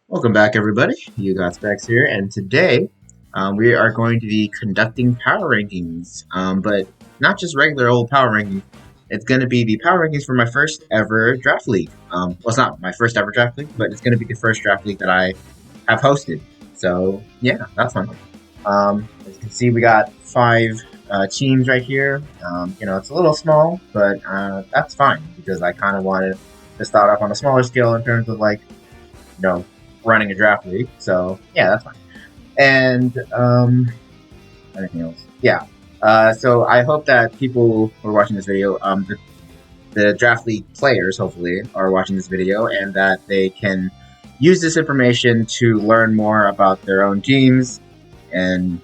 Welcome back, everybody. You got Specs here, and today we are going to be conducting power rankings, but not just regular old power rankings. It's going to be the power rankings for my first ever draft league. Well, it's not my first ever draft league, but it's going to be the first draft league that I have hosted. So yeah, that's fun. As you can see, we got five teams right here. It's a little small, but that's fine because I kind of wanted to start off on a smaller scale in terms of you know running a draft league. So yeah, that's fine. And anything else? Yeah. So I hope that people who are watching this video, the draft league players, hopefully, are watching this video, and that they can use this information to learn more about their own teams, and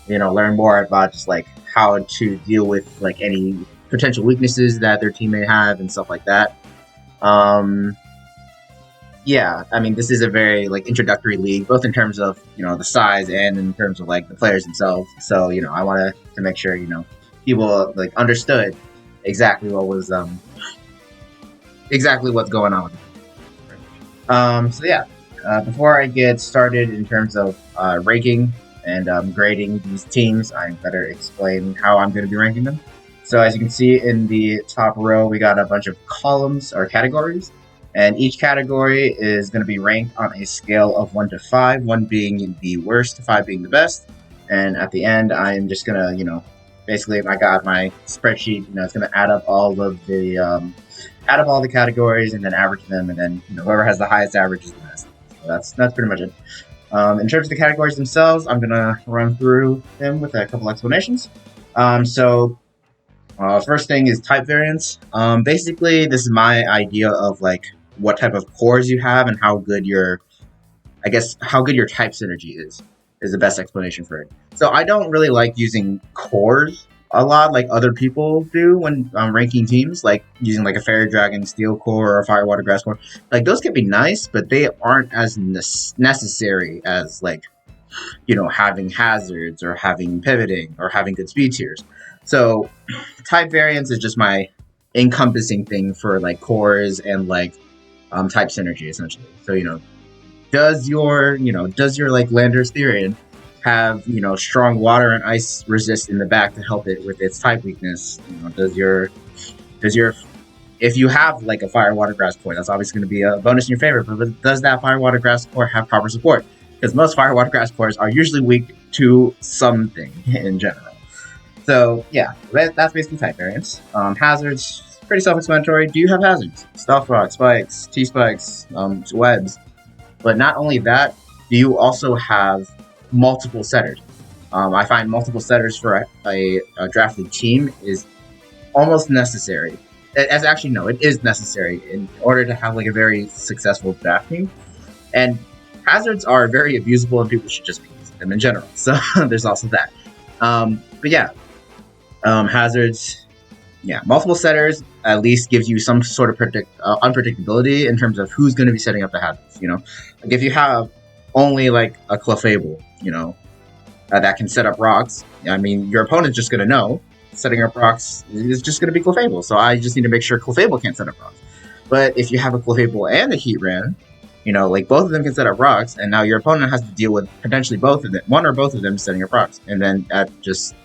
learn more about just like how to deal with like any potential weaknesses that their team may have and stuff like that. Yeah, I mean, this is a very like introductory league, both in terms of the size and in terms of like the players themselves. So I wanted to make sure people like understood exactly exactly what's going on. So yeah, before I get started in terms of ranking and grading these teams, I better explain how I'm going to be ranking them. So as you can see in the top row, we got a bunch of columns or categories. And each category is going to be ranked on a scale of 1 to 5, 1 being the worst, 5 being the best. And at the end, I am just going to, basically, I got my spreadsheet, it's going to add up all of the, add up all the categories and then average them. And then, whoever has the highest average is the best. So that's pretty much it. In terms of the categories themselves, I'm going to run through them with a couple explanations. First thing is type variance. Basically, this is my idea of like what type of cores you have and how good your type synergy is the best explanation for it. So I don't really like using cores a lot like other people do when ranking teams, like using like a Fairy Dragon Steel core or a Fire Water Grass core. Like those can be nice, but they aren't as necessary as like having hazards or having pivoting or having good speed tiers. So type variance is just my encompassing thing for like cores and like type synergy essentially. So does your like Landorus Therian have strong water and ice resist in the back to help it with its type weakness? Does your if you have like a Fire Water Grass core, that's obviously going to be a bonus in your favor. But does that Fire Water Grass core have proper support? Because most Fire Water Grass cores are usually weak to something in general. So yeah, that's basically type variance. Hazards, pretty self-explanatory. Do you have hazards? Stealth Rock, spikes, T-spikes, webs. But not only that, do you also have multiple setters? I find multiple setters for a draft league team is almost necessary. It is necessary in order to have like a very successful draft team. And hazards are very abusable and people should just be using them in general. So there's also that. But yeah, hazards, multiple setters at least gives you some sort of unpredictability in terms of who's going to be setting up the hazards. Like if you have only like a Clefable, that can set up rocks. I mean, your opponent's just going to know setting up rocks is just going to be Clefable. So I just need to make sure Clefable can't set up rocks. But if you have a Clefable and a Heatran, like both of them can set up rocks, and now your opponent has to deal with potentially both of them, one or both of them setting up rocks, and then that just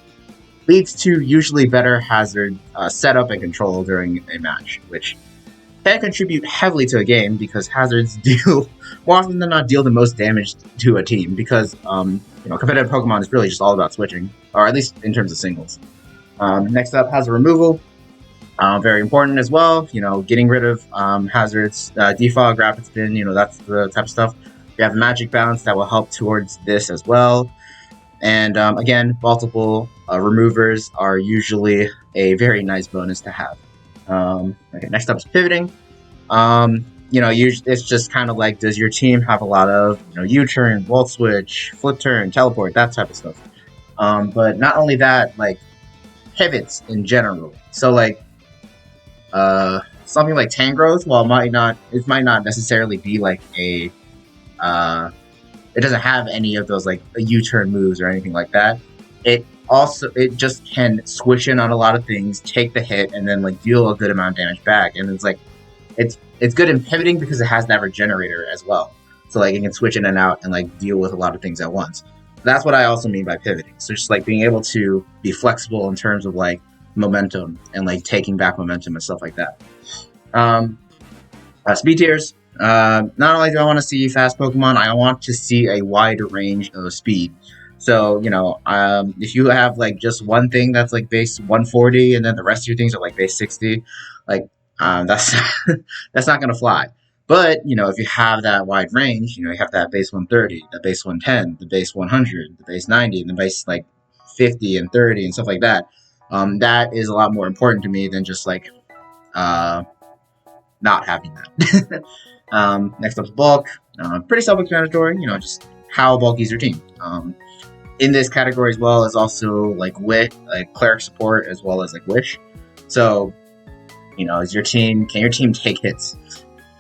leads to usually better hazard setup and control during a match, which can contribute heavily to a game because hazards do more often than not deal the most damage to a team because competitive Pokemon is really just all about switching, or at least in terms of singles. Next up, hazard removal. Very important as well. Getting rid of hazards, defog, rapid spin. That's the type of stuff. We have magic bounce that will help towards this as well. And again, multiple removers are usually a very nice bonus to have. Okay, next up is pivoting. It's just kind of like, does your team have a lot of U-turn, volt switch, flip turn, teleport, that type of stuff. But not only that, like pivots in general. So like something like Tangrowth, while it might not necessarily be like a it doesn't have any of those like U-turn moves or anything like that. It just can switch in on a lot of things, take the hit, and then like deal a good amount of damage back. And it's like it's good in pivoting because it has that regenerator as well. So like it can switch in and out and like deal with a lot of things at once. That's what I also mean by pivoting. So just like being able to be flexible in terms of like momentum and like taking back momentum and stuff like that. Speed tiers. Not only do I want to see fast Pokemon, I want to see a wide range of speed. So, if you have like just one thing that's like base 140 and then the rest of your things are like base 60, like that's that's not gonna fly. But if you have that wide range, you have that base 130, the base 110, the base 100, the base 90, and the base like 50 and 30 and stuff like that. That is a lot more important to me than just like not having that. Next up is bulk. Pretty self-explanatory. Just how bulky is your team. In this category as well is also like wit, like cleric support, as well as like wish. So, is your team? Can your team take hits?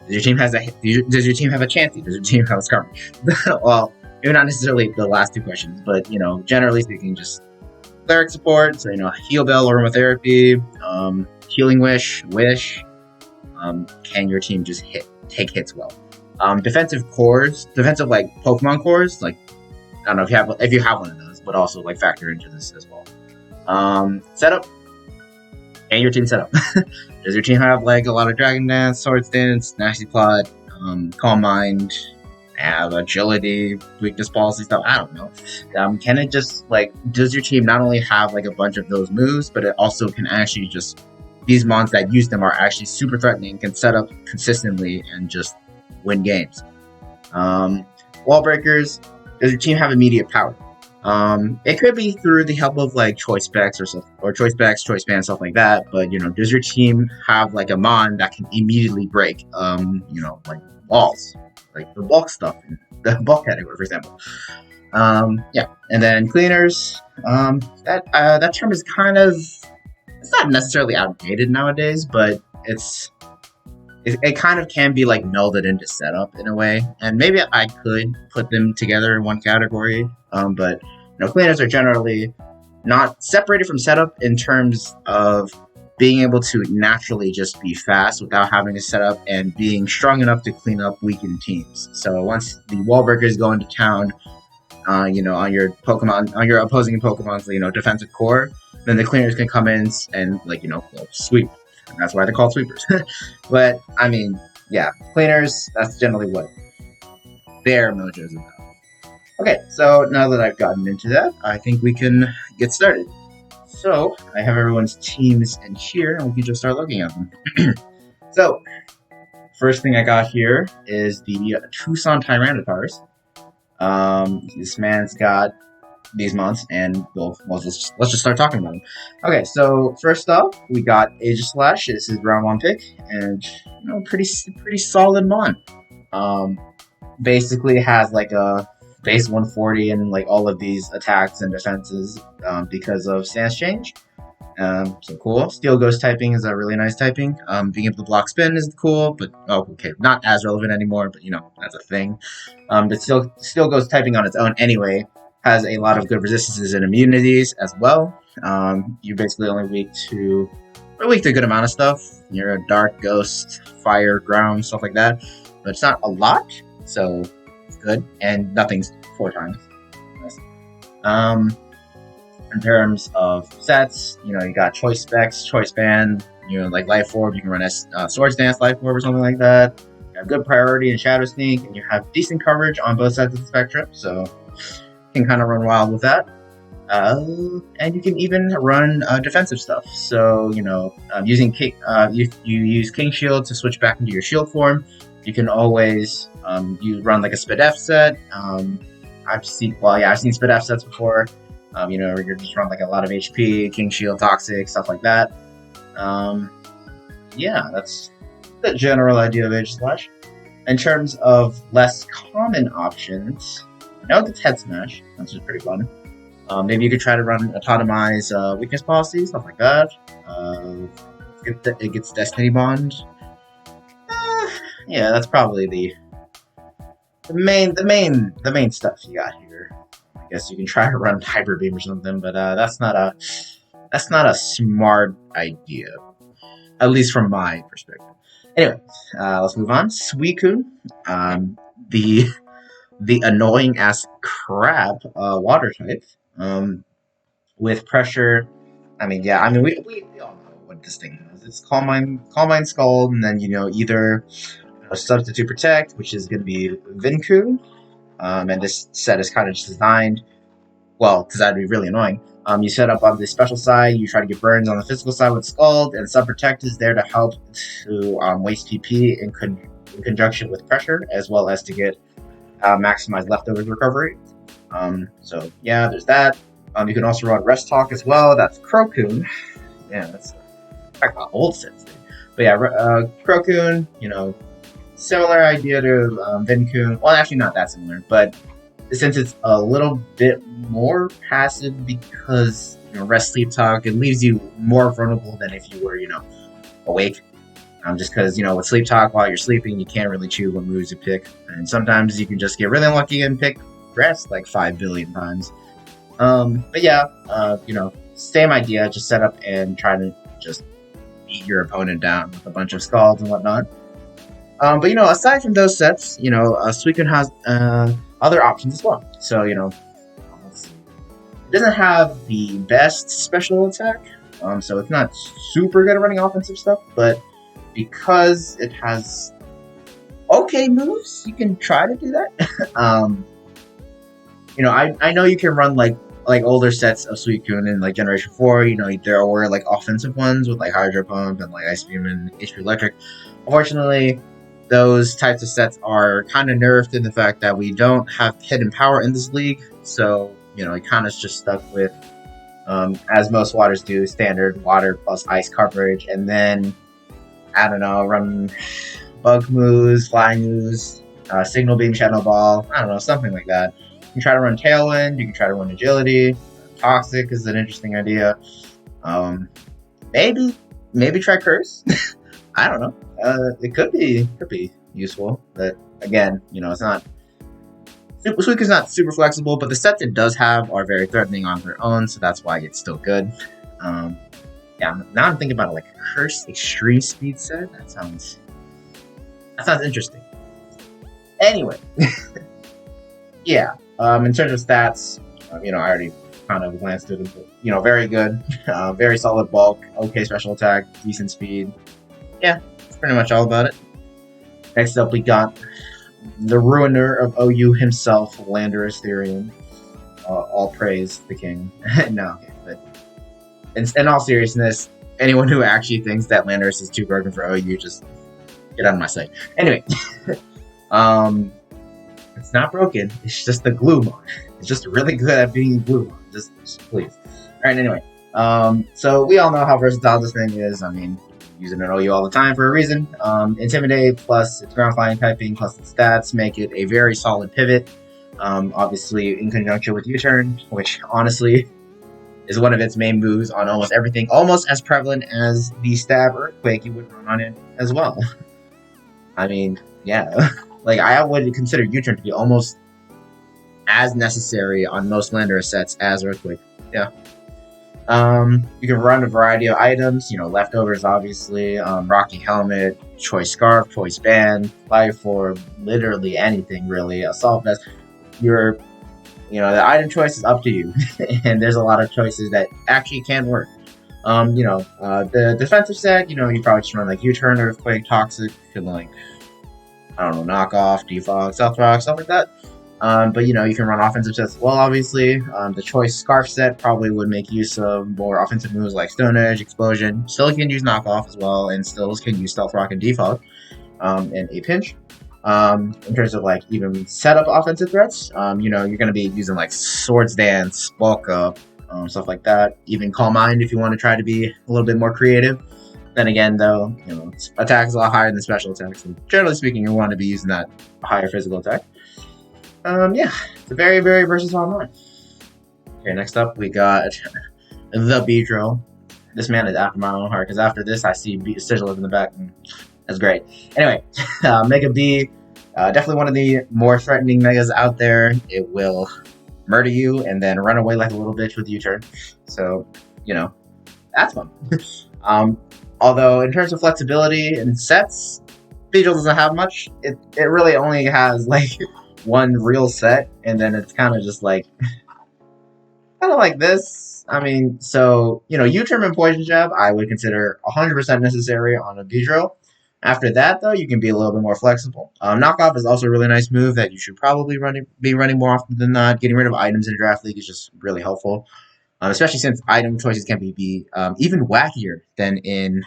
Does your team have a Chansey? Does your team have a Scarf? Well, maybe not necessarily the last two questions, but generally speaking, just cleric support. So heal bell, aromatherapy, healing wish. Can your team just take hits well? Defensive like Pokemon cores, like I don't know if you have one of those, but also like factor into this as well. Setup. And your team setup. Does your team have like a lot of Dragon Dance, Swords Dance, Nasty Plot, Calm Mind, have agility, weakness policy stuff? I don't know. Can it just like, does your team not only have like a bunch of those moves, but it also can actually just, these mons that use them are actually super threatening, can set up consistently and just win games. Wall breakers. Does your team have immediate power? It could be through the help of like choice specs or choice specs, choice band, stuff like that. But does your team have like a mon that can immediately break like walls, like the bulk stuff in the bulk category, for example? Yeah. And then cleaners. That term is kind of, it's not necessarily outdated nowadays, but it kind of can be like melded into setup in a way, and maybe I could put them together in one category. But cleaners are generally not separated from setup in terms of being able to naturally just be fast without having to set up and being strong enough to clean up weakened teams. So once the wall breakers go into town, on your Pokemon, on your opposing Pokemon's defensive core, then the cleaners can come in and sweep. And that's why they're called sweepers. But I mean, yeah, cleaners, that's generally what their mojo is about. Okay, so now that I've gotten into that, I think we can get started. So I have everyone's teams in here, and we can just start looking at them. So first thing I got here is the Tuscon Tyranitars. This man's got these months, and let's just start talking about them. Okay, so first off, we got Aegislash. This is round 1 pick, and pretty solid mon. Basically has like a base 140 and like all of these attacks and defenses because of stance change. So cool. Steel Ghost typing is a really nice typing. Being able to block spin is cool, but okay, not as relevant anymore, but that's a thing. But Steel Ghost typing on its own anyway has a lot of good resistances and immunities as well. You're basically only weak to a good amount of stuff. You're a dark, ghost, fire, ground, stuff like that, but it's not a lot, so it's good. And nothing's 4 times. In terms of sets, you got choice specs, choice band, like life orb. You can run a swords dance life orb or something like that. You have good priority in shadow sneak, and you have decent coverage on both sides of the spectrum, so you can kind of run wild with that. And you can even run defensive stuff. So using King, you use King Shield to switch back into your shield form. You can always you run like a Spadef set. I've seen Spadef sets before. You're just run like a lot of HP, King Shield, Toxic, stuff like that. Yeah, that's the general idea of Aegislash. In terms of less common options, it's Head Smash. That's just pretty fun. Maybe you could try to run Autotomize weakness policy, stuff like that. It gets Destiny Bond. Yeah, that's probably the main stuff you got here. I guess you can try to run Hyper Beam or something, but that's not a smart idea, at least from my perspective. Anyway, let's move on. Suicune, the annoying ass crap water type. With pressure. I mean, yeah. I mean, we all know what this thing is. It's Calm Mind Scald, and then either Substitute Protect, which is going to be Vinku. And this set is kind of just designed, well, because that'd be really annoying. You set up on the special side, you try to get burns on the physical side with Scald, and Sub Protect is there to help to waste PP in conjunction with pressure, as well as to get maximize leftovers recovery. So yeah, there's that. You can also run Rest Talk as well. That's Crocoon. Yeah, that's about old sets. But yeah, Crocoon, similar idea to Vincoon. Well, actually not that similar, but since it's a little bit more passive because Rest Sleep Talk, it leaves you more vulnerable than if you were awake. Just because with Sleep Talk while you're sleeping, you can't really choose what moves you pick, and sometimes you can just get really unlucky and pick Rest like 5 billion times. But yeah, same idea, just set up and try to just beat your opponent down with a bunch of Scalds and whatnot. But aside from those sets, Suicune has other options as well. So it doesn't have the best special attack, so it's not super good at running offensive stuff. But because it has okay moves, you can try to do that. I know you can run like older sets of Suicune in like Generation 4. There were like offensive ones with like Hydro Pump and like Ice Beam and HP Electric. Unfortunately, those types of sets are kind of nerfed in the fact that we don't have hidden power in this league. So, it kind of just stuck with, as most waters do, standard water plus ice coverage. And then, I don't know, run Bug moves, Flying moves, Signal Beam, Shadow Ball, I don't know, something like that. You can try to run Tailwind, you can try to run Agility. Toxic is an interesting idea. Maybe try Curse. I don't know. It could be useful, but again, it's not. Suicune's not super flexible, but the sets it does have are very threatening on their own, so that's why it's still good. Yeah. Now I'm thinking about it like a Curse Extreme Speed set. That sounds interesting. Anyway, yeah. In terms of stats, I already kind of glanced through them. But, very good, very solid bulk, okay special attack, decent speed. Yeah, that's pretty much all about it. Next up, we got the ruiner of OU himself, Landorus Therian. All praise the king. No, okay, but in all seriousness, anyone who actually thinks that Landorus is too broken for OU, just get out of my sight. Anyway, it's not broken. It's just the Gloomon. It's just really good at being Gloomon. Just please. All right. Anyway, so we all know how versatile this thing is. I mean, using an OU all the time for a reason. Intimidate plus its ground flying typing plus its stats make it a very solid pivot. Obviously, in conjunction with U-turn, which honestly is one of its main moves on almost everything, almost as prevalent as the Stab Earthquake you would run on it as well. I mean, yeah. Like, I would consider U-turn to be almost as necessary on most Landorus sets as Earthquake. Yeah. You can run a variety of items, leftovers, obviously, Rocky Helmet, Choice Scarf, Choice Band, Life Orb, literally anything, really. Assault Vest. The item choice is up to you. And there's a lot of choices that actually can work. The defensive set, you probably just run like U-turn, Earthquake, Toxic, like, I don't know, Knock Off, Defog, Stealth Rock, stuff like that. But you can run offensive sets as well, obviously. The Choice Scarf set probably would make use of more offensive moves like Stone Edge, Explosion. Still can use Knock Off as well, and still can use Stealth Rock and Defog in a pinch. In terms of like even setup offensive threats, you're going to be using like Swords Dance, Bulk Up, stuff like that. Even Calm Mind if you want to try to be a little bit more creative. Then again, though, attack is a lot higher than special attacks. And generally speaking, you want to be using that higher physical attack. Yeah, it's a very, very versatile mod. Okay, next up, we got the Beedrill. This man is after my own heart, because after this, I see Sigil in the back, and that's great. Anyway, Mega B, definitely one of the more threatening Megas out there. It will murder you and then run away like a little bitch with U-turn. So, that's fun. Although in terms of flexibility and sets, Beedrill doesn't have much. It really only has like one real set, and then it's kind of just like kind of like this. I mean, so U-turn and Poison Jab I would consider 100% necessary on a Beedrill. After that, though, you can be a little bit more flexible. Knockoff is also a really nice move that you should probably be running more often than not. Getting rid of items in a draft league is just really helpful, especially since item choices can be even wackier than in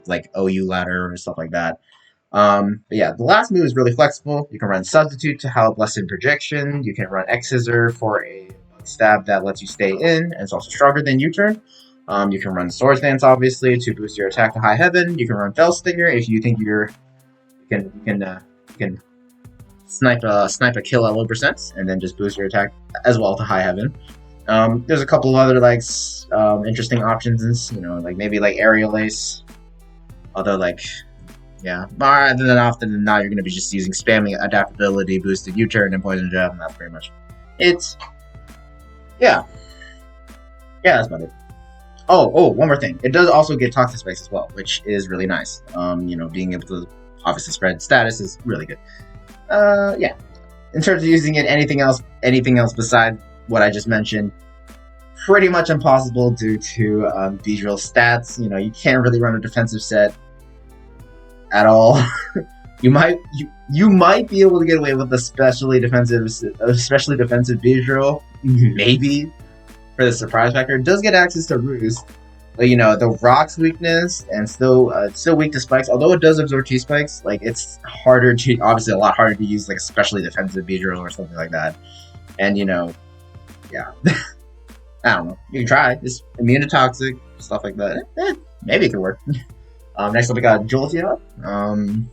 like OU ladder or stuff like that. But yeah, the last move is really flexible. You can run Substitute to help lessen projection. You can run X Scissor for a stab that lets you stay in, and it's also stronger than U-turn. You can run Swords Dance, obviously, to boost your attack to High Heaven. You can run Fell Stinger if you think you can snipe a kill at low percents, and then just boost your attack as well to High Heaven. There's a couple of other interesting options, like maybe like Aerial Ace. Although more than often than not, you're going to be just using spamming adaptability, boosted U-turn, and Poison Jab, and that's pretty much it. Yeah, that's about it. Oh, one more thing. It does also get Toxic Spikes as well, which is really nice. Being able to obviously spread status is really good. Yeah. In terms of using it, anything else besides what I just mentioned, pretty much impossible due to Beedrill stats. You can't really run a defensive set at all. you might be able to get away with a especially defensive Beedrill, maybe. For the surprise factor, it does get access to Roost, but the Rock's weakness and still weak to spikes. Although it does absorb T spikes, it's obviously a lot harder to use like especially defensive Beedrill or something like that. And yeah, I don't know. You can try. It's immune to toxic stuff like that. Maybe it could work. Next up we got Jolteon.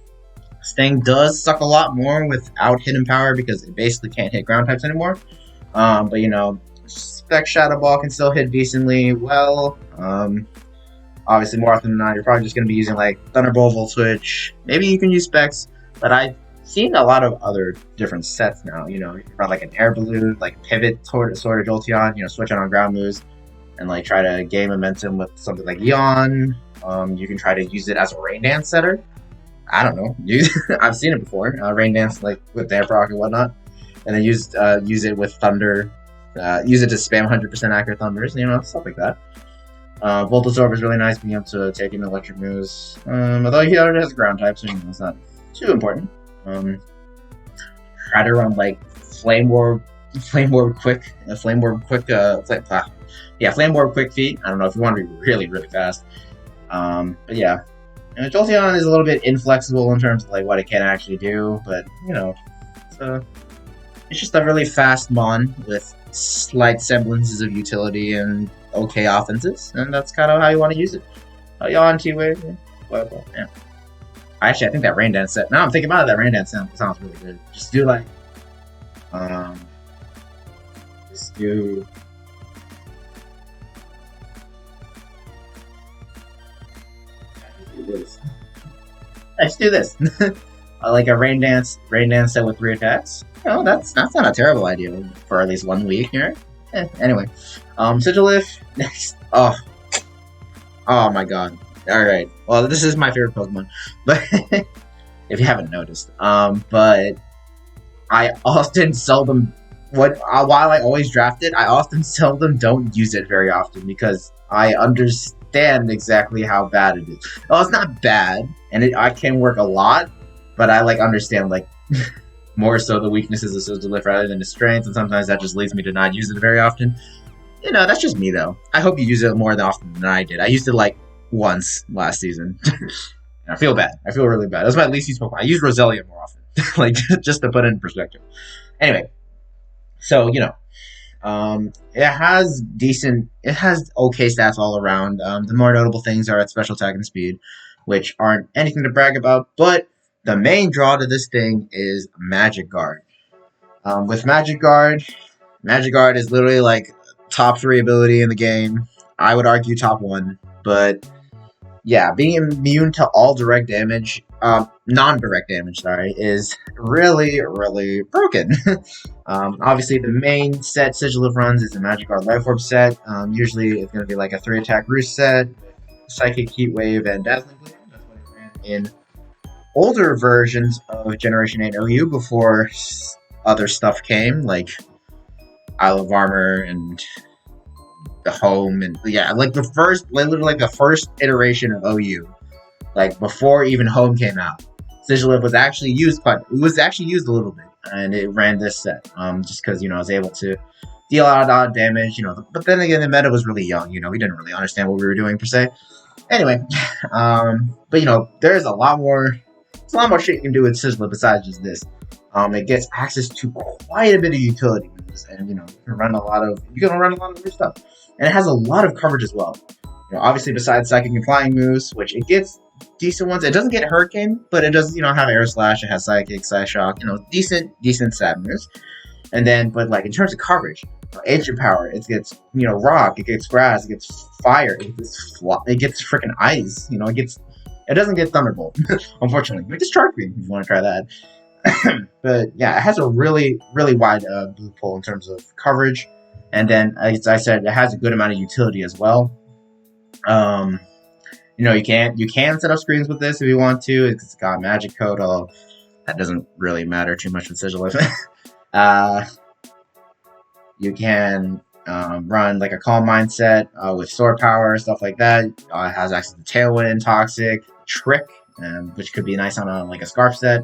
Sting does suck a lot more without hidden power because it basically can't hit ground types anymore. But Spec Shadow Ball can still hit decently well. Obviously, more often than not, you're probably just going to be using like Thunderbolt, Volt Switch. Maybe you can use Specs, but I've seen a lot of other different sets now. You can run like an Air Balloon, like pivot sort of Jolteon, switch on ground moves, and like try to gain momentum with something like Yawn. You can try to use it as a Rain Dance setter. I don't know. I've seen it before. Rain Dance like with Air Proc and whatnot, and then use it with Thunder. Use it to spam 100% accurate thunders, stuff like that. Volt Absorb is really nice, being able to take in electric moves. Although he already has a ground type, so it's not too important. Try to run like Flame Orb quick feet. I don't know if you want to be really, really fast. But yeah. Jolteon is a little bit inflexible in terms of like what it can actually do, but it's just a really fast mon with slight semblances of utility and okay offenses, and that's kind of how you want to use it. Yawn, T-Wave, yeah. Actually, I think that Rain Dance set. Now I'm thinking about it, that Rain Dance sounds really good. Just do like, just do. Let's do this. Like a rain dance set with 3 attacks. That's not a terrible idea for at least 1 week here. Anyway, Sigilif next. Oh my god. All right. Well, this is my favorite Pokemon, but if you haven't noticed, but I often seldom. While I always draft it, I often seldom don't use it very often because I understand exactly how bad it is. Well, it's not bad, and I can work a lot, but I understand more so the weaknesses of Sigilif rather than the strengths, and sometimes that just leads me to not use it very often. That's just me though. I hope you use it more often than I did. I used it once last season. I feel bad. I feel really bad. That's my least used Pokemon. I use Roselia more often, just to put it in perspective. Anyway, so it has okay stats all around. The more notable things are its special attack and speed, which aren't anything to brag about, but the main draw to this thing is Magic Guard. With Magic Guard is literally top 3 ability in the game. I would argue top 1, but yeah, being immune to all direct damage, non-direct damage, is really, really broken. Obviously, the main set Sigilif runs is the Magic Guard Life Orb set. Usually, it's going to be a 3-attack Roost set. Psychic, Heat Wave, and Dazzling Gleam. That's what it ran in older versions of Generation 8 OU before other stuff came, like Isle of Armor and the Home, and yeah, like literally like the first iteration of OU, like before even Home came out. Sigilyph was actually used it was actually used a little bit, and it ran this set, just because, you know, I was able to deal a lot of damage, you know, but then again, the meta was really young, you know, we didn't really understand what we were doing per se. Anyway, but you know, there's a lot more shit you can do with Sigilyph besides just this. It gets access to quite a bit of utility moves, and you know, you can run a lot of other stuff, and it has a lot of coverage as well. You know, obviously besides psychic and flying moves, which it gets decent ones. It doesn't get Hurricane, but it does, you know, have Air Slash. It has Psychic, Psyshock, you know, decent stab moves. And then, but like in terms of coverage, Ancient Power, it gets, you know, Rock, it gets Grass, it gets Fire, it gets freaking Ice. You know, it doesn't get Thunderbolt, unfortunately. It gets Charge Beam if you want to try that. But yeah, it has a really wide blue pool in terms of coverage. And then, as I said, it has a good amount of utility as well. You know, you can set up screens with this if you want to. It's got Magic Code, although that doesn't really matter too much with Sigilyph. You can run like a Calm Mindset with Sword Power, stuff like that. It has access to Tailwind, Toxic, Trick, which could be nice on a Scarf set.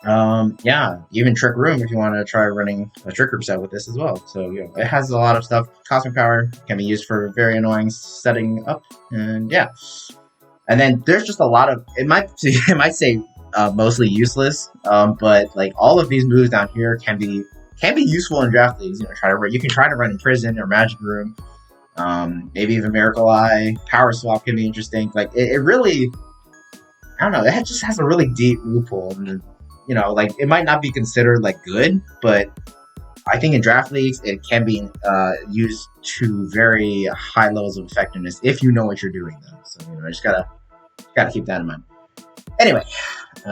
Yeah, even Trick Room if you want to try running a Trick Room set with this as well. So, you know, it has a lot of stuff. Cosmic Power can be used for very annoying setting up, and yeah. And then there's just a lot of, it might say mostly useless, but like all of these moves down here can be useful in draft leagues. You know, you can try to run Imprison or Magic Room, maybe even Miracle Eye. Power Swap can be interesting. Like it really, I don't know, it just has a really deep move pool. And, you know, like it might not be considered like good, but I think in draft leagues it can be used to very high levels of effectiveness if you know what you're doing, though. So, you know, I just gotta keep that in mind. Anyway,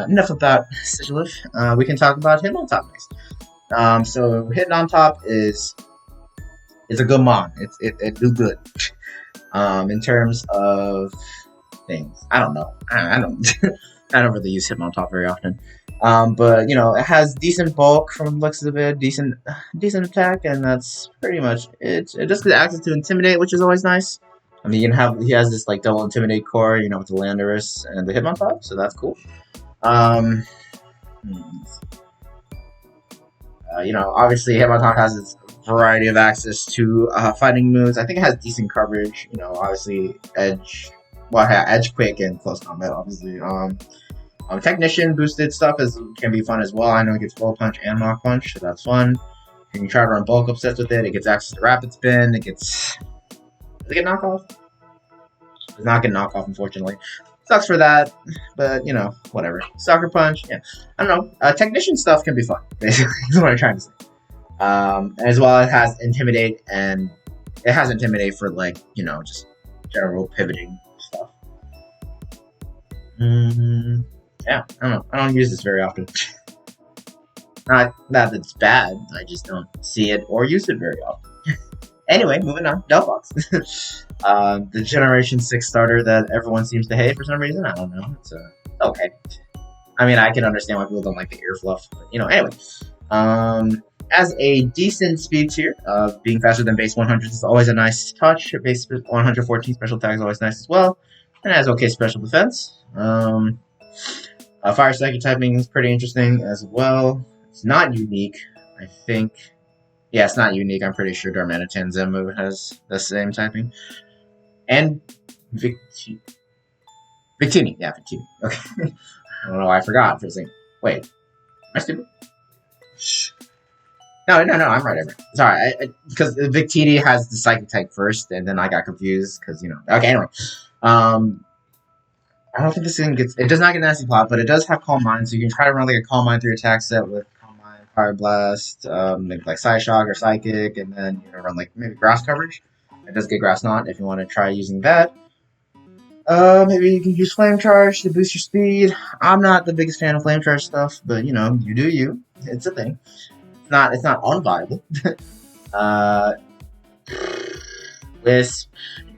enough about Sigilyph. We can talk about Hidden on Top next. So Hidden on Top is a good mon. It do good. In terms of things, I don't know. I don't I don't really use Hidden on Top very often. But you know, it has decent bulk from the looks of it, decent attack, and that's pretty much it. It just gets access to Intimidate, which is always nice. I mean, he has this like double Intimidate core, you know, with the Landorus and the Hitmontop, so that's cool. You know, obviously Hitmontop has its variety of access to fighting moves. I think it has decent coverage. You know, obviously Edge Quick and Close Combat, obviously. Technician boosted stuff can be fun as well. I know it gets Blow Punch and Knock Punch, so that's fun. You can try to run bulk upsets with it. It gets access to Rapid Spin. Does it get knockoff? It does not get knockoff, unfortunately. Sucks for that, but you know, whatever. Sucker Punch, yeah. I don't know. Technician stuff can be fun, basically, is what I'm trying to say. As well, it has Intimidate, and it has Intimidate for, like, you know, just general pivoting stuff. Yeah, I don't know. I don't use this very often. Not that it's bad, I just don't see it or use it very often. Anyway, moving on. Delphox. The Generation 6 starter that everyone seems to hate for some reason. I don't know. It's okay. I mean, I can understand why people don't like the ear fluff, but, you know, anyway. As a decent speed tier, being faster than base 100 is always a nice touch. Base 114 special attack is always nice as well. And it has okay special defense. Fire Psychic typing is pretty interesting as well. It's not unique, I think. Yeah, it's not unique. I'm pretty sure Darmanitan Zenmu has the same typing. And Victini. Yeah, Victini. Okay. I don't know why I forgot for a second. Wait. Am I stupid? No, I'm right. Sorry, because Victini has the Psychic type first, and then I got confused, because, you know. Okay, anyway. I don't think this thing it does not get Nasty Plot, but it does have Calm Mind, so you can try to run like a Calm Mind 3 attack set with Calm Mind, Fire Blast, maybe like Psyshock or Psychic, and then, you know, run like maybe Grass coverage. It does get Grass Knot if you want to try using that. Maybe you can use Flame Charge to boost your speed. I'm not the biggest fan of Flame Charge stuff, but, you know, you do you. It's a thing. It's not unviable. Wisp.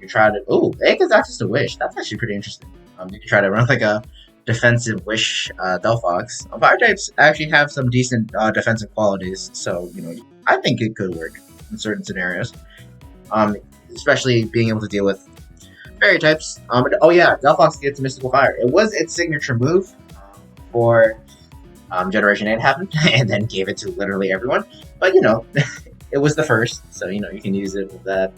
You can try to. Oh, it gives access to Wish. That's actually pretty interesting. You can try to run like a defensive Wish Delphox. Fire types actually have some decent defensive qualities, so I think it could work in certain scenarios. Especially being able to deal with fairy types. Oh yeah, Delphox gets Mystical Fire. It was its signature move for Generation 8 happened, and then gave it to literally everyone. But it was the first, so you can use it with that.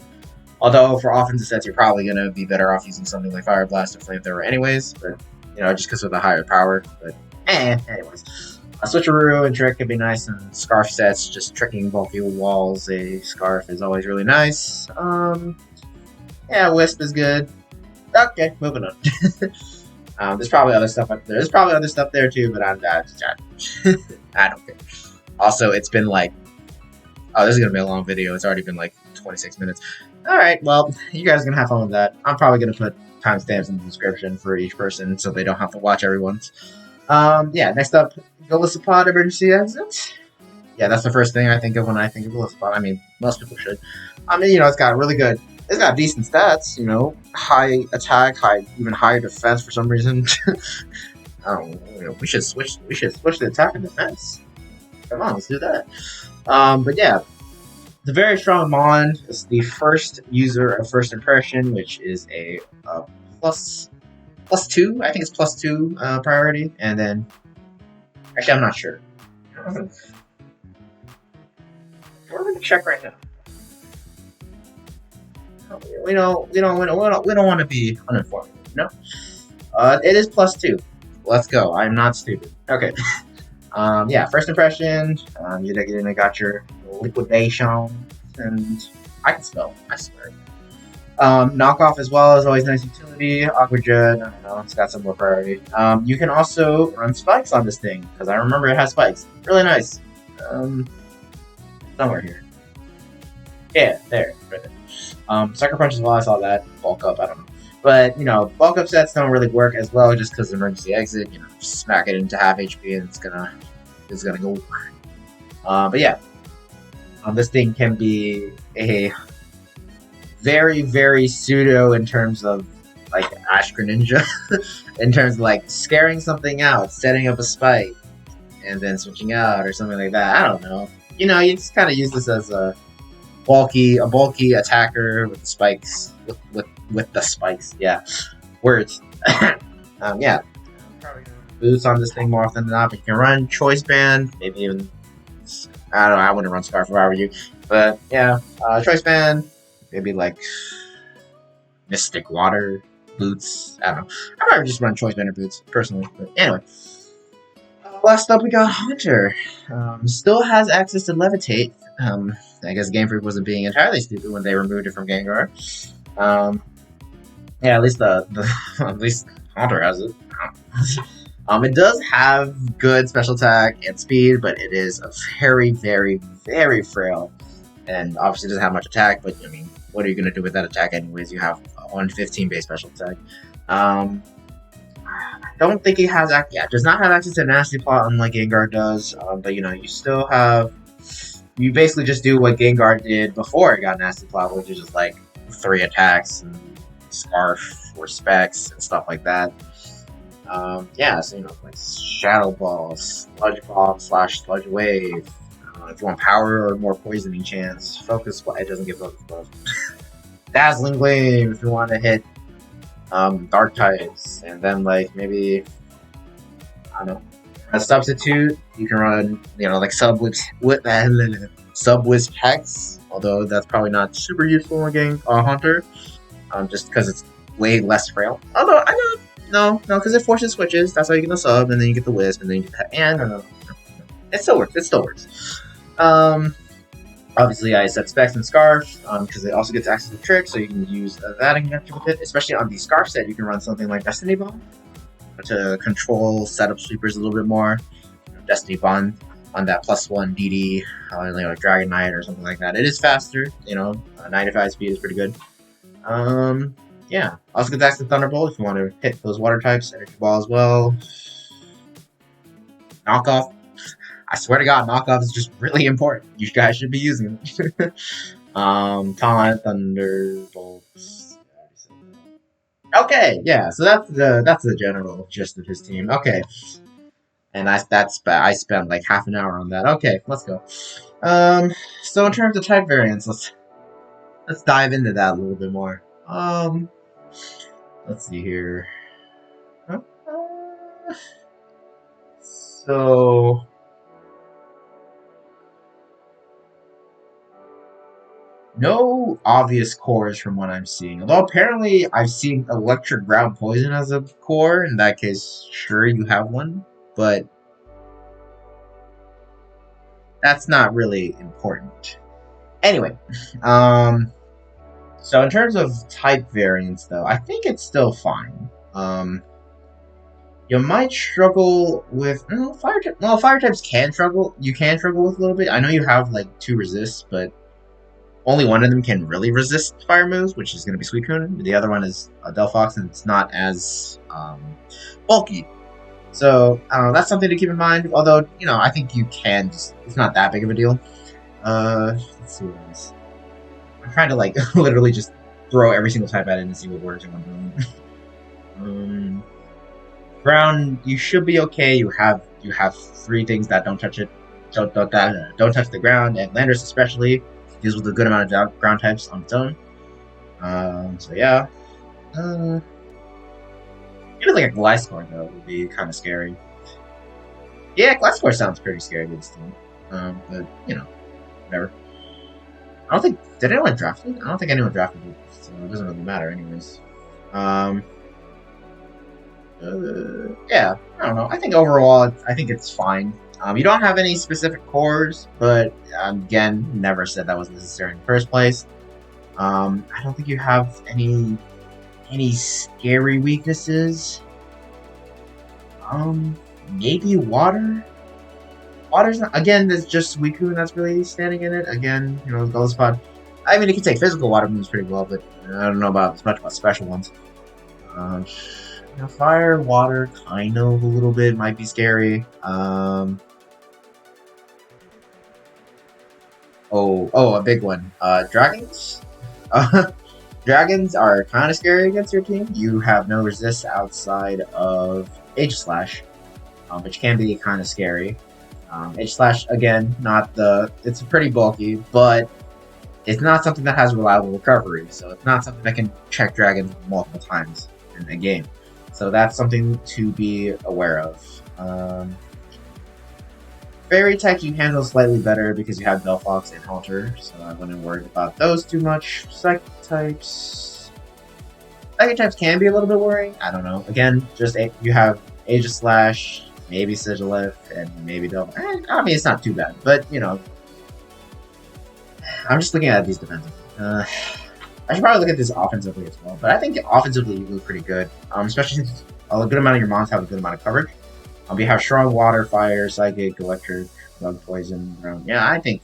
Although for offensive sets, you're probably gonna be better off using something like Fire Blast or Flamethrower anyways. But just because of the higher power. But anyways, a Switcheroo and Trick could be nice, and Scarf sets, just tricking bulky walls. A Scarf is always really nice. Yeah, Wisp is good. Okay, moving on. There's probably other stuff up there. There's probably other stuff there too, but I don't care. Also, it's been like, oh, this is gonna be a long video. It's already been like 26 minutes. All right, well, you guys are gonna have fun with that. I'm probably gonna put timestamps in the description for each person, so they don't have to watch everyone's. Yeah. Next up, Golisopod emergency exit. Yeah, that's the first thing I think of when I think of Golisopod. I mean, most people should. I mean, it's got really good. It's got decent stats, high attack, even higher defense for some reason. We should switch the attack and defense. Come on, let's do that. But yeah, the very strong Mon is the first user of First Impression, which is a plus 2. I think it's plus 2 priority, and then actually I'm not sure. We're gonna check right now. We don't want to be uninformed. It is plus 2. Let's go. I'm not stupid. Okay. Yeah. First impression. You got your liquidation, and I can spell. I swear. Knockoff as well is always nice utility. Aquajet. I don't know. It's got some more priority. You can also run spikes on this thing because I remember it has spikes. Really nice. Somewhere here. Yeah, there. Right there. Sucker Punch as well, I saw that. Bulk Up, I don't know. But, bulk up sets don't really work as well just because of emergency exit. Smack it into half HP and it's gonna go. But yeah. This thing can be a very, very pseudo in terms of, like, Ash Greninja. In terms of, like, scaring something out, setting up a spike, and then switching out or something like that. I don't know. You just kind of use this as a bulky attacker with the spikes, with the spikes. Yeah, words. Yeah. Boots on this thing more often than not. But you can run Choice Band, maybe even. I don't know. I wouldn't run Scarf if I were you, but yeah, Choice Band, maybe like Mystic Water Boots. I don't know. I'd rather just run Choice Band or Boots personally. But anyway. Last up, we got Haunter. Still has access to Levitate. I guess Game Freak wasn't being entirely stupid when they removed it from Gengar. Yeah, at least at least Haunter has it. It does have good special attack and speed, but it is a very, very, very frail. And obviously doesn't have much attack, but I mean, what are you gonna do with that attack anyways? You have 115 base special attack. Don't think it has does not have access to Nasty Plot unlike Gengar does. But you still have. You basically just do what Gengar did before it got Nasty Plot, which is just like 3 attacks and Scarf or Specs and stuff like that. Yeah, so like Shadow Ball, Sludge Bomb / Sludge Wave. If you want power or more poisoning chance, Focus Blast. It doesn't give Focus Blast. Dazzling Gleam if you want to hit Dark types, and then like maybe I don't know. A substitute, you can run, like Sub-Wisp Hex, although that's probably not super useful against Haunter, just because it's way less frail. Although, I don't no, because it forces switches, that's how you get the sub, and then you get the Wisp, and then you get the, no. It still works, Obviously, I said Specs and Scarf, because it also gets access to Trick, so you can use that in conjunction with it, especially on the Scarf set, you can run something like Destiny Bomb, to control setup sweepers a little bit more. Destiny Bond on that +1 DD, like Dragon Knight or something like that. It is faster, 95 speed is pretty good. Yeah. Also gets access to Thunderbolt if you want to hit those water types. Energy Ball as well. Knockoff. I swear to God, Knockoff is just really important. You guys should be using it. Taunt, Thunderbolts. Okay, yeah. So that's the general gist of his team. Okay, and I spent like half an hour on that. Okay, let's go. Um, so in terms of type variants, let's dive into that a little bit more. Let's see here. Uh, So no obvious cores from what I'm seeing. Although apparently I've seen electric ground poison as a core. In that case, sure you have one, but that's not really important. Anyway, um, so in terms of type variants, though, I think it's still fine. You might struggle with fire. Well, fire types can struggle. You can struggle with a little bit. I know you have like two resists, but only one of them can really resist fire moves, which is going to be Suicune. The other one is Delphox, and it's not as bulky. So that's something to keep in mind. Although I think you can. It's not that big of a deal. Let's see what else. I'm trying to like literally just throw every single type at it and see what works and what doesn't. Ground, you should be okay. You have three things that don't touch it, don't touch the ground, and Landers especially deals with a good amount of ground types on its own. So yeah, even like a Gliscor though would be kind of scary. Yeah, Gliscor sounds pretty scary to this team. But whatever. I don't think did anyone draft it? I don't think anyone drafted it, so it doesn't really matter anyways. Yeah, I don't know. I think overall, I think it's fine. You don't have any specific cores, but again, never said that was necessary in the first place. I don't think you have any scary weaknesses. Maybe water. Water's not, again. There's just Suicune that's really standing in it. Again, Goldspot. I mean, it can take physical water moves pretty well, but I don't know about as much about special ones. Fire, water, kind of a little bit might be scary. A big one. Dragons. Dragons are kind of scary against your team. You have no resist outside of Edge Slash, which can be kind of scary. Edge Slash, again, it's pretty bulky, but it's not something that has reliable recovery, so it's not something that can check dragons multiple times in a game. So that's something to be aware of. Fairy types you handle slightly better because you have Delphox and Halter, so I wouldn't worry about those too much. Psychic types can be a little bit worrying. I don't know. Again, just you have Aegis Slash, maybe Sigilif, and maybe Delphox. I mean, it's not too bad, but I'm just looking at these defensively. I should probably look at this offensively as well, but I think offensively you look pretty good, especially since a good amount of your mons have a good amount of coverage. You have strong water, fire, psychic, electric, bug, poison. Yeah, I think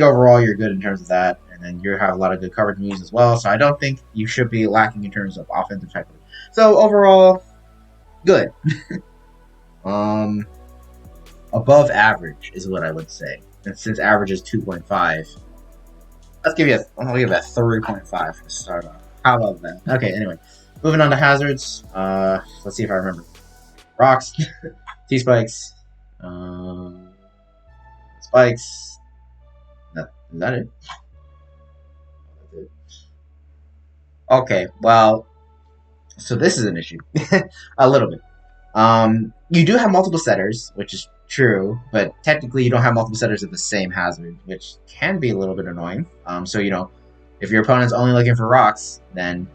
overall you're good in terms of that, and then you have a lot of good coverage moves as well. So I don't think you should be lacking in terms of offensive type. So overall, good. Above average is what I would say, and since average is 2.5. I'll give you a 3.5 to start off. How about that? Okay, anyway. Moving on to hazards. Let's see if I remember. Rocks, T-spikes, spikes. Is that it? Okay, well, so this is an issue. A little bit. You do have multiple setters, which is true, but technically you don't have multiple setters of the same hazard, which can be a little bit annoying. So if your opponent's only looking for rocks, then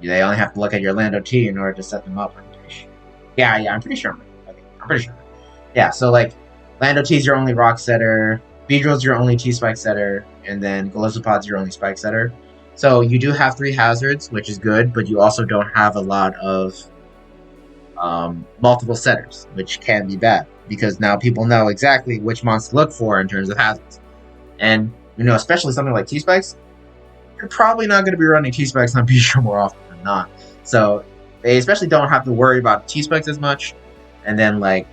they only have to look at your Lando T in order to set them up. Yeah, I'm pretty sure. Okay, I'm pretty sure. Yeah, so like Lando T's your only rock setter, Beedrill's your only T-spike setter, and then Golisopod's your only spike setter. So you do have 3 hazards, which is good, but you also don't have a lot of multiple setters, which can be bad because now people know exactly which monster to look for in terms of hazards. And especially something like T-spikes, you're probably not going to be running T-spikes on Beedrill more often than not. So they especially don't have to worry about T-spikes as much. And then like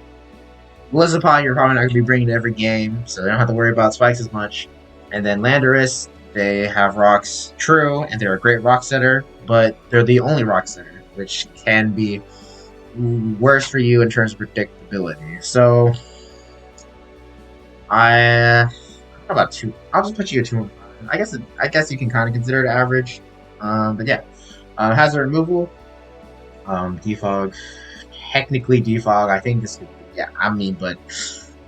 Golisopod, you're probably not going to be bringing to every game, so they don't have to worry about spikes as much. And then Landorus, They have rocks, true, and they're a great rock setter, but they're the only rock setter, which can be worse for you in terms of predictability. So I how about two? I'll just put you a 2. I guess you can kind of consider it average. But yeah, hazard removal, defog, technically defog. I think this could, yeah. I mean, but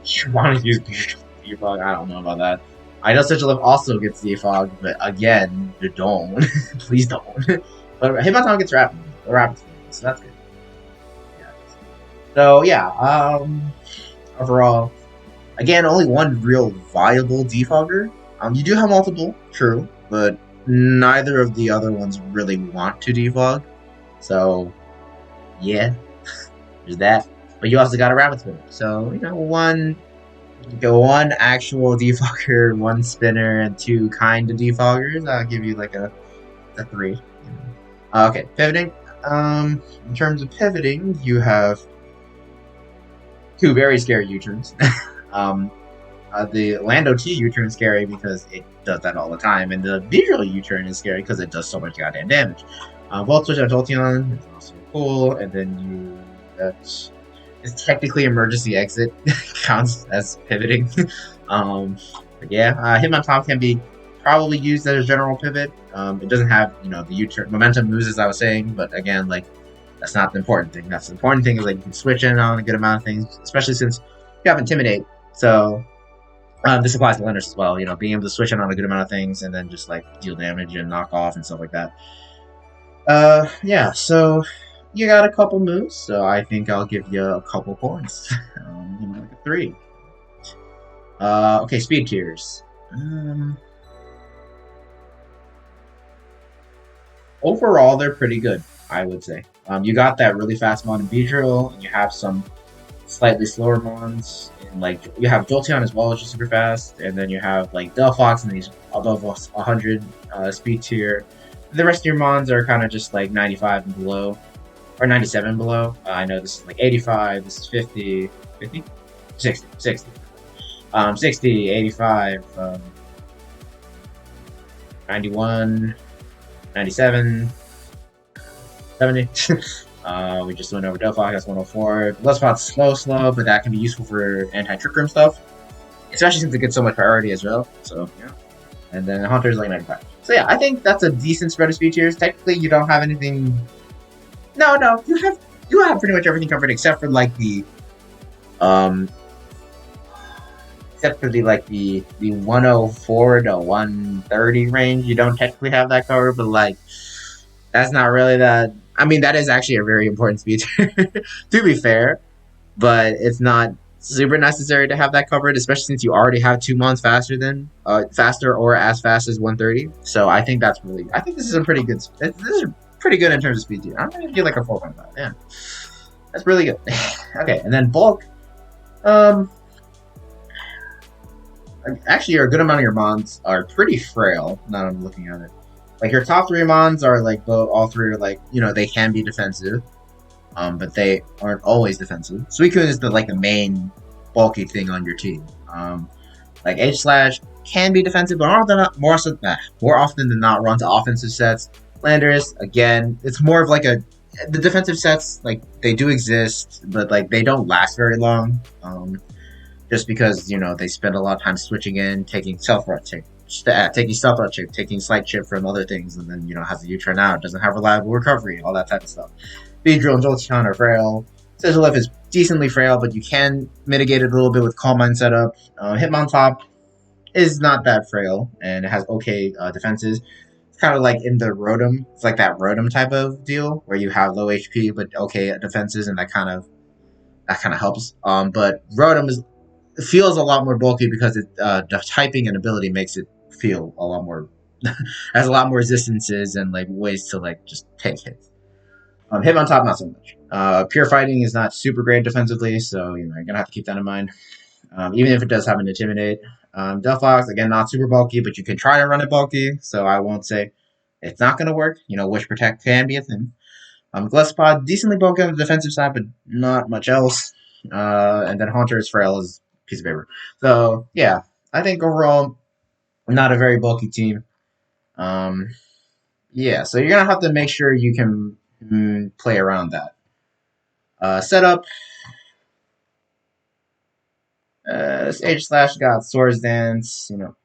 you want to use defog? I don't know about that. I know Sigil also gets defog, but again, you don't. Please don't. But Hitmontop gets rapid, so that's good. Yeah. So yeah, overall, again, only one real viable defogger. You do have multiple, true, but neither of the other ones really want to defog. So yeah, there's that. But you also got a rabbit spinner. So, one actual defogger, one spinner, and two kind of defoggers. I'll give you like a 3. Okay, pivoting. In terms of pivoting, you have two very scary U-turns. The Lando T U-turn is scary because it does that all the time, and the Visual U-turn is scary because it does so much goddamn damage. Both switch on Jolteon is also cool, and then that's technically emergency exit counts as pivoting. But yeah, Hitmontop can be probably used as a general pivot. It doesn't have the U-turn momentum moves as I was saying, but again, like that's not the important thing. That's the important thing is like you can switch in on a good amount of things, especially since you have Intimidate. So this applies to Lenders as well. Being able to switch in on a good amount of things and then just like deal damage and knock off and stuff like that. Yeah. So you got a couple moves, so I think I'll give you a couple points. Like a 3. Okay, speed tiers. Overall, they're pretty good, I would say. You got that really fast mon in Beedrill, and you have some slightly slower mons, and like you have Jolteon as well, which is super fast, and then you have like Delphox and these above 100 speed tier. The rest of your mons are kind of just like 95 and below, or 97 and below. I know this is like 85, this is 50, 50? 60, 60. 60, 85, 91, 97, 70. We just went over Delphi, that's 104. Bloodspot's slow, but that can be useful for anti-trick room stuff. Especially since it gets so much priority as well. So, yeah. And then Haunter's like 95. So, yeah, I think that's a decent spread of speed tiers. Technically, you don't have anything. No, you have pretty much everything covered except for like the the 104 to 130 range. You don't technically have that covered, but like that's not really that. I mean, that is actually a very important speed tier, to be fair, but it's not super necessary to have that covered, especially since you already have 2 months faster or as fast as 130. So I think I think this is a pretty good. This is pretty good in terms of speed tier. I'm gonna give you like a 4.5. Yeah, that's really good. Okay, and then bulk. Actually, a good amount of your mons are pretty frail. Now I'm looking at it. Like your top 3 mons are like all 3 are like they can be defensive, but they aren't always defensive. Suicune is the main bulky thing on your team. Like H slash can be defensive, but more often than not run to offensive sets. Landers again, it's more of like the defensive sets they do exist, but they don't last very long. Just because they spend a lot of time switching in, taking stealth rot chip, taking slight chip from other things, and then has a U-turn out, doesn't have reliable recovery, all that type of stuff. Beedrill and Jolteon are frail. Sigilyph is decently frail, but you can mitigate it a little bit with Calm Mind setup. Hitmontop is not that frail, and it has okay defenses. It's kind of like in the Rotom. It's like that Rotom type of deal where you have low HP but okay defenses, and that kind of helps. But Rotom feels a lot more bulky because the typing and ability makes it feel a lot more has a lot more resistances and ways to just take hits. Hitmontop not so much. Pure fighting is not super great defensively, so you're gonna have to keep that in mind. Even if it does have an intimidate. Delphox again not super bulky, but you can try to run it bulky, so I won't say it's not gonna work. Wish Protect can be a thing. Gillespie decently bulky on the defensive side, but not much else. And then Haunter is frail as piece of paper. So yeah, I think overall not a very bulky team. Yeah, so you're gonna have to make sure you can play around that. Setup. Sage Slash got Swords Dance, you know.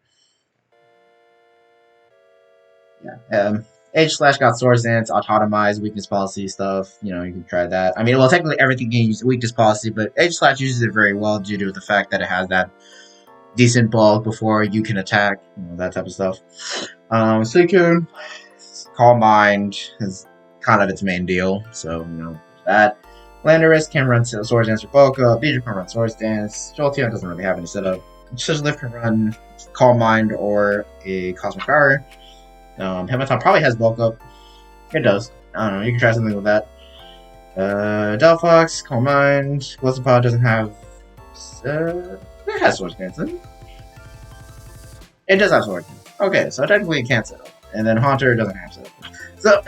Yeah. Age Slash got Swords Dance, Autotomize, Weakness Policy stuff. You know, you can try that. I mean, well, technically everything can use Weakness Policy, but Age Slash uses it very well due to the fact that it has that decent bulk before you can attack, you know, that type of stuff. Suicune, Calm Mind is kind of its main deal, so, you know, that. Landorus can run Swords Dance or Bulk Up, Beedrill can run Swords Dance, Jolteon doesn't really have any setup. Sizzlift can run Calm Mind or a Cosmic Power. Hematon probably has bulk up. It does. I don't know. You can try something with that. Delphox, Calm Mind. Gliscopod doesn't have. It has Swords Dance. It does have Swords Dance. Okay, so technically it can't set up. And then Haunter doesn't have setup. So,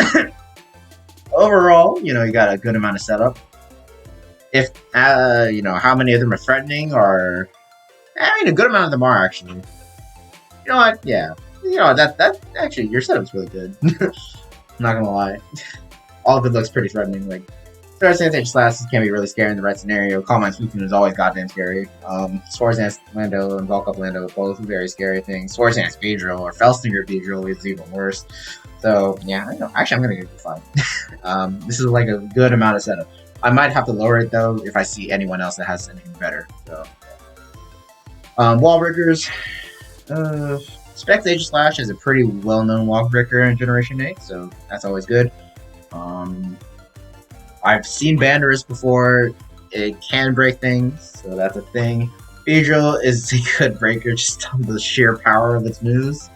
overall, you know, you got a good amount of setup. If, you know, how many of them are threatening or. I mean, a good amount of them are actually. You know what? Yeah. You know, that actually, your setup's really good. Not gonna lie. All of it looks pretty threatening. Like, Swords Dance Slashes can be really scary in the right scenario. Calm Mind Suicune is always goddamn scary. Swords Dance Lando and Bulk Up Lando both very scary things. Swords Dance Beedrill or Felstinger Beedrill is even worse. So, yeah, I know. Actually, I'm gonna give it a 5. This is like a good amount of setup. I might have to lower it, though, if I see anyone else that has anything better. So, Wall Breakers. Specs Age Slash is a pretty well-known wall breaker in Generation 8, so that's always good. I've seen Bandorus before. It can break things, so that's a thing. Beedrill is a good breaker just on the sheer power of its moves.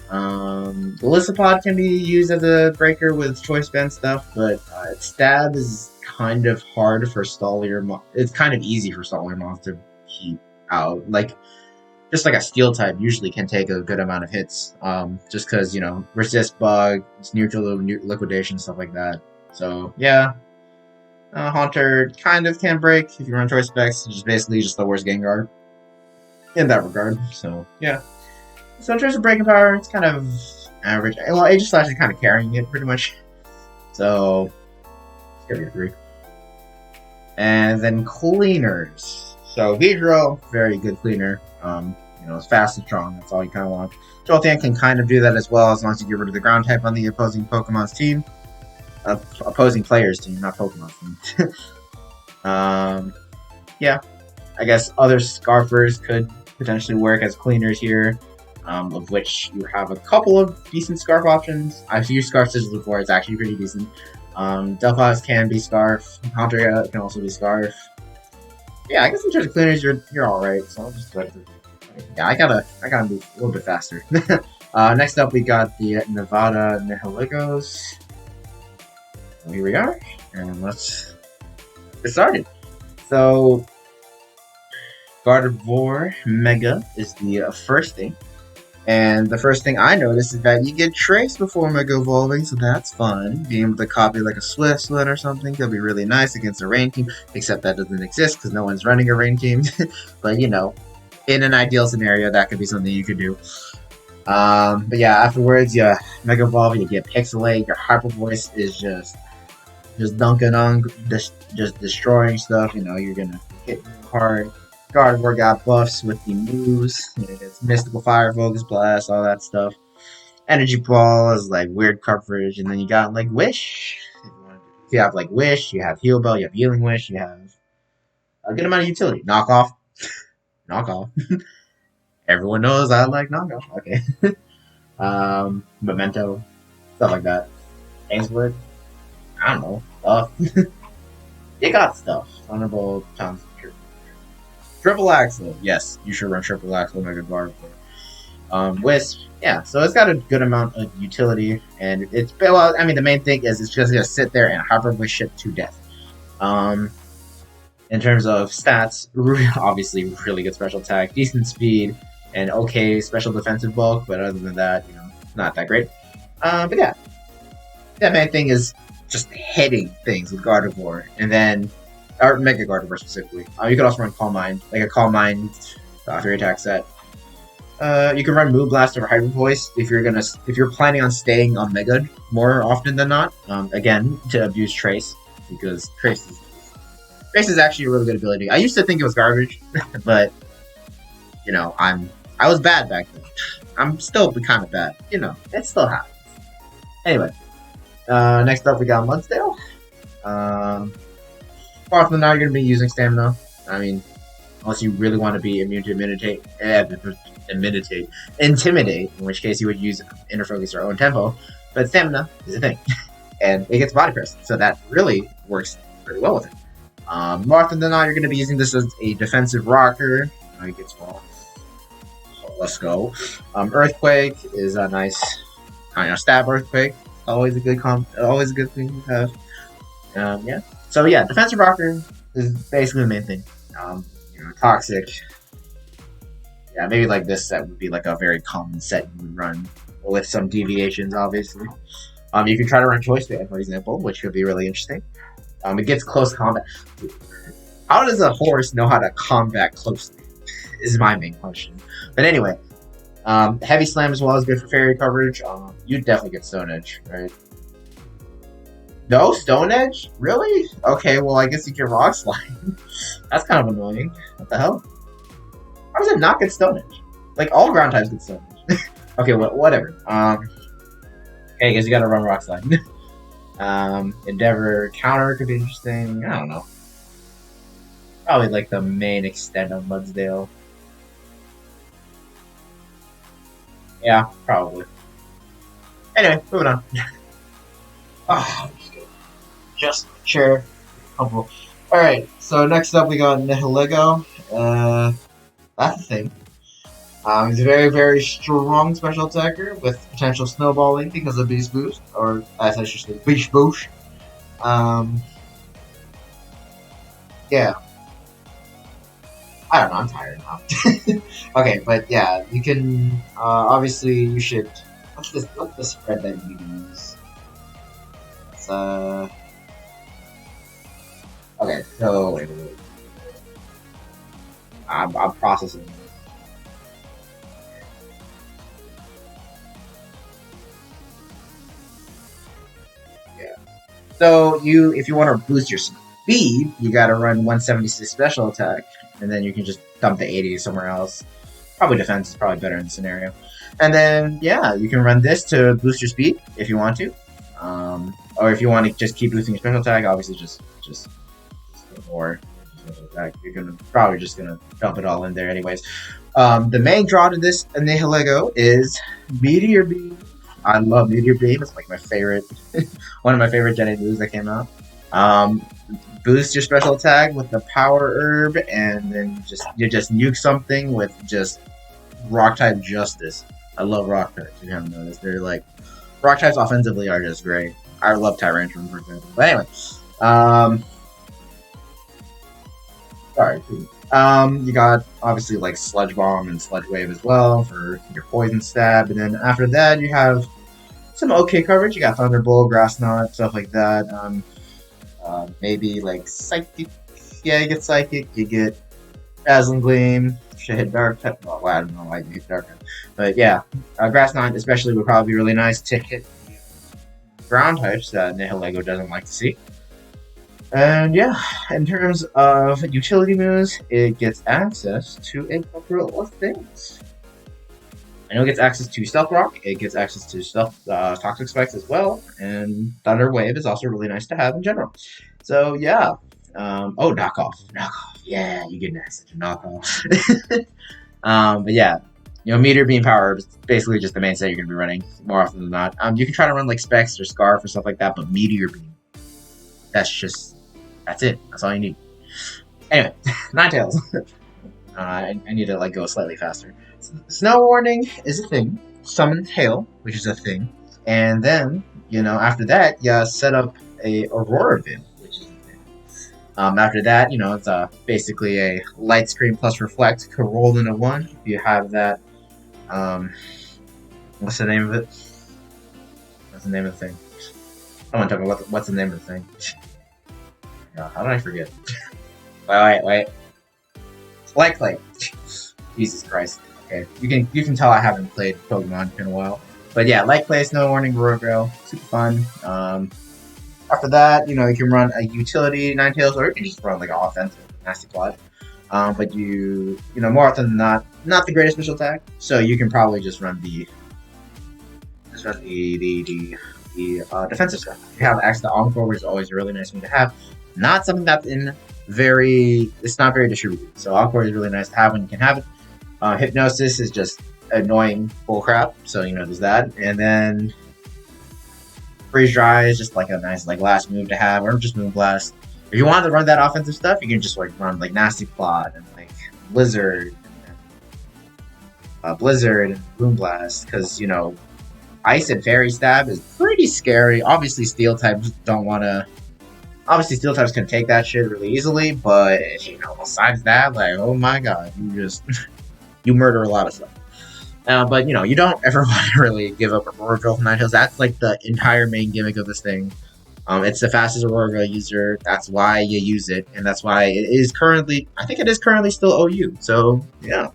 Gliscopod can be used as a breaker with Choice Band stuff, but its stab is kind of hard for Stallier. It's kind of easy for Stallier Mons to keep out. Like, just like a Steel type usually can take a good amount of hits, just because, you know, resist bug, it's neutral to liquidation, stuff like that. So, yeah. Haunter kind of can break if you run choice specs, which is basically just the worst Gengar in that regard. So, yeah. So, in terms of breaking power, it's kind of average. Well, Age Slash is kind of carrying it pretty much. So, let's give it a 3. And then cleaners. So, Beedrill, very good cleaner. You know, it's fast and strong. That's all you kind of want. Jolteon can kind of do that as well, as long as you get rid of the ground type on the opposing Pokemon's team. Opposing players' team, not Pokemon's team. Yeah. I guess other Scarfers could potentially work as cleaners here, of which you have a couple of decent Scarf options. I've used Scarf Sizzle before. It's actually pretty decent. Delphox can be Scarf. Haunter can also be Scarf. Yeah, I guess in terms of cleaners, you're all right. So I'll just go through. Yeah, I gotta move a little bit faster. Next up, we got the Nevada Nihilegos. So here we are, and let's get started. So, Gardevoir Mega is the first thing, and the first thing I noticed is that you get Trace before Mega Evolving, so that's fun. Being able to copy like a Swift or something could be really nice against a rain team, except that doesn't exist because no one's running a rain team. But you know, in an ideal scenario, that could be something you could do. But yeah, afterwards, you Mega Evolve, you get Pixelate, your Hyper Voice is just dunking on, just destroying stuff. You know, you're gonna hit hard. Gardevoir got buffs with the moves. You know, it's Mystical Fire, Focus Blast, all that stuff. Energy Ball is like weird coverage, and then you got like Wish. If you have like Wish, you have Heal Bell, you have Healing Wish, you have a good amount of utility. Knockoff. Everyone knows I like knockoff. Okay. Memento, stuff like that. Ainsworth, I don't know, stuff. You got stuff. Thunderbolt, tons. Triple Axle, yes, you should run Triple Axle Mega Gardevoir. Wisp, yeah, so it's got a good amount of utility, and it's, well, I mean, the main thing is it's just gonna sit there and Hyper Voice shit to death. In terms of stats, obviously really good special attack, decent speed, and okay special defensive bulk, but other than that, you know, not that great. But yeah, that main thing is just hitting things with Gardevoir, and then, or Mega Gardevoir specifically. You could also run Calm Mind, like a Calm Mind 3 attack set. You can run Moonblast over Hyper Voice if you're planning on staying on Mega more often than not. Again, to abuse Trace, because Trace is actually a really good ability. I used to think it was garbage, but you know, I was bad back then. I'm still kind of bad. You know, it still happens. Anyway, next up we got Mudsdale. Apart from now, you're gonna be using Stamina. I mean, unless you really want to be immune to Intimidate, in which case you would use Inner Focus or Own Tempo. But Stamina is a thing, and it gets Body Press, so that really works pretty well with it. More often than not, you're going to be using this as a defensive rocker. It gets well. So let's go. Earthquake is a nice, stab Earthquake. Always a good always a good thing to have. Yeah. So yeah, defensive rocker is basically the main thing. Toxic. Yeah, maybe like this set would be like a very common set you would run with some deviations, obviously. You can try to run Choice Band, for example, which could be really interesting. It gets close combat. How does a horse know how to combat closely? Is my main question. But anyway, Heavy Slam as well is good for fairy coverage. You'd definitely get Stone Edge, right? No Stone Edge? Really? Okay, well I guess you can Rock Slide. That's kind of annoying. What the hell? How does it not get Stone Edge? Like all ground types get Stone Edge. Okay, whatever. Okay, I guess you gotta run Rock Slide. Endeavor counter could be interesting. I don't know. Probably like the main extent of Mudsdale. Yeah, probably. Anyway, moving on. Just sure. Alright, so next up we got Nihilego. That's the thing. He's a very, very strong special attacker with potential snowballing because of Beast Boost, or as I should say, Beast Boost. Yeah. I don't know, I'm tired now. Okay, but yeah, you can, obviously you should, what's the spread that you use? It's, okay, so, wait. I'm processing. So if you want to boost your speed, you gotta run 176 special attack, and then you can just dump the 80 somewhere else. Probably defense is probably better in the scenario. And then yeah, you can run this to boost your speed if you want to, or if you want to just keep boosting your special attack, obviously just or you're probably just gonna dump it all in there anyways. The main draw to this Nihilego is Meteor Beam. I love Meteor Beam. It's like my favorite, one of my favorite Gen 8 moves that came out. Boost your special attack with the Power Herb, and then you just nuke something with just Rock type Justice. I love Rock types. If you haven't noticed, they're like Rock types offensively are just great. I love Tyrantrum, for example. But anyway, sorry. You got obviously like Sludge Bomb and Sludge Wave as well for your Poison Stab, and then after that you have some okay coverage. You got Thunderbolt, Grass Knot, stuff like that. Maybe like Psychic. Yeah, you get Psychic. You get Dazzling Gleam. Should hit Dark type. Well, I don't know why you hit Dark type, but yeah, Grass Knot especially would probably be really nice to hit ground types that Nihilego doesn't like to see. And yeah, in terms of utility moves, it gets access to a couple of things. I know it gets access to Stealth Rock, it gets access to Stealth Toxic Spikes as well, and Thunder Wave is also really nice to have in general. So yeah, oh, Knockoff, yeah, you get access to Knockoff. But yeah, Meteor Beam Power is basically just the main set you're going to be running more often than not. You can try to run like Specs or Scarf or stuff like that, but Meteor Beam, that's it. That's all you need. Anyway, Ninetales. I need to go slightly faster. Snow Warning is a thing. Summon Tail, which is a thing. And then, after that, you set up a Aurora Vid, which is a thing. After that, it's basically a Light Screen plus Reflect could roll into one. If you have that, what's the name of it? What's the name of the thing? Someone tell me what's the name of the thing. How did I forget? wait. Light Clay. Jesus Christ. okay. You can tell I haven't played Pokemon in a while. But yeah, Light Clay, Snow Warning, Roar Drill, super fun. After that, you can run a utility Ninetales, or you can just run like an offensive Nasty Plot. But more often than not the greatest special attack. So you can probably just run the defensive stuff. You have access to Encore, which is always a really nice thing to have. Not something that's it's not very distributed. So Encore is really nice to have when you can have it. Hypnosis is just annoying bullcrap. So there's that, and then Freeze Dry is just like a nice last move to have, or just Moonblast. If you wanted to run that offensive stuff, you can just run Nasty Plot and Blizzard, and Moonblast, because Ice and Fairy Stab is pretty scary. Obviously, Steel types don't want to. Obviously, Steel types can take that shit really easily, but besides that, oh my god, you murder a lot of stuff. But you don't ever want to really give up Aurora Drill from Ninetales. That's the entire main gimmick of this thing. It's the fastest Aurora Drill user. That's why you use it, and that's why it is currently. I think it is currently still OU. So yeah,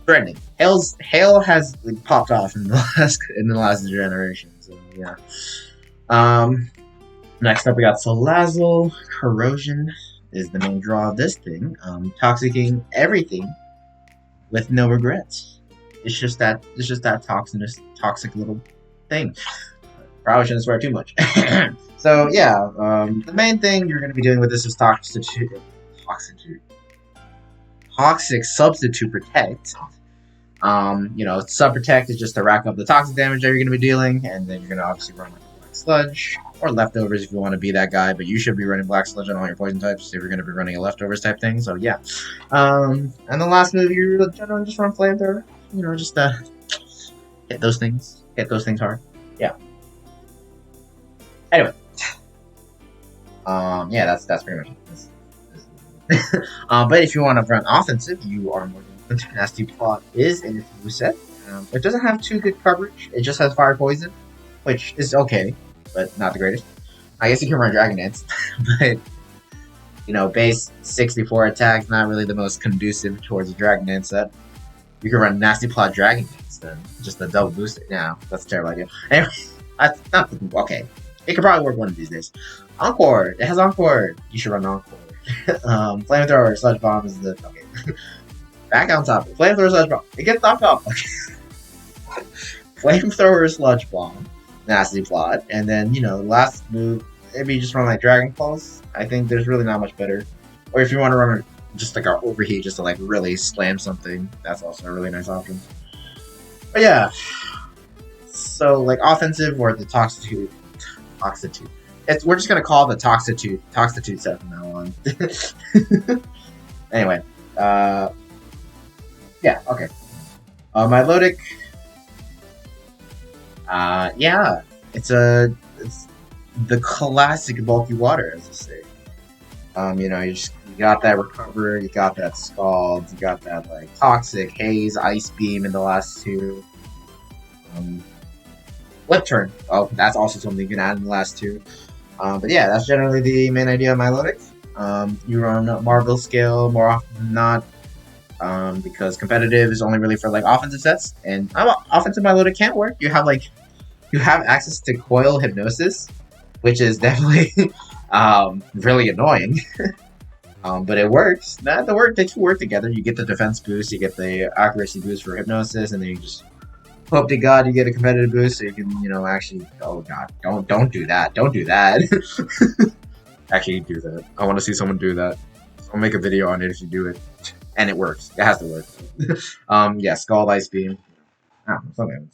threatening. Hail has popped off in the last generation. So yeah. Next up we got Salazzle. Corrosion is the main draw of this thing. Toxicking everything with no regrets. It's just that toxic little thing. Probably shouldn't swear too much. So yeah, the main thing you're going to be doing with this is Toxic Substitute Protect. Sub Protect is just to rack up the toxic damage that you're going to be dealing, and then you're going to obviously run Black Sludge, or Leftovers if you want to be that guy, but you should be running Black Sludge on all your poison types if you're going to be running a Leftovers type thing, so yeah. And the last move, you generally just run Flamethrower, just hit those things hard. Yeah. Anyway. Yeah, that's pretty much it. But if you want to run offensive, you are more than welcome to. Nasty Plot is in its moveset. It doesn't have too good coverage. It just has Fire Poison, which is okay, but not the greatest. I guess you can run Dragon Dance, but base 64 attack, not really the most conducive towards a Dragon Dance set. You can run Nasty Plot Dragon Dance, then just a double booster. No, that's a terrible idea. Anyway, that's not okay. It could probably work one of these days. Encore, it has Encore. You should run Encore. Flamethrower, Sludge Bomb is the okay. Back on top. Flamethrower, Sludge Bomb. It gets knocked off. Okay. Flamethrower, Sludge Bomb, Nasty Plot, and then last move. Maybe you just run Dragon Pulse. I think there's really not much better. Or if you want to run just an Overheat, just to really slam something, that's also a really nice option. But yeah, so offensive or the Toxitude. We're just gonna call the Toxitude set from now on. Anyway, yeah, okay. Milotic, yeah, it's the classic bulky water, as I say. You got that Recover, you got that Scald, you got that Toxic, Haze, Ice Beam in the last two. Flip Turn. Oh, that's also something you can add in the last two. But yeah, that's generally the main idea of Milotic. You run Marvel Scale more often than not, because competitive is only really for offensive sets, and offensive Milotic can't work. You have access to Coil Hypnosis, which is definitely really annoying. But it works. They two work together. You get the defense boost, you get the accuracy boost for Hypnosis, and then you just hope to God you get a competitive boost so you can, actually. Oh God, don't do that. Don't do that. Actually, do that. I want to see someone do that. I'll make a video on it if you do it, and it works. It has to work. Yeah, Scald, Ice Beam. I don't know, something.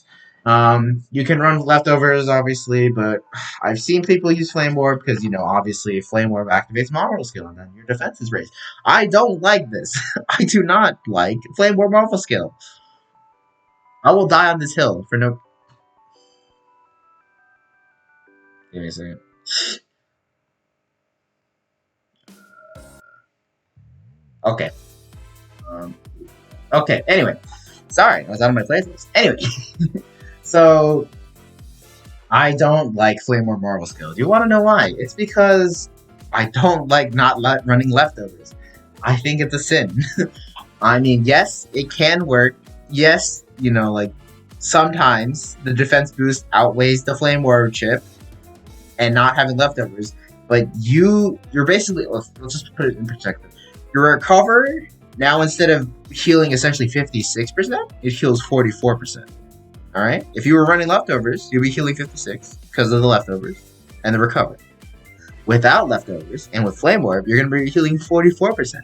You can run Leftovers, obviously, but I've seen people use Flame Orb because, obviously Flame Orb activates Marvel Skill and then your defense is raised. I don't like this. I do not like Flame Orb Marvel Skill. I will die on this hill for no... Give me a second. Okay. Okay, anyway. Sorry, I was out of my playlist. Anyway. So, I don't like Flame Orb Marvel Skill. Do you want to know why? It's because I don't like not running Leftovers. I think it's a sin. I mean, yes, it can work. Yes, you know, like sometimes the defense boost outweighs the flame war chip and not having leftovers. But you're basically let's just put it in perspective. Your recover now instead of healing essentially 56%, it heals 44%. All right. If you were running leftovers, you'll be healing 56 because of the leftovers and the recover. Without leftovers and with flame orb, you're gonna be healing 44%.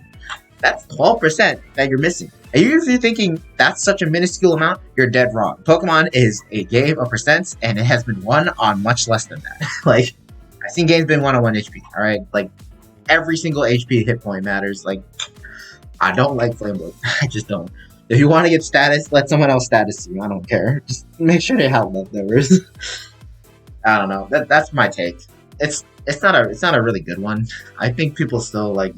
That's 12% that you're missing. And if you're thinking that's such a minuscule amount, you're dead wrong. Pokemon is a game of percents, and it has been won on much less than that. Like, I've seen games been won on 1 HP, alright? Like, every single HP hit point matters. Like, I don't like Flame Orb. I just don't. If you want to get status, let someone else status you. I don't care. Just make sure they have leftovers. I don't know. That's my take. It's not a really good one. I think people still like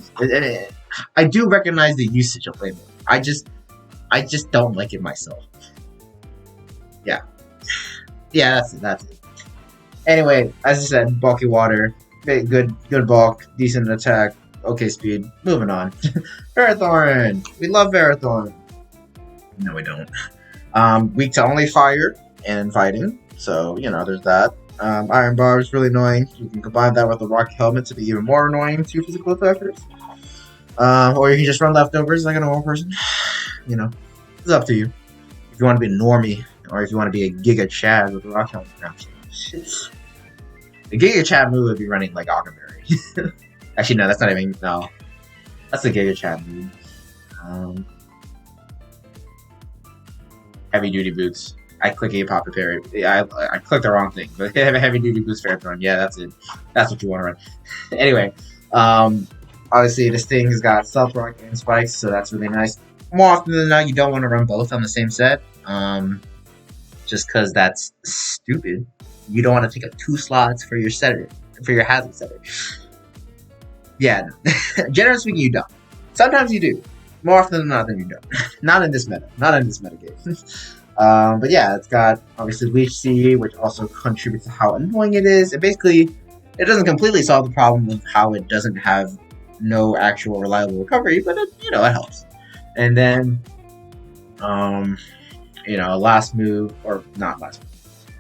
I do recognize the usage of Flame Orb. I just don't like it myself. Yeah. Yeah, that's it. Anyway, as I said, bulky water, good bulk, decent attack, okay speed. Moving on. Verathorn. We love Verathorn. No, we don't. Weak to only fire and fighting, so you know there's that. Iron Bar is really annoying. You can combine that with the Rocky Helmet to be even more annoying to physical attackers. Or you can just run leftovers like a normal person. You know, it's up to you. If you want to be a normie, or if you want to be a Giga Chad with the Rocky Helmet. The Giga Chad move would be running like Ogreberry. Actually, no, that's not even. No. That's the Giga Chad move. Heavy duty boots. I click a pop parry. Yeah, I clicked the wrong thing. But have a heavy duty boost Verathorn. Yeah, that's it. That's what you want to run. Anyway, obviously this thing has got Stealth Rock and Spikes, so that's really nice. More often than not, you don't want to run both on the same set. Just because that's stupid. You don't want to take up 2 slots for your setter, for your hazard setter. Yeah, no. Generally speaking, you don't. Sometimes you do. More often than not, you don't. Not in this meta. Not in this meta game. But yeah, it's got obviously Leech Seed, which also contributes to how annoying it is. And basically, it doesn't completely solve the problem of how it doesn't have no actual reliable recovery, but it, you know, it helps. And then, you know, last move, or not last move,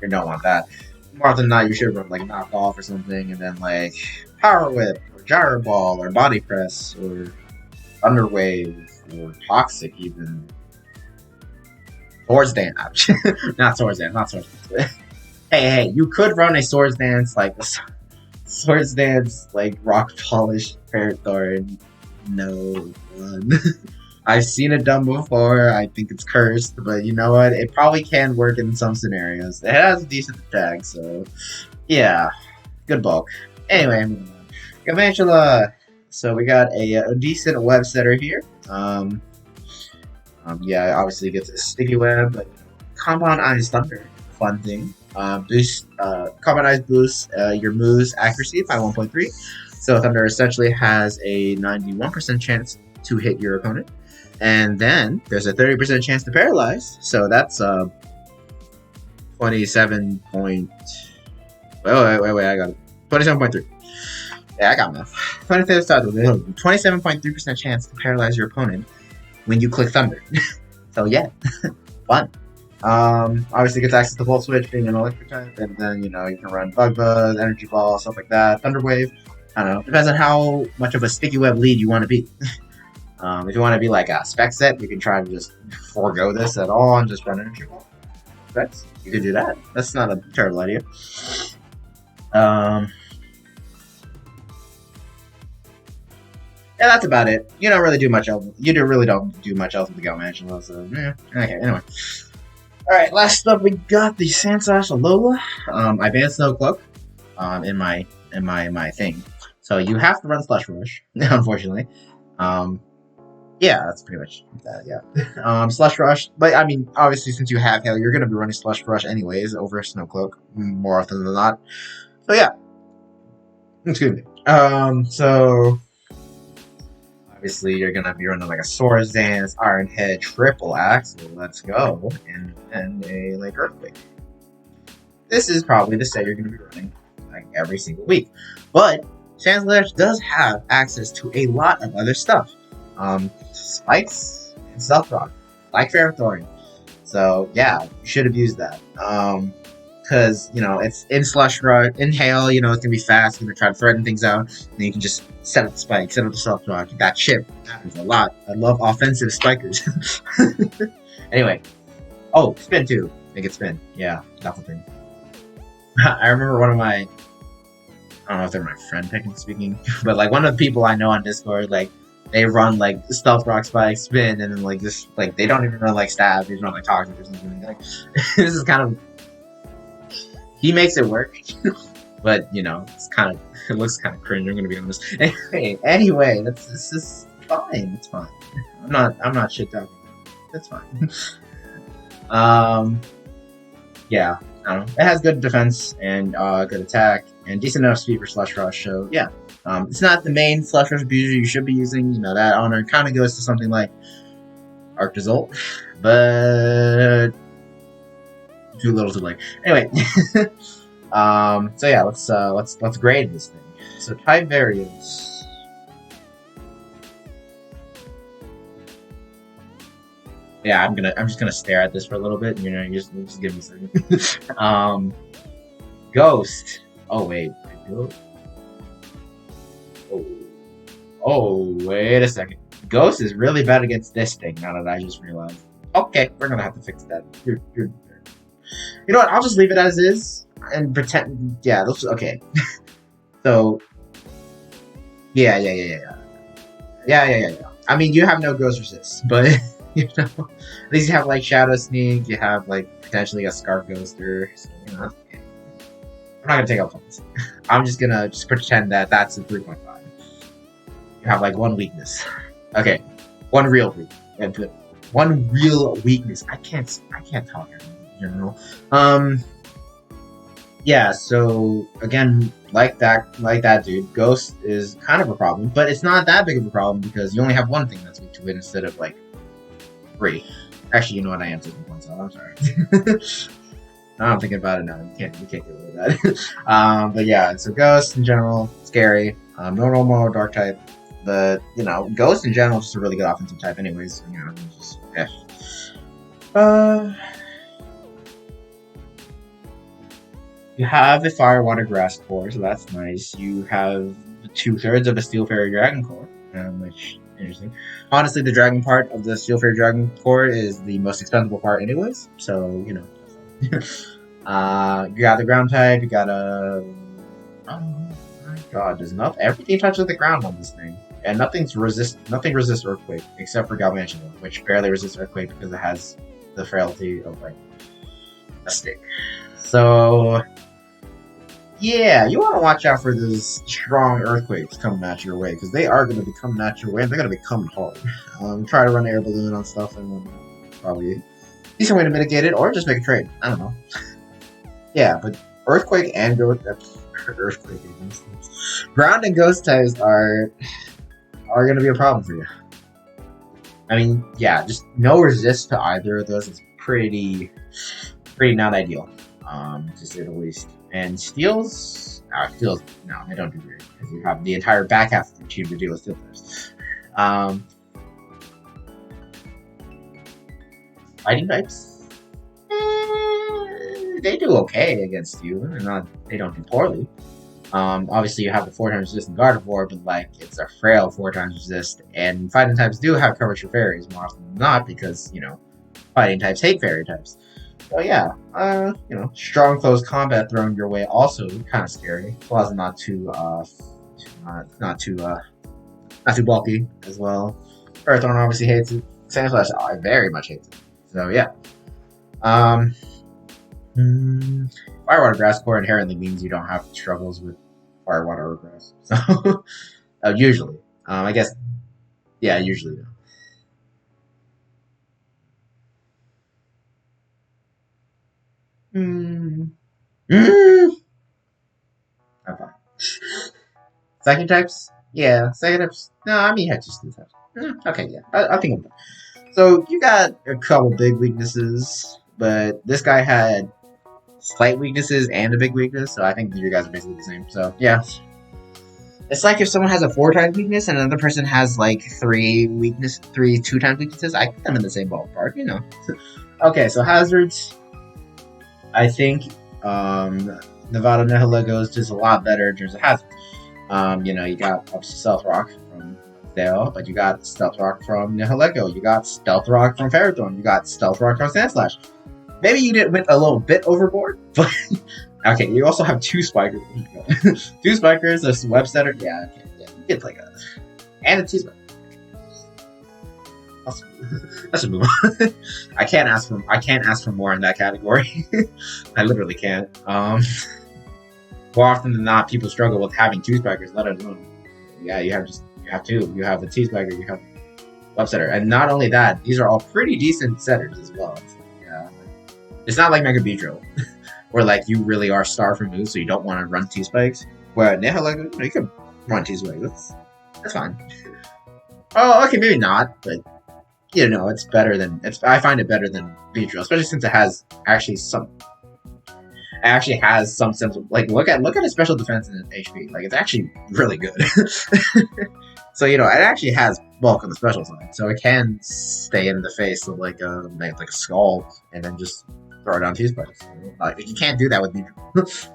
you don't want that. More often than not, you should run like Knock Off or something, and then like Power Whip, or Gyro Ball, or Body Press, or Thunder Wave, or Toxic even. Swords Dance. Not Swords Dance, not Swords Dance. Hey, you could run a Swords Dance like Swords Dance like Rock Polish Verathorn. No one. I've seen it done before. I think it's cursed, but you know what? It probably can work in some scenarios. It has a decent attack, so yeah, good bulk. Anyway, moving on. Galvantula. So we got a decent web setter here. Yeah, obviously it gets a sticky web, but Compound Eyes Thunder, fun thing. Compound Eyes boosts your move's accuracy by 1.3. So Thunder essentially has a 91% chance to hit your opponent. And then there's a 30% chance to paralyze. So that's 27 point. Wait, I got it. 27.3. Yeah, I got math. 27.3% chance to paralyze your opponent when you click Thunder. So yeah, fun. Obviously gets access to Volt Switch being an electric type, and then you know you can run Bug Buzz, Energy Ball, stuff like that. Thunder Wave. I don't know. Depends on how much of a sticky web lead you want to be. If you want to be like a spec set, you can try to just forego this at all and just run Energy Ball. Specs. You could do that. That's not a terrible idea. Yeah, that's about it. You don't really do much else. Really don't do much else with the Galvantula, so yeah. Okay, anyway. Alright, last up we got the Sandslash Alola. I banned Snow Cloak in my thing. So you have to run Slush Rush, unfortunately. Yeah, that's pretty much that, yeah. Slush Rush, but I mean, obviously since you have Hail, you're gonna be running Slush Rush anyways over Snow Cloak, more often than not. So yeah. Excuse me. So obviously, you're gonna be running like a Swords Dance, Iron Head, Triple Axle, let's go, and a like Earthquake. This is probably the set you're gonna be running like every single week. But Sandslash does have access to a lot of other stuff. Spikes and Stealth Rock, like Ferrothorn. So yeah, you should have used that. Because it's in Slush Rush, in Hail. It's gonna be fast. Gonna try to threaten things out. And you can just set up the spike, set up the Stealth Rock. That chip happens a lot. I love offensive spikers. Anyway, oh, spin too. Make it spin. Yeah, that's the thing. I remember one of my, I don't know if they're my friend technically speaking, but like one of the people I know on Discord, like they run like Stealth Rock Spike, spin, and then like just like they don't even run like stab, they just run like toxic or something. Like this is kind of, he makes it work, but it's kind of, it looks kind of cringe. I'm gonna be honest. Anyway, this is fine. It's fine. I'm not shit talking. It's fine. Yeah. I don't know. It has good defense and good attack and decent enough speed for Slush Rush. So yeah, it's not the main Slush Rush abuser you should be using. That honor kind of goes to something like Arctozolt, but too little, too late. Anyway, so yeah, let's grade this thing. So type variance. Yeah, I'm just gonna stare at this for a little bit. You just give me a second. Ghost. Oh wait. Oh wait a second. Ghost is really bad against this thing. Now that I just realized. Okay, we're gonna have to fix that. You know what? I'll just leave it as is and pretend. Yeah. Okay. So. Yeah. I mean, you have no ghost resist, but. At least you have like Shadow Sneak, you have like potentially a Scarf Ghoster. So, I'm not gonna take up points. I'm just gonna pretend that that's a 3.5. You have like one weakness. Okay, one real weakness. One real weakness. I can't talk in general. Yeah. So again, like that dude, Ghost is kind of a problem, but it's not that big of a problem because you only have one thing that's weak to it instead of like 3. Actually, you know what? I answered in one, so I'm sorry. Now I'm thinking about it now. You can't get rid of that. But yeah, so Ghost in general, scary. Normal, Dark type. But Ghost in general is just a really good offensive type, anyways. So, just you have the Fire, Water, Grass core, so that's nice. You have 2/3 of a Steel Fairy Dragon core, which. Interesting. Honestly, the dragon part of the Steel Fairy Dragon core is the most expendable part anyways, so, you got the ground type, you got a... Oh my god, there's everything touches the ground on this thing. And nothing resists Earthquake, except for Galvantula, which barely resists Earthquake because it has the frailty of, like, a stick. So... yeah, you want to watch out for those strong earthquakes coming at your way, because they are going to be coming at your way, and they're going to be coming hard. Try to run air balloon on stuff, and probably a decent way to mitigate it, or just make a trade. I don't know. Yeah, but earthquake and earthquake ground and ghost types are going to be a problem for you. I mean, yeah, just no resist to either of those is pretty not ideal, to say the least. And steals, no, they don't do great because you have the entire back half of your team to deal with steel types. Fighting types, they do okay against you. They don't do poorly. Obviously, you have the 4x resist Gardevoir, but like it's a frail 4x resist, and fighting types do have coverage for fairies more often than not because fighting types hate fairy types. So yeah, strong close combat thrown your way also kind of scary. As long as not too bulky as well. Ferrothorn obviously hates it. Sandslash I very much hates it. So yeah. Firewater Grass core inherently means you don't have struggles with Firewater or Grass. So usually. I guess usually though. Okay. Second types? Yeah, second types. No, I mean, just two types. Okay, yeah, I think of that. So you got a couple big weaknesses, but this guy had slight weaknesses and a big weakness, so I think you guys are basically the same. So yeah, It's like if someone has a 4 times weakness and another person has like 3 2 times weaknesses, I put them in the same ballpark, you know. Okay, so hazards. I think Nevada Nihilegos does a lot better in terms of hazards. You know, you got obviously Stealth Rock from Dale, but you got Stealth Rock from Nihilego, you got Stealth Rock from Ferrothorn, you got Stealth Rock from Sandslash. Maybe you went a little bit overboard, but okay, you also have 2 spikers. 2 spikers, a web setter. Yeah, okay, yeah, you get like a and a T-spiker. Let's move on. I can't ask for more in that category. I literally can't. More often than not, people struggle with having 2 spikers, let alone. Yeah, you have 2. You have the T-spiker, you have web setter, and not only that, these are all pretty decent setters as well. So, yeah, it's not like Mega Beedrill, where like you really are starved for moves, so you don't want to run T-spikes. Where Nihilego, you can run T-spikes. That's fine. Oh, okay, maybe not, but you know, it's better than I find it better than Beedrill, especially since it actually has some sense of like look at its special defense and its HP. Like it's actually really good. So you know, it actually has bulk on the special side, so it can stay in the face of like a skull and then just throw down T-spikes. Like you can't do that with Beedrill.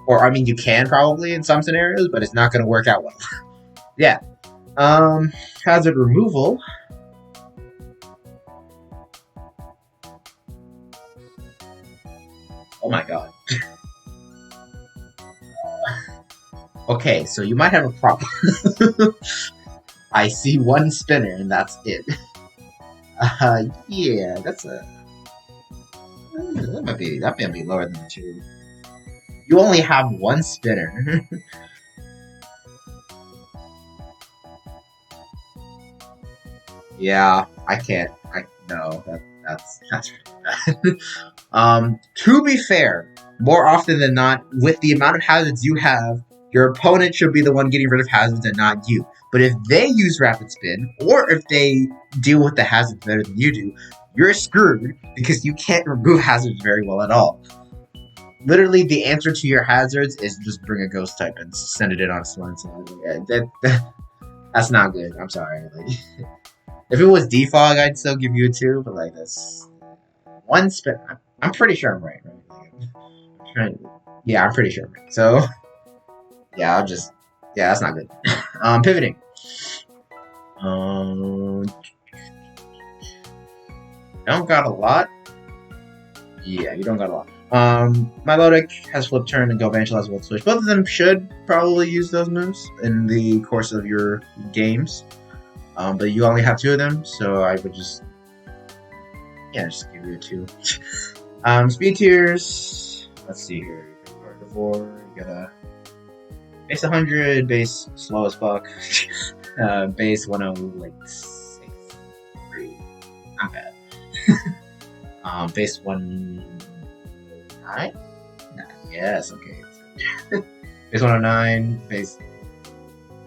Or I mean, you can probably in some scenarios, but it's not going to work out well. Yeah. Hazard removal. Oh my god. Okay, so you might have a problem. I see 1 spinner and that's it. Yeah, that's a... That might be lower than 2. You only have 1 spinner. Yeah, I can't. No, that's really bad. To be fair, more often than not, with the amount of hazards you have, your opponent should be the one getting rid of hazards and not you. But if they use Rapid Spin, or if they deal with the hazards better than you do, you're screwed because you can't remove hazards very well at all. Literally, the answer to your hazards is just bring a ghost type and send it in on a Slime. That's not good. I'm sorry. Like, if it was Defog, I'd still give you a 2, but like this 1 spin. I'm pretty sure I'm right. Yeah, I'm pretty sure I'm right. So yeah, that's not good. Pivoting. Don't got a lot. Yeah, you don't got a lot. Milotic has Flip Turn and Galvantula has Volt Switch. Both of them should probably use those moves in the course of your games. But you only have 2 of them, so I would just give you a 2. Speed tiers. Let's see here. You got a base 100, base slow as fuck, base 106. Not bad. Base 109? Yes, okay. Base 109, base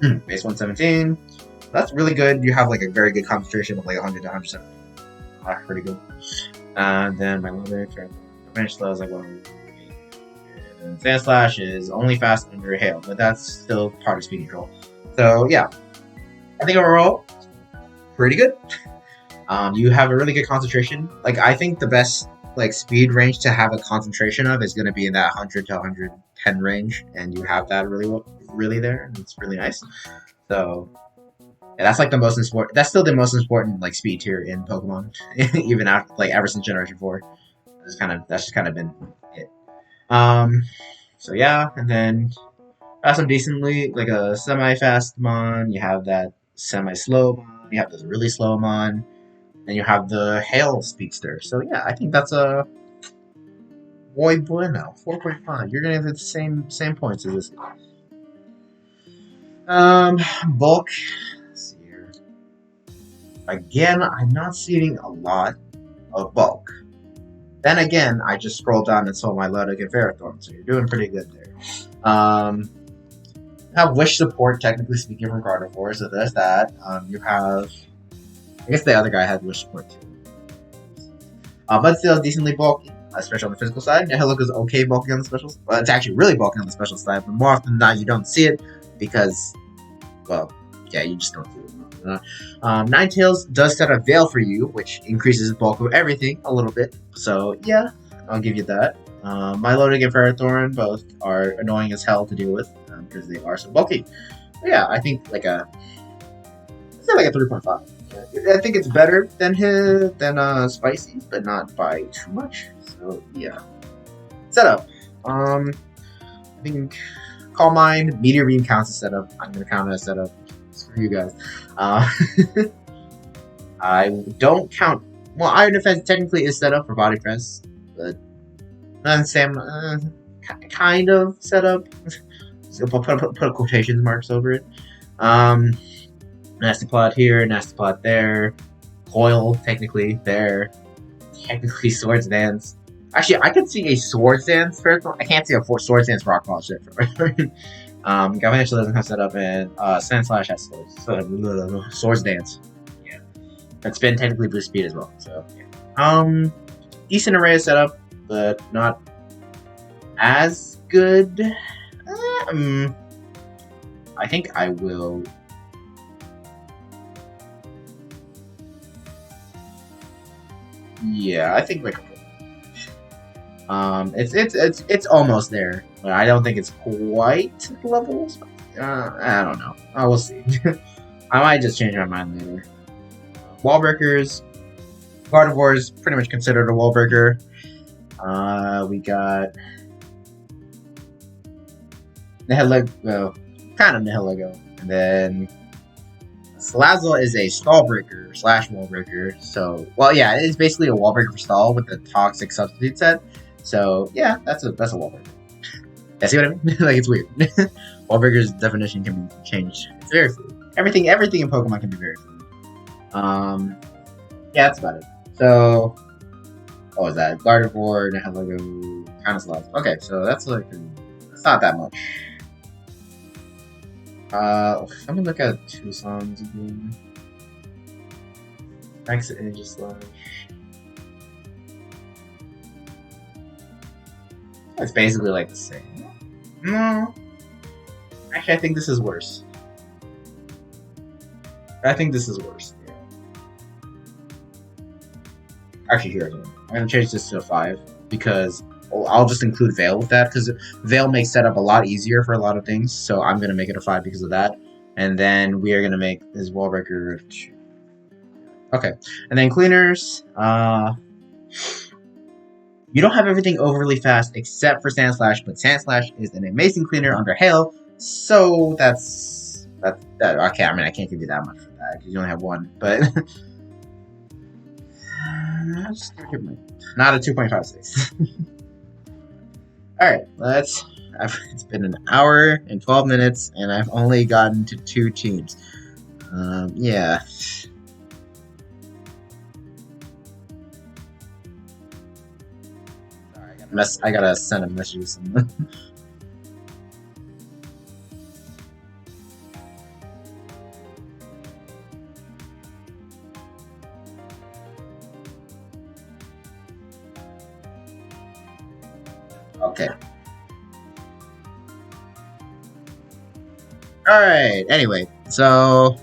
117. That's really good. You have like a very good concentration of like 100 to 170. That's pretty good. And then my limit for bench slow is like 108. And Sandslash is only fast under hail, but that's still part of speed control. So yeah, I think overall, pretty good. You have a really good concentration. Like I think the best like speed range to have a concentration of is going to be in that 100 to 110 range, and you have that really there, and it's really nice. So yeah, that's like the most important. That's still the most important like speed tier in Pokemon, even after like ever since Generation 4. That's just kind of been it. So yeah, and then have some decently like a semi-fast Mon. You have that semi-slow Mon. You have this really slow Mon. And you have the Hail Speedster. So yeah, I think that's a muy bueno. 4.5. You're gonna have the same points as this guy. Bulk. Let's see here. Again, I'm not seeing a lot of bulk. Then again, I just scrolled down and saw my Milotic and Ferrothorn, so you're doing pretty good there. You have Wish support, technically speaking, from Gardevoir, so there's that. You have... I guess the other guy had Wish support too. But still decently bulky, especially on the physical side. Nihilego is okay bulky on the specials. Well, it's actually really bulky on the special side, but more often than not, you don't see it because well, yeah, you just don't do it. Ninetales does set a Veil for you, which increases the bulk of everything a little bit. So yeah, I'll give you that. Milotic and Ferrothorn both are annoying as hell to deal with because they are so bulky. But yeah, I think like a 3.5. I think it's better than Spicy, but not by too much. So yeah. Setup. I think Calm Mind, Meteor Beam counts as setup. I'm gonna count it as setup. Screw you guys. I don't count. Well, Iron Defense technically is set up for Body Press, but Sam, kind of set up. So put quotation marks over it. Nasty Plot here, Nasty Plot there. Coil, technically, there. Technically, Swords Dance. Actually, I could see a Swords Dance first. I can't see a Swords Dance Rockfall shit. Galvanish doesn't have set up, and Sand Slash has Swords. So, Swords Dance. Yeah. And Spin technically boosts speed as well. So, yeah. Decent array of setup, but not as good. I think I will. Yeah, I think like it's almost there, but I don't think it's quite levels. I don't know. We'll see. I might just change my mind later. Wall breakers. Gardevoir is pretty much considered a wall breaker. We got Nihilego, kind of Nihilego, and then Salazzle is a stall breaker / wall breaker. So, well, yeah, it's basically a wall breaker for stall with the toxic substitute set. So, yeah, that's a wall breaker. Yeah, see what I mean? Like, it's weird. Wall breaker's definition can be changed. It's very fluid. Everything in Pokemon can be very fluid. Yeah, that's about it. So, what was that? Gardevoir, Nihilego, kind of Salazzle. Okay, so that's like, it's not that much. Let me look at Tuscon's again. Max Energy Slash. It's basically like the same. No. Actually, I think this is worse. Yeah. Actually, here again. I'm gonna change this to a 5 because I'll just include Veil with that because Veil makes setup a lot easier for a lot of things. So I'm gonna make it a 5 because of that, and then we are gonna make this wall breaker 2. Okay, and then cleaners. You don't have everything overly fast except for Sand Slash, but Sand Slash is an amazing cleaner under Hail. So that's that. Okay, I mean I can't give you that much for that because you only have 1, but. Not a 2.56. Alright, it's been an hour and 12 minutes, and I've only gotten to 2 teams. Yeah. Sorry, I gotta send a message to someone. Okay. Alright, anyway, so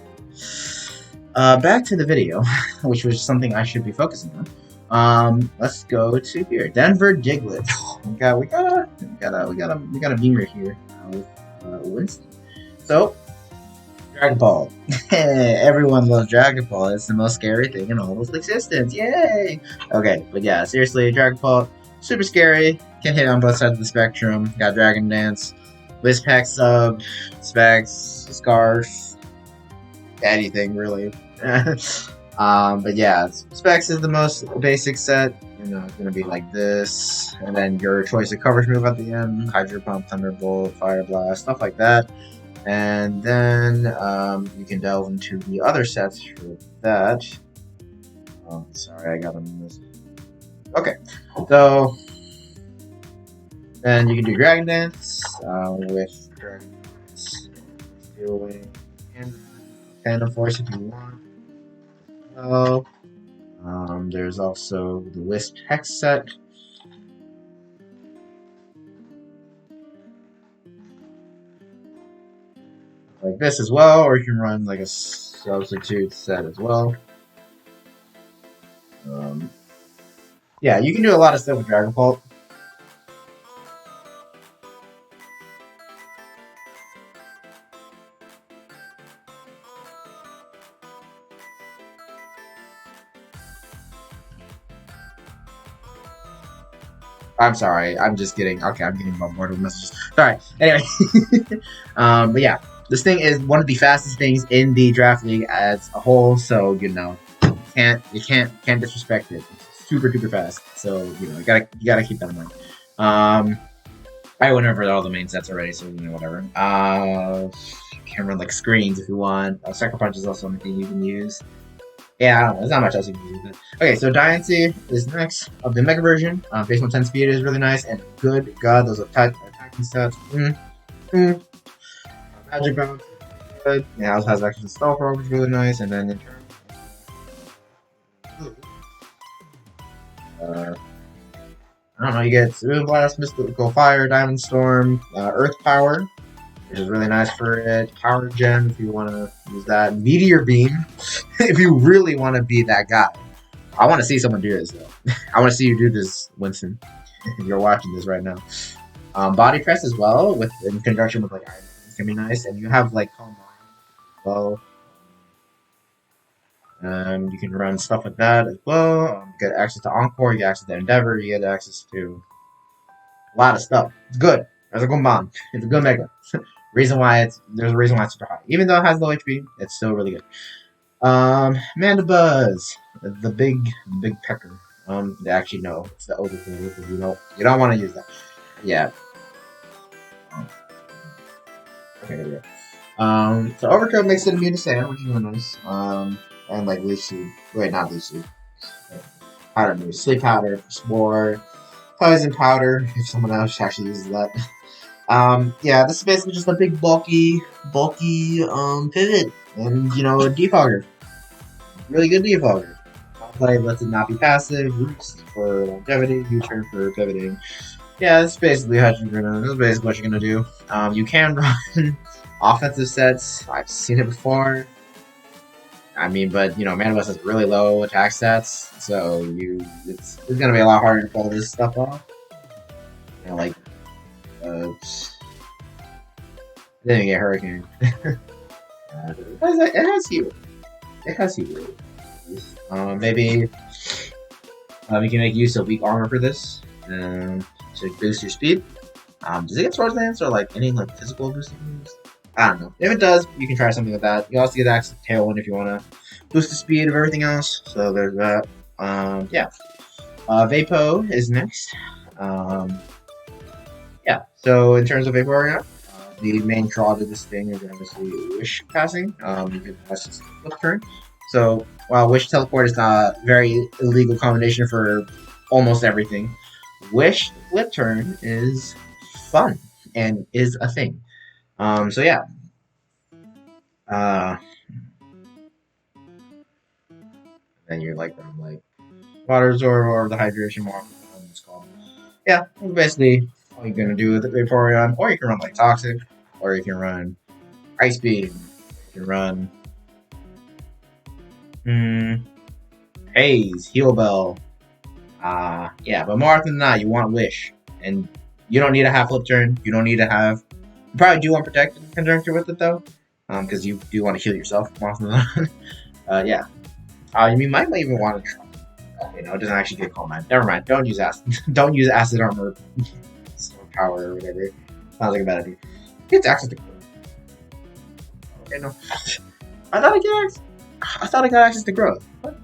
back to the video, which was something I should be focusing on. Let's go to here. Denver Digletts. we got a beamer here with Winston. So Dragon Ball. Everyone loves Dragon Ball. It's the most scary thing in all of existence. Yay! Okay, but yeah, seriously, Dragon Ball, super scary. Can hit on both sides of the spectrum. Got Dragon Dance, Wisp Pack Sub, Specs, Scarf, anything really. But yeah, Specs is the most basic set. You know, it's gonna be like this, and then your choice of coverage move at the end: Hydro Pump, Thunderbolt, Fire Blast, stuff like that. And then you can delve into the other sets for that. Oh, sorry, I got them missed. Okay, so then you can do Dragon Dance with Dragon Dance, Steel Wing, and Phantom Force if you want. Oh, there's also the Wisp Hex set. like this as well, or you can run like a substitute set as well. Yeah, you can do a lot of stuff with Dragon Pulp. I'm sorry, I'm just getting okay. I'm getting bombarded with messages. Sorry. Anyway, but yeah, this thing is one of the fastest things in the draft league as a whole. So you know, you can't disrespect it. It's super duper fast. So you know, you gotta keep that in mind. I went over all the main sets already, so you know whatever. You can run like screens if you want. Sucker Punch is also something you can use. Yeah, I don't know. There's not much else you can use with it. Okay, so Dynasty is next of the Mega version. Base 110 speed is really nice, and good god, those attacking stats. Magic Bounce is good. It also has access to Stealth Robe, which is really nice, and then in terms I don't know, you get Moon Blast, Mystical Fire, Diamond Storm, Earth Power, which is really nice for it. Power Gem, if you want to use that. Meteor Beam, if you really want to be that guy. I want to see someone do this, though. I want to see you do this, Winston, if you're watching this right now. Body Press as well, in conjunction with, like, Iron Man, it's going to be nice. And you have, like, Calm Mind as well. You can run stuff with that as well. You get access to Encore, you get access to Endeavor, you get access to a lot of stuff. It's good. There's a good bomb. It's a good Mega. There's a reason why it's super high. Even though it has low HP, it's still really good. Mandibuzz, the big pecker. Actually no, it's the Overgrowth. You don't want to use that. Yeah. Okay, there we go. So Overgrowth makes it immune to sand, which is really nice. And like Leaf Seed. Wait, not Leaf Seed. Powder Move. Sleep Powder, Spore, Poison Powder, if someone else actually uses that. Yeah, this is basically just a big bulky pivot, and you know, a defogger. Really good defogger. Play lets it not be passive. Roost for longevity. U-turn for pivoting. Yeah, that's basically what you're gonna do. You can run offensive sets. I've seen it before. I mean, but you know, Manibus has really low attack stats, so it's gonna be a lot harder to pull this stuff off. You know, like. Then you get Hurricane. It has heal. It has heal. Maybe you can make use of weak armor for this to boost your speed. Does it get Swords Dance or like any like physical boosting moves? I don't know. If it does, you can try something with that. You also get access to Tailwind if you want to boost the speed of everything else. So there's that. Yeah. Vapo is next. Yeah, so in terms of Vaporeon, the main draw to this thing is obviously Wish passing. You can pass this flip turn. So while Wish Teleport is not a very illegal combination for almost everything, Wish flip turn is fun and is a thing. So yeah. Then you're like Water Absorb or the Hydration Mark, it's called. Yeah, basically all you're gonna do with the Vaporeon, or you can run like Toxic, or you can run Ice Beam, you can run Haze, Heal Bell. Yeah, but more often than not, you want Wish, and you don't need to have Flip Turn. You don't need to have. You probably do want Protect in conjunction with it though, because you do want to heal yourself more often than not. Yeah. You might even want to try. You know, it doesn't actually get Calm Mind. Never mind. Don't use acid. Don't use acid armor. Power or whatever. Sounds like a bad idea. It's access to growth. Okay, no. I thought I got access to growth. What?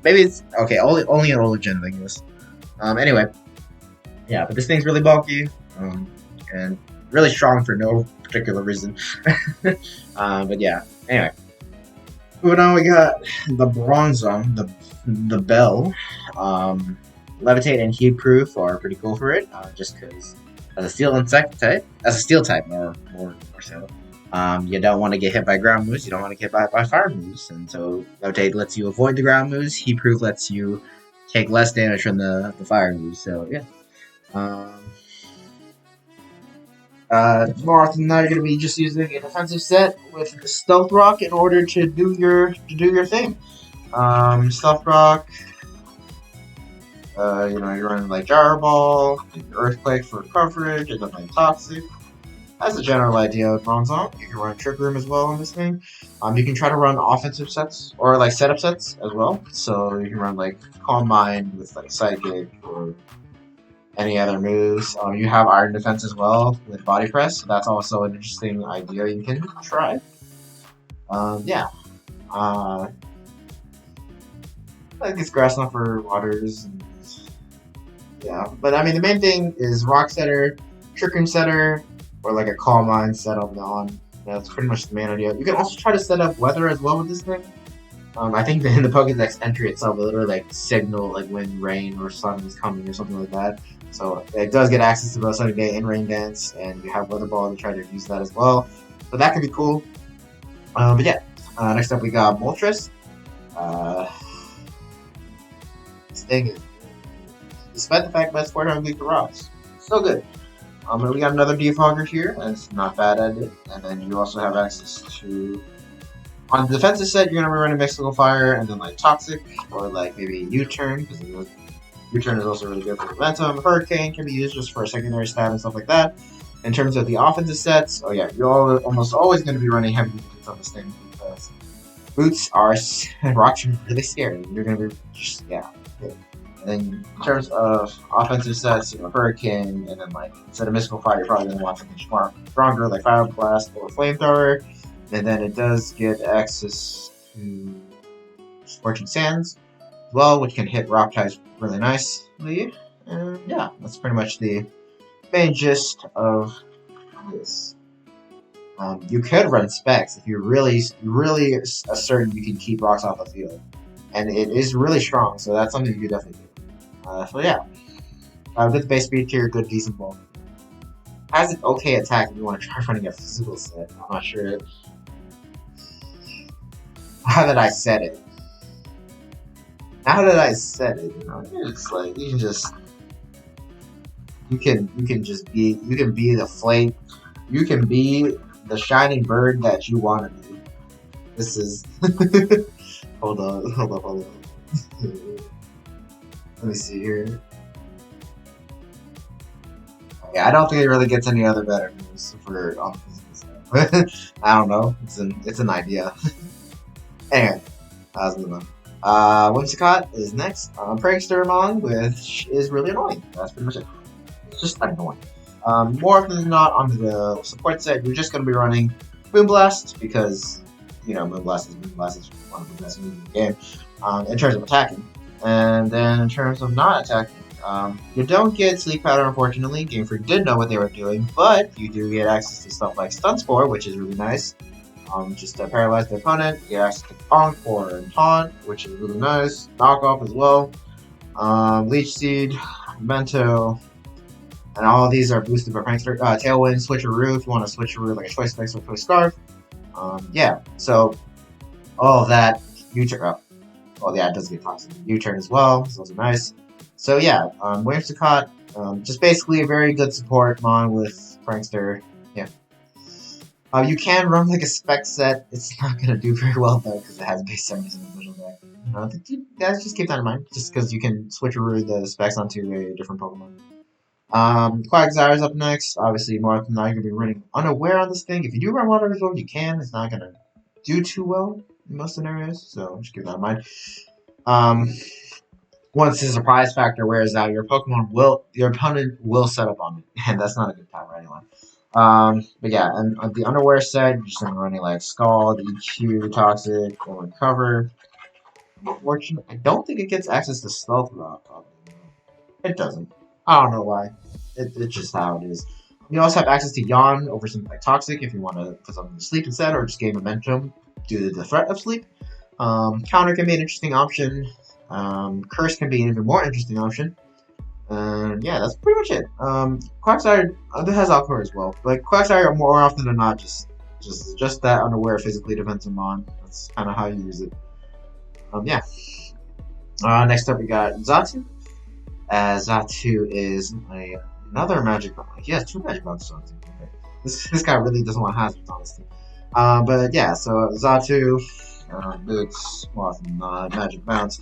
Maybe it's okay. Only an older gen thing is. Anyway, yeah, but this thing's really bulky. And really strong for no particular reason. But yeah. Anyway, moving on, we got the Bronzong, the Bell. Levitate and Heat Proof are pretty cool for it. Just because. As a steel type, more so. You don't want to get hit by ground moves. You don't want to get hit by fire moves, and so Levitate lets you avoid the ground moves. Heat Proof lets you take less damage from the fire moves. So yeah. More often than not, you're going to be just using a defensive set with Stealth Rock in order to do your thing. Stealth Rock, you're running like Gyro Ball, Earthquake for coverage, and then like Toxic. That's the general idea of Bronzong. You can run Trick Room as well on this thing. You can try to run offensive sets or like setup sets as well. So you can run like Calm Mind with like Psychic or any other moves. You have Iron Defense as well with Body Press. So that's also an interesting idea you can try. Yeah. I guess Grass for Waters. And, yeah. But I mean, the main thing is Rock Setter, Trick Room Setter, or like a Calm Mind setup on. That's pretty much the main idea. You can also try to set up Weather as well with this thing. I think in the Pokédex entry itself, it literally like signal like when rain or sun is coming or something like that. So it does get access to both Sunny Day and Rain Dance, and you have Weather Ball to try to use that as well. But that could be cool. But yeah, next up we got Moltres. This thing is, despite the fact that it's 400 weak to rocks, so good. And we got another Defogger here, that's not bad at it. And then you also have access to, on the defensive set, you're going to be running Mystical Fire and then like Toxic, or like maybe U-Turn, because U-Turn is also really good for momentum. Hurricane can be used just for a secondary stab and stuff like that. In terms of the offensive sets, oh yeah, you're almost always going to be running heavy boots on this thing, because boots are rocks are really scary. You're going to be just, yeah. And then in terms of offensive sets, Hurricane, and then like instead of Mystical Fire, you're probably going to want something stronger like Fire Blast or Flamethrower. And then it does get access to Scorching Sands as well, which can hit rock types really nicely. And yeah, that's pretty much the main gist of this. You could run Specs if you're really certain you can keep rocks off the field. And it is really strong, so that's something you could definitely do. So yeah, good base speed tier, good decent ball. Has an okay attack if you want to try running a physical set. I'm not sure how that I said it. Now that I said it, it's like you can just be the flame, you can be the shining bird that you want to be. This is hold on. Let me see here. Yeah, I don't think it really gets any other better moves for on the physical side. I don't know. It's an idea. Anyway, let's move on. Whimsicott is next. Prankstermon, which is really annoying. That's pretty much it. It's just annoying. More often than not, on the support set, you're just going to be running Moonblast because, Moonblast is one of the best moves in the game in terms of attacking. And then in terms of not attacking, you don't get Sleep Powder, unfortunately. Game Freak did know what they were doing, but you do get access to stuff like Stun Spore, which is really nice. Just to paralyze the opponent. You get access to Bonk or Taunt, which is really nice. Knockoff as well. Leech Seed, Memento, and all of these are boosted by Prankster. Tailwind, Switcheroo, if you want to Switcheroo like a Choice Specs or Choice Scarf. Yeah, so all of that, U-Turn. Oh yeah, it does get Toxic. U-Turn as well, so those are nice. So yeah, Whimsicott, just basically a very good support mon with Prankster. Yeah. You can run like a spec set. It's not gonna do very well though because it has base 70s in the visual deck. Guys, just keep that in mind, just because you can switcheroo the specs onto a different Pokemon. Quagsire is up next. Obviously, more often than not, you're gonna be running Unaware on this thing. If you do run Water Resort, you can. It's not gonna do too well in most scenarios, so just keep that in mind. Once the surprise factor wears out, your opponent will set up on it, and that's not a good time for anyone. But yeah, and on the Unaware set, you're just gonna be running like Scald, EQ, Toxic, or Cover. Unfortunately, I don't think it gets access to Stealth Rock. It doesn't. I don't know why. It's just how it is. You also have access to Yawn over something like Toxic if you want to put something to sleep instead, or just gain momentum due to the threat of sleep. Counter can be an interesting option. Curse can be an even more interesting option. And yeah, that's pretty much it. Quagsire has Alcor as well. Like Quagsire, more often than not, just that Unaware physically defensive mon. That's kind of how you use it. Yeah. Next up we got Xatu. Xatu is another magic. He has two magic boxes on him. This guy really doesn't want hazards, honestly. But yeah, so Zatu, boots, well, magic bounce,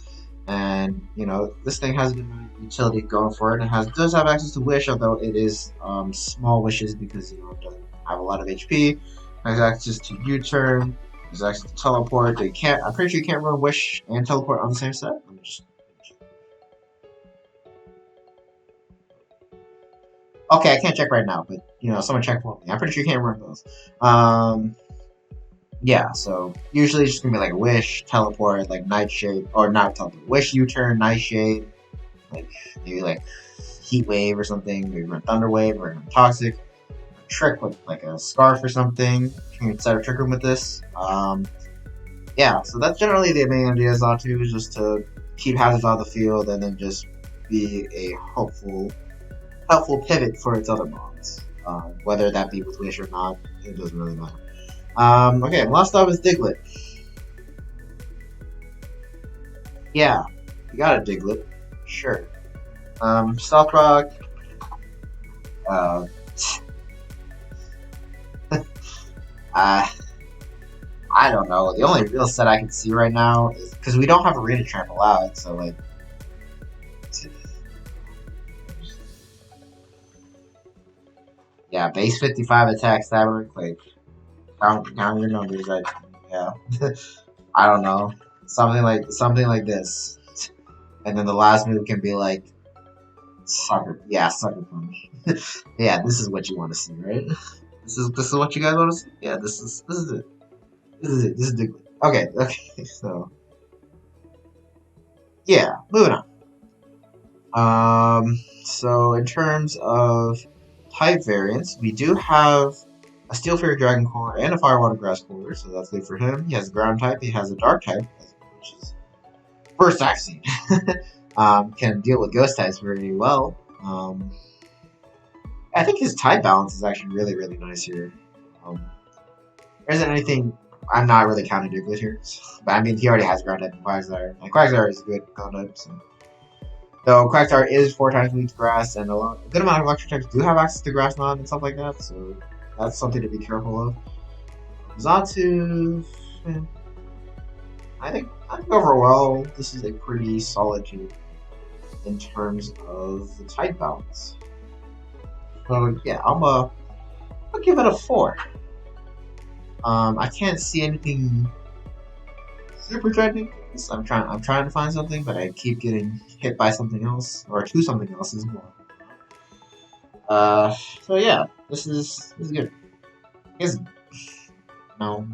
and you know this thing has a good utility going for it. It does have access to wish, although it is small wishes because you know it doesn't have a lot of HP. It has access to U-turn. There's access to teleport. They can't. I'm pretty sure you can't run wish and teleport on the same set. Let me just. Okay, I can't check right now, but you know, someone check for me. I'm pretty sure you can't run those. Yeah, so usually it's just gonna be like wish, teleport, like nightshade, or not teleport, wish, U-turn, nightshade, like maybe like heat wave or something, maybe run thunder wave or toxic, trick with like a scarf or something. You can set a trick room with this. Yeah, so that's generally the main idea of Zatu, is just to keep hazards out of the field and then just be a helpful pivot for its other mons. Whether that be with wish or not, it doesn't really matter. Okay, last up is Diglett. Yeah, you got a Diglett. Sure. Stealth Rock. Uh, I don't know. The only real set I can see right now is because we don't have Arena Trample out, so like. Yeah, base 55 attack, stabber, like count your numbers. Yeah, I don't know, something like this, and then the last move can be like sucker. Yeah, sucker punch. Yeah, this is what you want to see, right? This is what you guys want to see. Yeah, this is it. This is it. This is Diglett. Okay, okay. So yeah, moving on. So in terms of type variants, we do have a Steel Fairy Dragon Core and a Fire Water Grass Core, so that's good for him. He has a Ground type, he has a Dark type, which is first I've seen. Can deal with Ghost types very well. I think his type balance is actually really, really nice here. There isn't anything. I'm not really counting Diglett here, but I mean he already has Ground type and Quagsire, and Quagsire is a good Ground type. So. Though Quagsire is 4 times weak to grass, and a good amount of electric types do have access to grass mod and stuff like that, so that's something to be careful of. Zatu, I think overall this is a pretty solid team in terms of the type balance. So yeah, I'll give it a 4. I can't see anything super trending. I'm trying to find something, but I keep getting hit by something else or to something else as well. So yeah, this is good. Is no.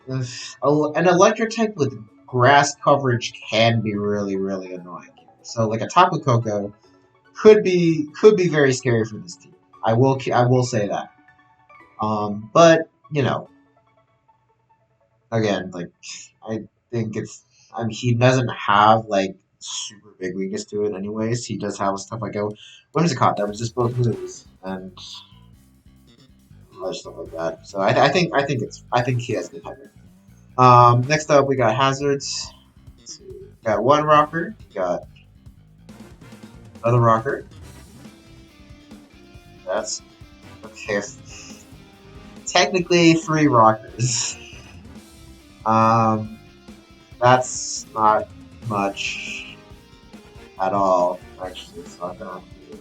An electric type with grass coverage can be really, really annoying. So like a Tapu Koko could be very scary for this team. I will say that. But you know, again, like I think I mean, he doesn't have like super big weakness to it, anyways. He does have stuff like what is it called? That was just both moves and other stuff like that. So I think he has good hyper. Next up we got hazards. Got one rocker. Got another rocker. That's okay. Technically 3 rockers. That's not much at all, actually, so I'm gonna have to...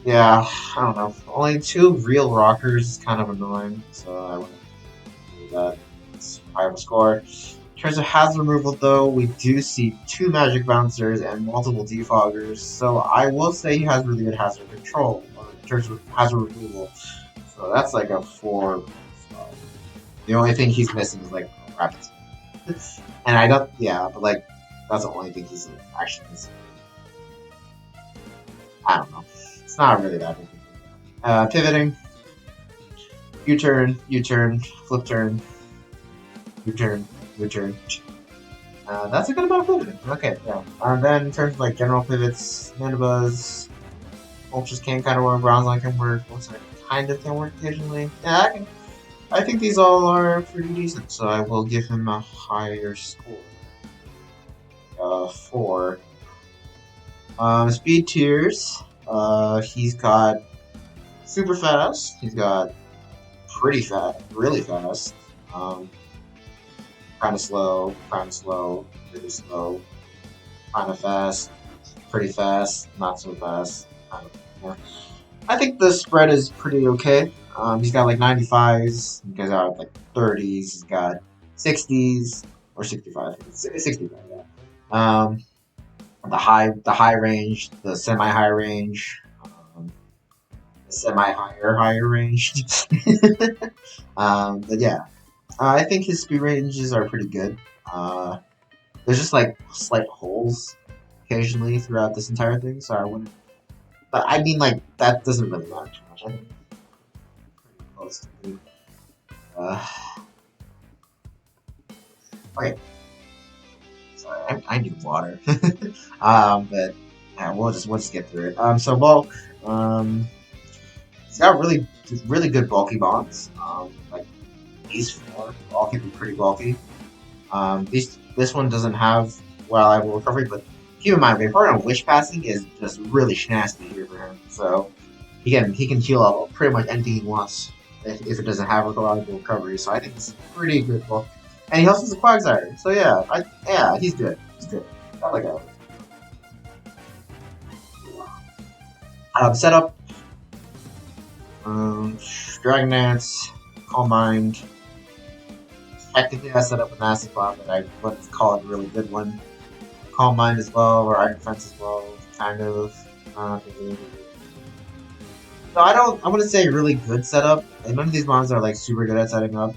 Yeah, I don't know. Only 2 real rockers is kind of annoying, so I wouldn't do that. It's a higher score. In terms of hazard removal, though, we do see 2 magic bouncers and multiple defoggers, so I will say he has really good hazard control in terms of hazard removal. So that's like a 4. The only thing he's missing is like rapid speed. And I don't, yeah, but like that's the only thing he's like, actually missing. I don't know. It's not really that big. Pivoting, U-turn, flip turn, U-turn, U-turn. That's a good amount of pivoting. Okay, yeah. And then in terms of like general pivots, Mandibuzz, Ultras can kind of work, Bronzong can work, Ultra kind of can work occasionally. Yeah, I think these all are pretty decent, so I will give him a higher score. 4. Speed tiers. He's got super fast. He's got pretty fast, really fast. Um, kind of slow, really slow, kind of fast, pretty fast, not so fast. Kind of, yeah. I think the spread is pretty okay. He's got like 95s. He's got like 30s. He's got 60s or 65. 65, yeah. The high range, the semi high range, the semi higher range. But yeah, I think his speed ranges are pretty good. There's just like slight holes occasionally throughout this entire thing, so I wouldn't. But I mean, like that doesn't really matter too much. I think it's pretty close to me. Uh, okay, sorry, I need water. But yeah, we'll just get through it. So bulk. He's got really good bulky bonds. Like these four all can be pretty bulky. This one doesn't have reliable recovery, but keep in mind, Vaporeon on Wish Passing is just really snazzy here for him. So he can heal up pretty much anything he wants if it doesn't have reliable recovery. So I think it's pretty good. Well, and he also has a Quagsire. So yeah, he's good. He's good. I like that. Setup. Dragon Dance, Calm Mind. Technically, I set up an Acid Bomb, but I wouldn't call it a really good one. Calm Mind as well, or Iron Defense as well, kind of. So I wouldn't say really good setup. And none of these mons are like super good at setting up,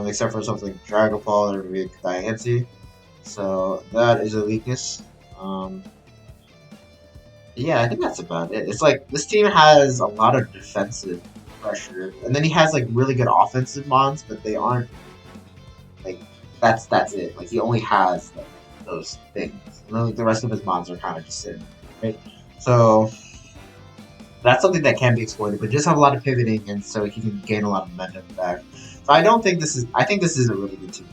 except for something like Dragon Ball or maybe Diancie. So that is a weakness. Yeah, I think that's about it. It's like this team has a lot of defensive pressure, and then he has like really good offensive mons, but they aren't like that's it. Like he only has like those things. And then, like, the rest of his mons are kind of just sitting, right? So that's something that can be exploited, but just have a lot of pivoting, and so he can gain a lot of momentum back. So I don't think this is. I think this is a really good team.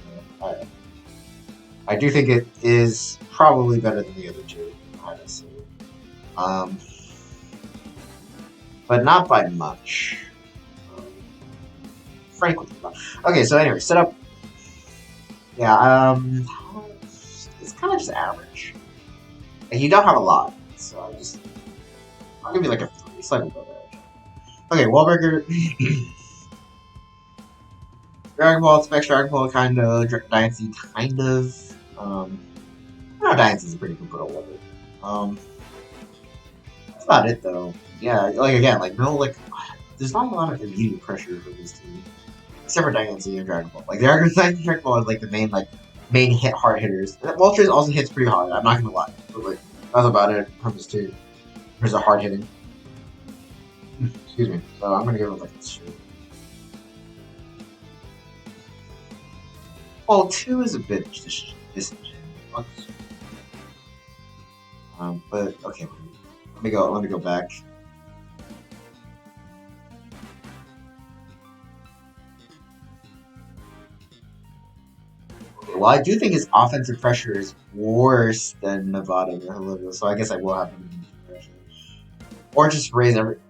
I do think it is probably better than the other two. Honestly. Um, but not by much. Frankly, not. Okay. So anyway, setup. Yeah. It's kind of just average. And you don't have a lot, so I'll give you like a 3, slightly above average. Okay, Wallbreaker. Dragon Ball, Specs Dragon Ball, kind of. Diancie, kind of. No, Diancie's a pretty good Wallbreaker. That's about it though. Yeah, like again, like no, like there's not a lot of immediate pressure for this team, except for Diancie and Dragon Ball. Like Diancie, Dragon Ball is like the main hit hard hitters. Moltres also hits pretty hard. I'm not gonna lie, but like that's about it from this team. There's a hard hitting. Excuse me. So I'm gonna give it like a 2. Well, 2 is a bit disingenuous. But okay, let me go back. Okay, well, I do think his offensive pressure is worse than Nevada and Nihilegos, so I guess I will have him in pressure. Or just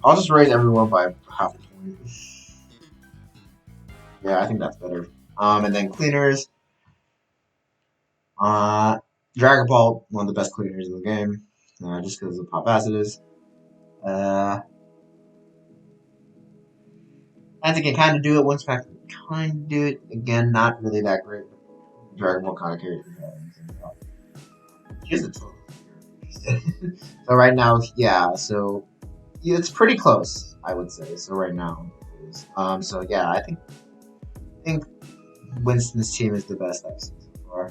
I'll just raise everyone by half a point. Yeah, I think that's better. And then cleaners. Dragon Ball, one of the best cleaners in the game, just because of Pop Acid is. Nancy can kind of do it. Once Pack can kind of do it. Again, not really that great. Dragon Ball kind of carries the dragons. Here's the total. So right now, yeah, so yeah, it's pretty close, I would say. So right now, so yeah, I think Winston's team is the best I've seen so far.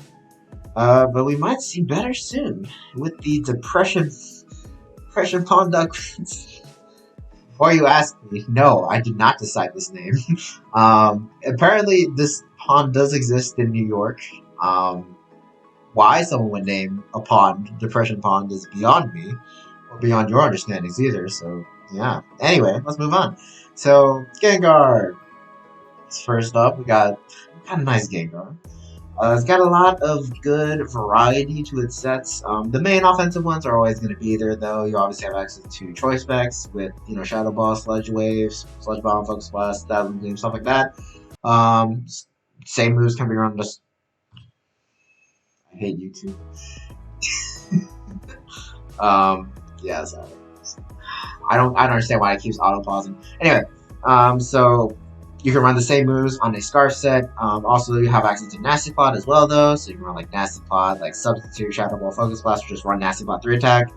But we might see better soon with the Depression Pond Duckletts. Before you ask me, no, I did not decide this name. Apparently, this pond does exist in New York. Why someone would name a pond Depression Pond is beyond me, or beyond your understandings either. So yeah. Anyway, let's move on. So Gengar. First up, we got a nice Gengar. It's got a lot of good variety to its sets. The main offensive ones are always going to be there, though. You obviously have access to choice specs with, Shadow Ball, Sludge Waves, Sludge Bomb, Focus Blast, Dazzling Gleam, stuff like that. Um, Same moves can be run. Just I hate you too. Yeah, sorry. I don't understand why it keeps auto pausing. Anyway, so you can run the same moves on a Scarf set. Also, you have access to Nasty Plot as well, though. So you can run like Nasty Plot, like Substitute, Shadow Ball, Focus Blast, or just run Nasty Plot 3 attack.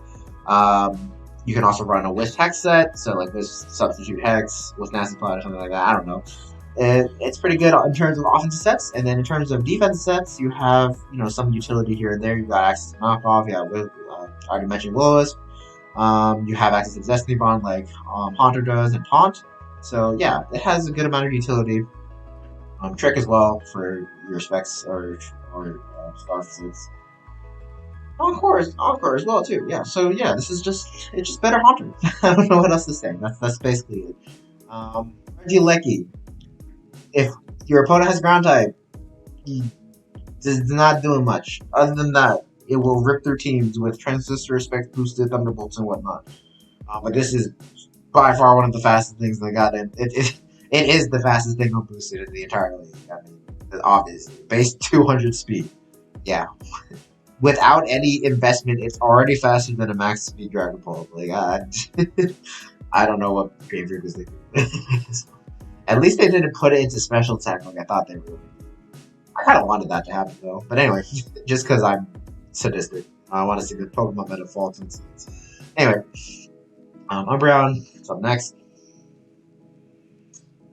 You can also run a Wisp Hex set, so like Wisp Substitute Hex with Nasty Plot or something like that. I don't know. It's pretty good in terms of offensive sets, and then in terms of defense sets, you have some utility here and there. You've got access to knockoff. You have I already mentioned Will-O-Wisp. You have access to Destiny Bond like Haunter does and Taunt. So yeah, it has a good amount of utility. Trick as well for your specs or star physics. Encore as well too. Yeah. So yeah, it's just better Haunter. I don't know what else to say. That's basically it. Lecky. If your opponent has ground type, he is not doing much. Other than that, it will rip through teams with Transistor, Respect, Boosted, Thunderbolts, and whatnot. But this is by far one of the fastest things they got in. It is the fastest thing on Boosted in the entire league. I mean, obviously. Base 200 speed. Yeah. Without any investment, it's already faster than a max speed Dragon Ball. Like, I don't know what Game Freak was thinking. At least they didn't put it into special attack like I thought they would. I kind of wanted that to happen, though. But anyway, just because I'm sadistic. I want to see the Pokemon meta fall to its Anyway, Umbreon is up next.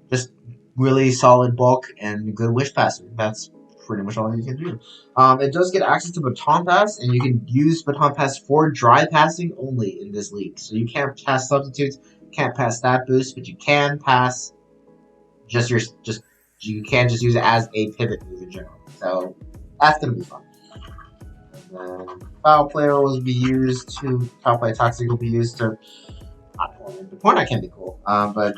Just really solid bulk and good Wish Passer. That's pretty much all you can do. It does get access to Baton Pass, and you can use Baton Pass for dry passing only in this league. So you can't pass substitutes, can't pass stat boost, but you can pass you can just use it as a pivot move in general. So that's gonna be fun. And then Foul Play will be used to Foul Play Toxic will be used to the point can be cool. But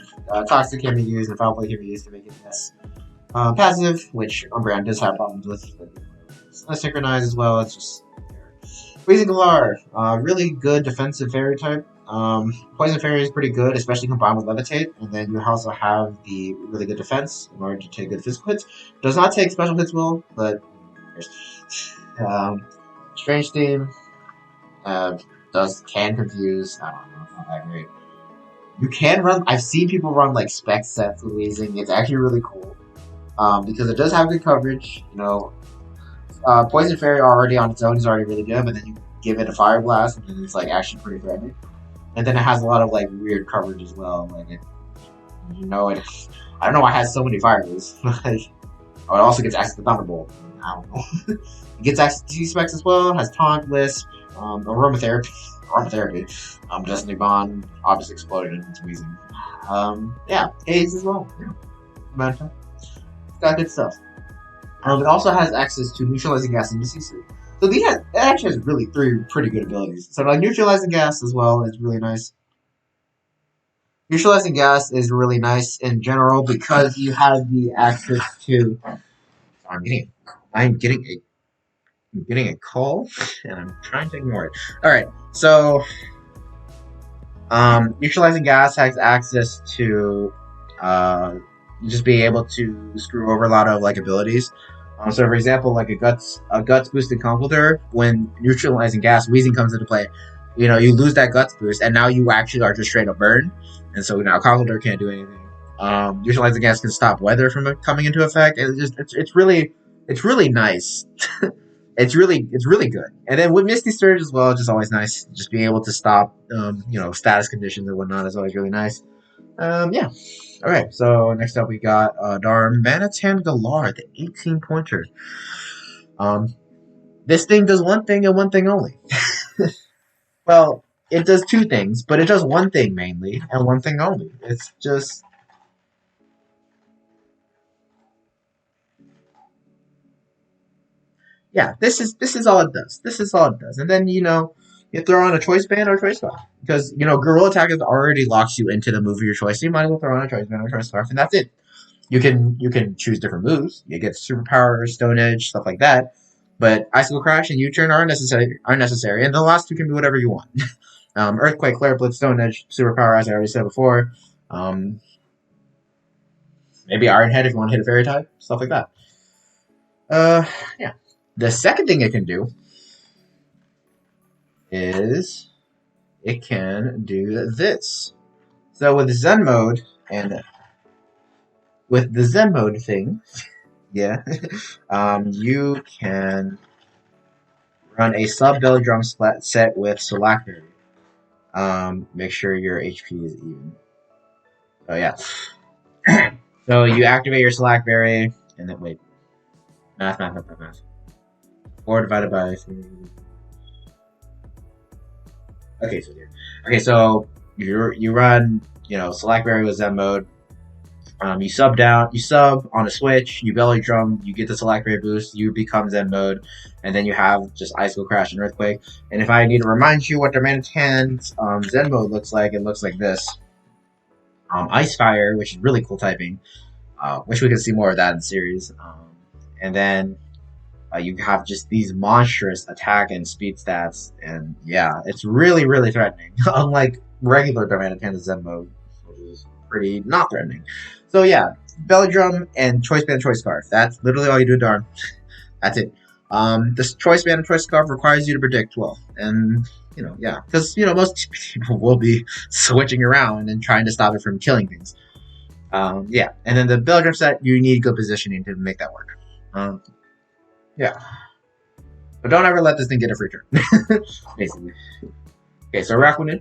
Toxic can be used and Foul Play can be used to make it less passive, which Umbreon does have problems with. It's not synchronized as well, it's just Freezing Galar, really good defensive fairy type. Poison Fairy is pretty good, especially combined with Levitate, and then you also have the really good defense in order to take good physical hits. Does not take special hits well, but Strange Theme can confuse. I don't know, it's not that great. You can run. I've seen people run like spec sets with Weezing. It's actually really cool because it does have good coverage. Poison Fairy already on its own is already really good, but then you give it a Fire Blast, and then it's like actually pretty threatening. And then it has a lot of like weird coverage as well. Like I don't know why it has so many fire moves. It also gets access to Thunderbolt. I don't know. It gets access to specs as well. It has Taunt, Wisp, Aromatherapy, Destiny Bond, obviously Explosion, it's Weezing. Yeah, Haze as well. Yeah. It's got good stuff. It also has access to Neutralizing Gas and Deceased. So it actually has really 3 pretty good abilities. So like Neutralizing Gas as well is really nice. Neutralizing Gas is really nice in general because you have the access to. I'm getting a call and I'm trying to ignore it. All right, so Neutralizing Gas has access to just being able to screw over a lot of like abilities. So, for example, like a guts boosted Conkeldurr, when Neutralizing Gas, Weezing comes into play, you lose that guts boost, and now you actually are just straight up burn, and so now Conkeldurr can't do anything. Neutralizing Gas can stop weather from coming into effect. It's really nice. it's really good. And then with Misty Surge as well, just always nice. Just being able to stop, status conditions and whatnot is always really nice. Yeah. Alright, so next up we got Darmanitan Galar, the 18-pointer. This thing does one thing and one thing only. Well, it does 2 things, but it does one thing mainly and one thing only. It's just. Yeah, this is all it does. This is all it does. And then, you throw on a choice band or a choice scarf. Because, Guerrilla Attack has already locks you into the move of your choice. So you might as well throw on a choice band or a choice scarf, and that's it. You can choose different moves. You get superpower, Stone Edge, stuff like that. But Icicle Crash and U-Turn are necessary, and the last two can be whatever you want. Earthquake, Flare Blitz, Stone Edge, superpower, as I already said before. Maybe Iron Head if you want to hit a fairy type, stuff like that. Yeah. The second thing it can do is it can do this. So with Zen mode and with the Zen mode thing, yeah, you can run a sub belly drum set with Solacberry. Make sure your HP is even. Oh yeah. So you activate your Solacberry, and then wait. Math. 4 divided by 3. Okay, so here. Okay, so you run, Solacberry with Zen mode. You sub on a switch, you belly drum, you get the Solacberry boost, you become Zen mode, and then you have just Icicle Crash and Earthquake. And if I need to remind you what Darmanitan's Zen mode looks like, it looks like this. Ice Fire, which is really cool typing. Wish we could see more of that in the series. And then you have just these monstrous attack and speed stats, and yeah, it's really, really threatening. Unlike regular Darmanitan's Zen mode, which is pretty not threatening. So yeah, Belly Drum and Choice Band, Choice Scarf. That's literally all you do, Darn. That's it. This Choice Band and Choice Scarf requires you to predict well, and yeah, because most people will be switching around and trying to stop it from killing things. Yeah, and then the Belly Drum set, you need good positioning to make that work. Yeah, but don't ever let this thing get a free turn. Basically. Okay, so Araquanid.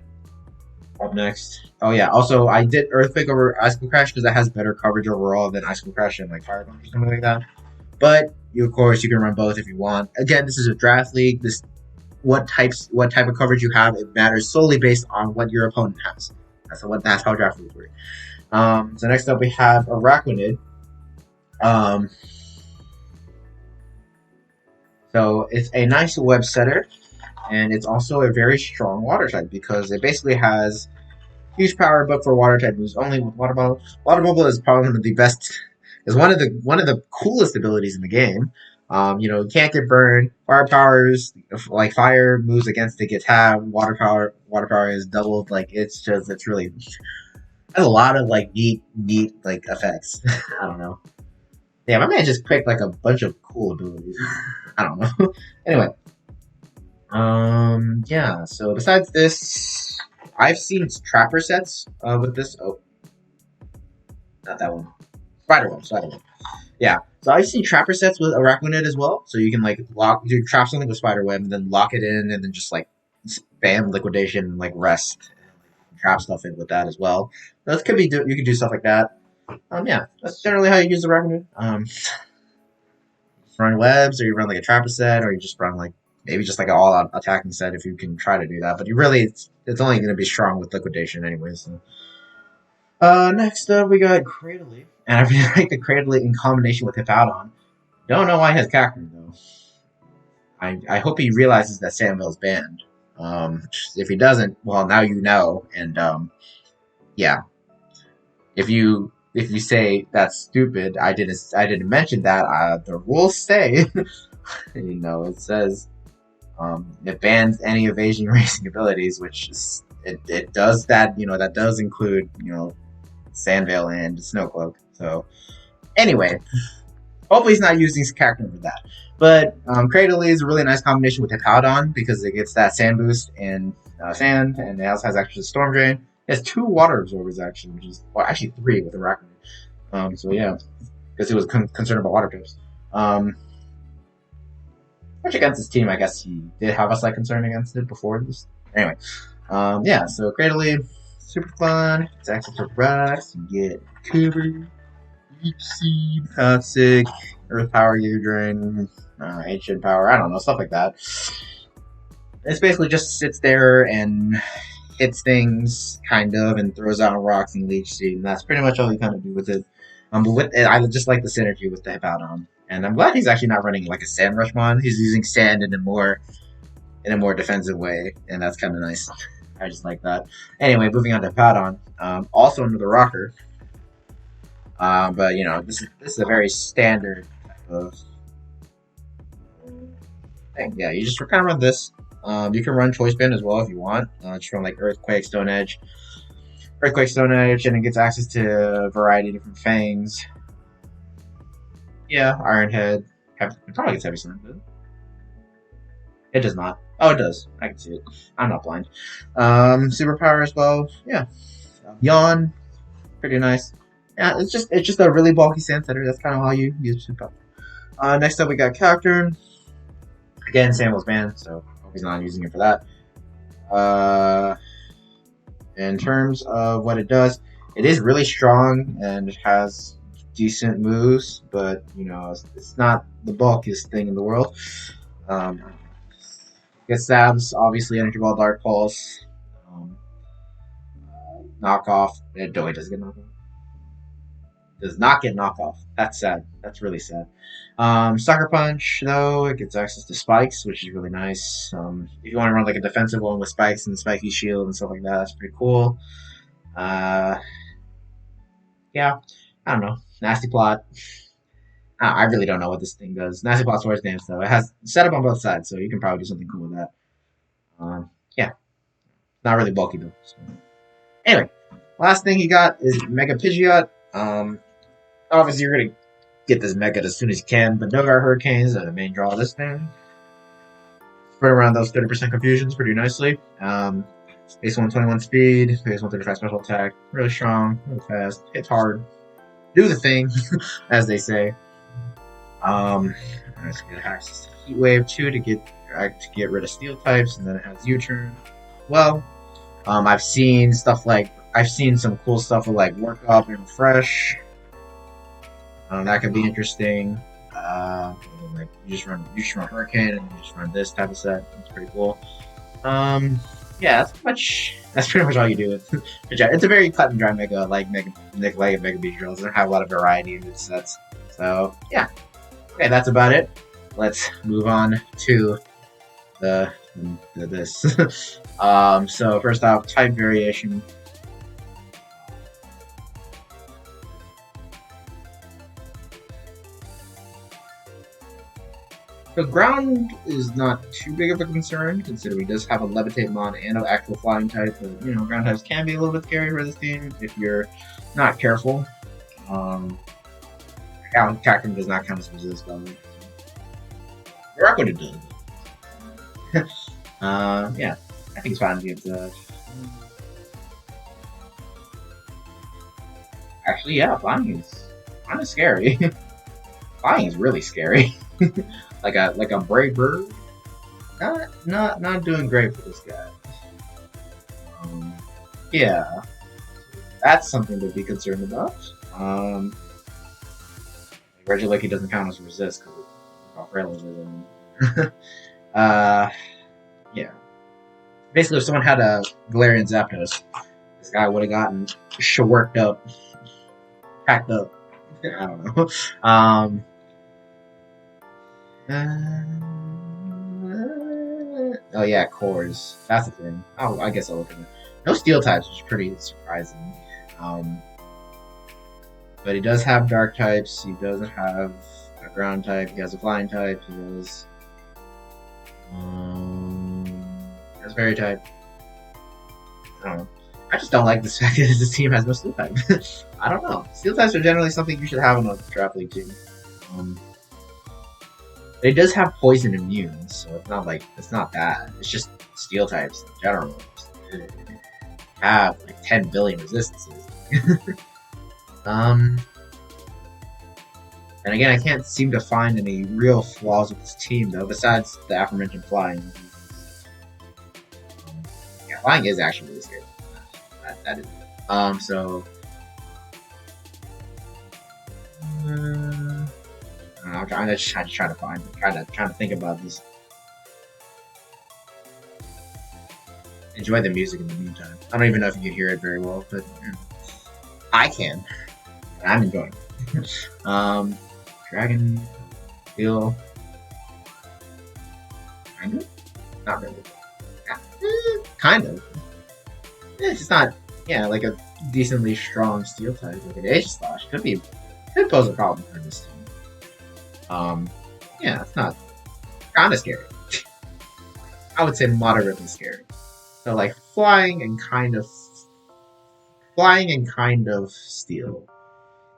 Up next. Oh yeah, also I did Earthquake over Icicle Crash because that has better coverage overall than Icicle Crash and like Fire Bomb or something like that. But of course you can run both if you want. Again, this is a draft league. What type of coverage you have, it matters solely based on what your opponent has. That's how draft leagues work. So next up we have Araquanid. So it's a nice web setter. And it's also a very strong water type because it basically has huge power, but for water type moves only with Water Bubble. Water Bubble is probably one of the best, is one of the coolest abilities in the game. You can't get burned. Fire powers, like fire moves against it gets halved. Water power is doubled. Like it's really has a lot of like neat like effects. I don't know. Yeah, my man just picked like a bunch of cool abilities. I don't know. Anyway. Yeah, so besides this, I've seen Trapper sets with this. Oh, not that one. Spider one. Yeah, so I've seen Trapper sets with Araquanid as well. So you can like trap something with Spider Web and then lock it in and then just like spam Liquidation and like rest and trap stuff in with that as well. That could be you can do stuff like that. Yeah, that's generally how you use Araquanid. Just run webs, or you run like a Trapper set, or you just run like maybe just like an all-out attacking set if you can try to do that. But it's only going to be strong with Liquidation anyways. So. Next up, we got Cradily. And I really like the Cradily in combination with Hippowdon. Don't know why he has Cacturne, though. I hope he realizes that Sandville's banned. If he doesn't, well, now you know. And, yeah. If you say that's stupid, I didn't mention that. The rules say, it says... it bans any evasion racing abilities, which is it does that. That does include Sandveil and Snowcloak. So anyway, hopefully he's not using Cacturne for that. But Cradily is a really nice combination with Hippowdon because it gets that sand boost and sand, and it also has extra Storm Drain. It has 2 water absorbers actually, which is actually 3 with Araquanid. So yeah, because he was concerned about water types. Which against his team, I guess he did have a slight concern against it before this. Anyway, yeah, so Cradily, super fun. It's access to rocks. You get Cover, Leech Seed, Toxic, Earth Power, Drain, Ancient Power, I don't know, stuff like that. It's basically just sits there and hits things, kind of, and throws out rocks and Leech Seed, and that's pretty much all you kind of do with it. But with it, I just like the synergy with the Hippowdon. And I'm glad he's actually not running like a Sand Rush mon. He's using sand in a more defensive way, and that's kind of nice. I just like that. Anyway, moving on to Hippowdon. Also another rocker. But you know, this is a very standard type of thing. Yeah, you just kind of run this. You can run Choice Band as well if you want. Just run like Earthquake, Stone Edge, and it gets access to a variety of different fangs. Yeah, Iron Head. It probably gets Heavy Slam, but it does not. Oh, it does. I can see it. I'm not blind. Superpower as well. Yeah. Yawn. Pretty nice. Yeah, it's just a really bulky sand setter. That's kind of how you use superpower. Next up we got Cacturn. Again, Samuel's banned, so hope he's not using it for that. In terms of what it does, it is really strong and it has decent moves, but you know it's not the bulkiest thing in the world. Gets stabs, obviously Energy Ball, Dark Pulse, knockoff. It doesn't get knocked off. Does not get knockoff. That's sad. That's really sad. Sucker Punch, though, it gets access to spikes, which is really nice. If you want to run like a defensive one with spikes and spiky shield and stuff like that, that's pretty cool. Yeah, I don't know. Nasty Plot. I really don't know what this thing does. Nasty Plot's worst dance, though. It has setup on both sides, so you can probably do something cool with that. Yeah. Not really bulky, though. So. Anyway, last thing he got is Mega Pidgeot. Obviously, you're going to get this Mega as soon as you can, but Nogar Hurricanes are the main draw of this thing. Spread around those 30% confusions pretty nicely. Base 121 speed, base 135 special attack. Really strong, really fast, hits hard. Do the thing, as they say. Let's get access to Heat Wave 2 to get rid of Steel types, and then it has U-Turn. Well, I've seen some cool stuff with like Work Up and Refresh. That could be interesting. Like you just run Hurricane and you just run this type of set. It's pretty cool. Yeah, that's pretty much all you do with Pidgeot. It's a very cut and dry Mega Beach Drill. It doesn't have a lot of variety in its sets. So yeah. Okay, that's about it. Let's move on to this. So first off, type variation. The ground is not too big of a concern, considering he does have a Levitate Mon and an actual flying type, but you know, ground types can be a little bit scary for this team if you're not careful. Cactum does not count as resist, though. Rockwood does. Yeah, I think it's fine to get Actually, yeah, flying is kind of scary. Flying is really scary. like a brave bird. Not doing great for this guy. Yeah, that's something to be concerned about. Regieleki doesn't count as resist because how frail it is. Yeah. Basically, if someone had a Galarian Zapdos, this guy would have gotten worked up, packed up. I don't know. Oh yeah, cores. That's the thing. Oh, I guess I'll look at it. No steel types, which is pretty surprising. But he does have dark types. He does have a ground type. He has a flying type. He does. Has fairy type. I don't know. I just don't like the fact that this team has no steel type. I don't know. Steel types are generally something you should have in a draft league team. It does have poison immune, so it's not bad. It's just steel types in general have like 10 billion resistances. And again, I can't seem to find any real flaws with this team though, besides the aforementioned flying. Yeah, flying is actually really scary. That is. So. I'm trying to think about this. Enjoy the music in the meantime. I don't even know if you can hear it very well, but I can. And I'm enjoying it. Dragon, Steel. Kind of? Not really. Yeah. Kind of. It's just not, yeah, like a decently strong steel type, like an Aegislash, could pose a problem for this team. Yeah, it's not kind of scary. I would say moderately scary. So like flying and kind of steel.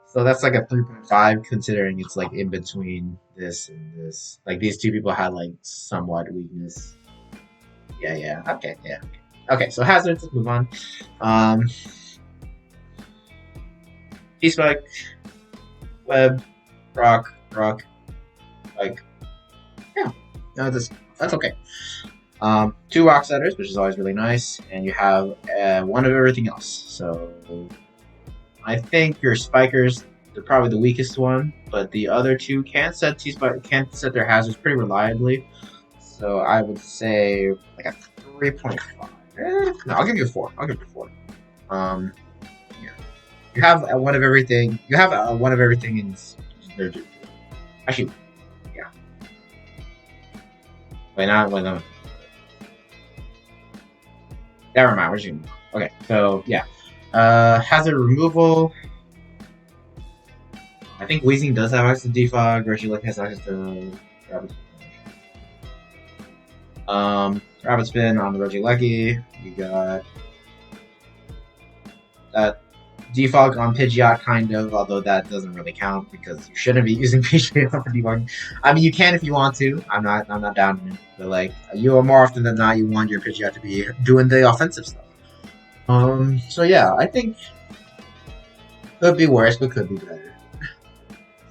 So that's like a 3.5, considering it's like in between this and this. Like these two people had like somewhat weakness. Yeah. Okay, yeah. Okay, so hazards. Let's move on. T-Spike, Web, Rock, like, yeah, no, that's okay. 2 Rock Setters, which is always really nice, and you have one of everything else. So I think your Spikers, they're probably the weakest one, but the other 2 can set their hazards pretty reliably. So I would say like a 3.5. No, I'll give you a 4. Yeah. You have one of everything. You have one of everything in their. Actually, yeah. Wait, no. Never mind. We're just gonna. Okay, so yeah. Hazard removal. I think Weezing does have access to defog. Regieleki has access to Rabbit Spin on the Regieleki. You got that defog on Pidgeot, kind of, although that doesn't really count because you shouldn't be using Pidgeot for debugging. I mean, you can if you want to. I'm not down with it. But like, you are more often than not, you want your Pidgeot to be doing the offensive stuff. So yeah, I think could be worse, but could be better.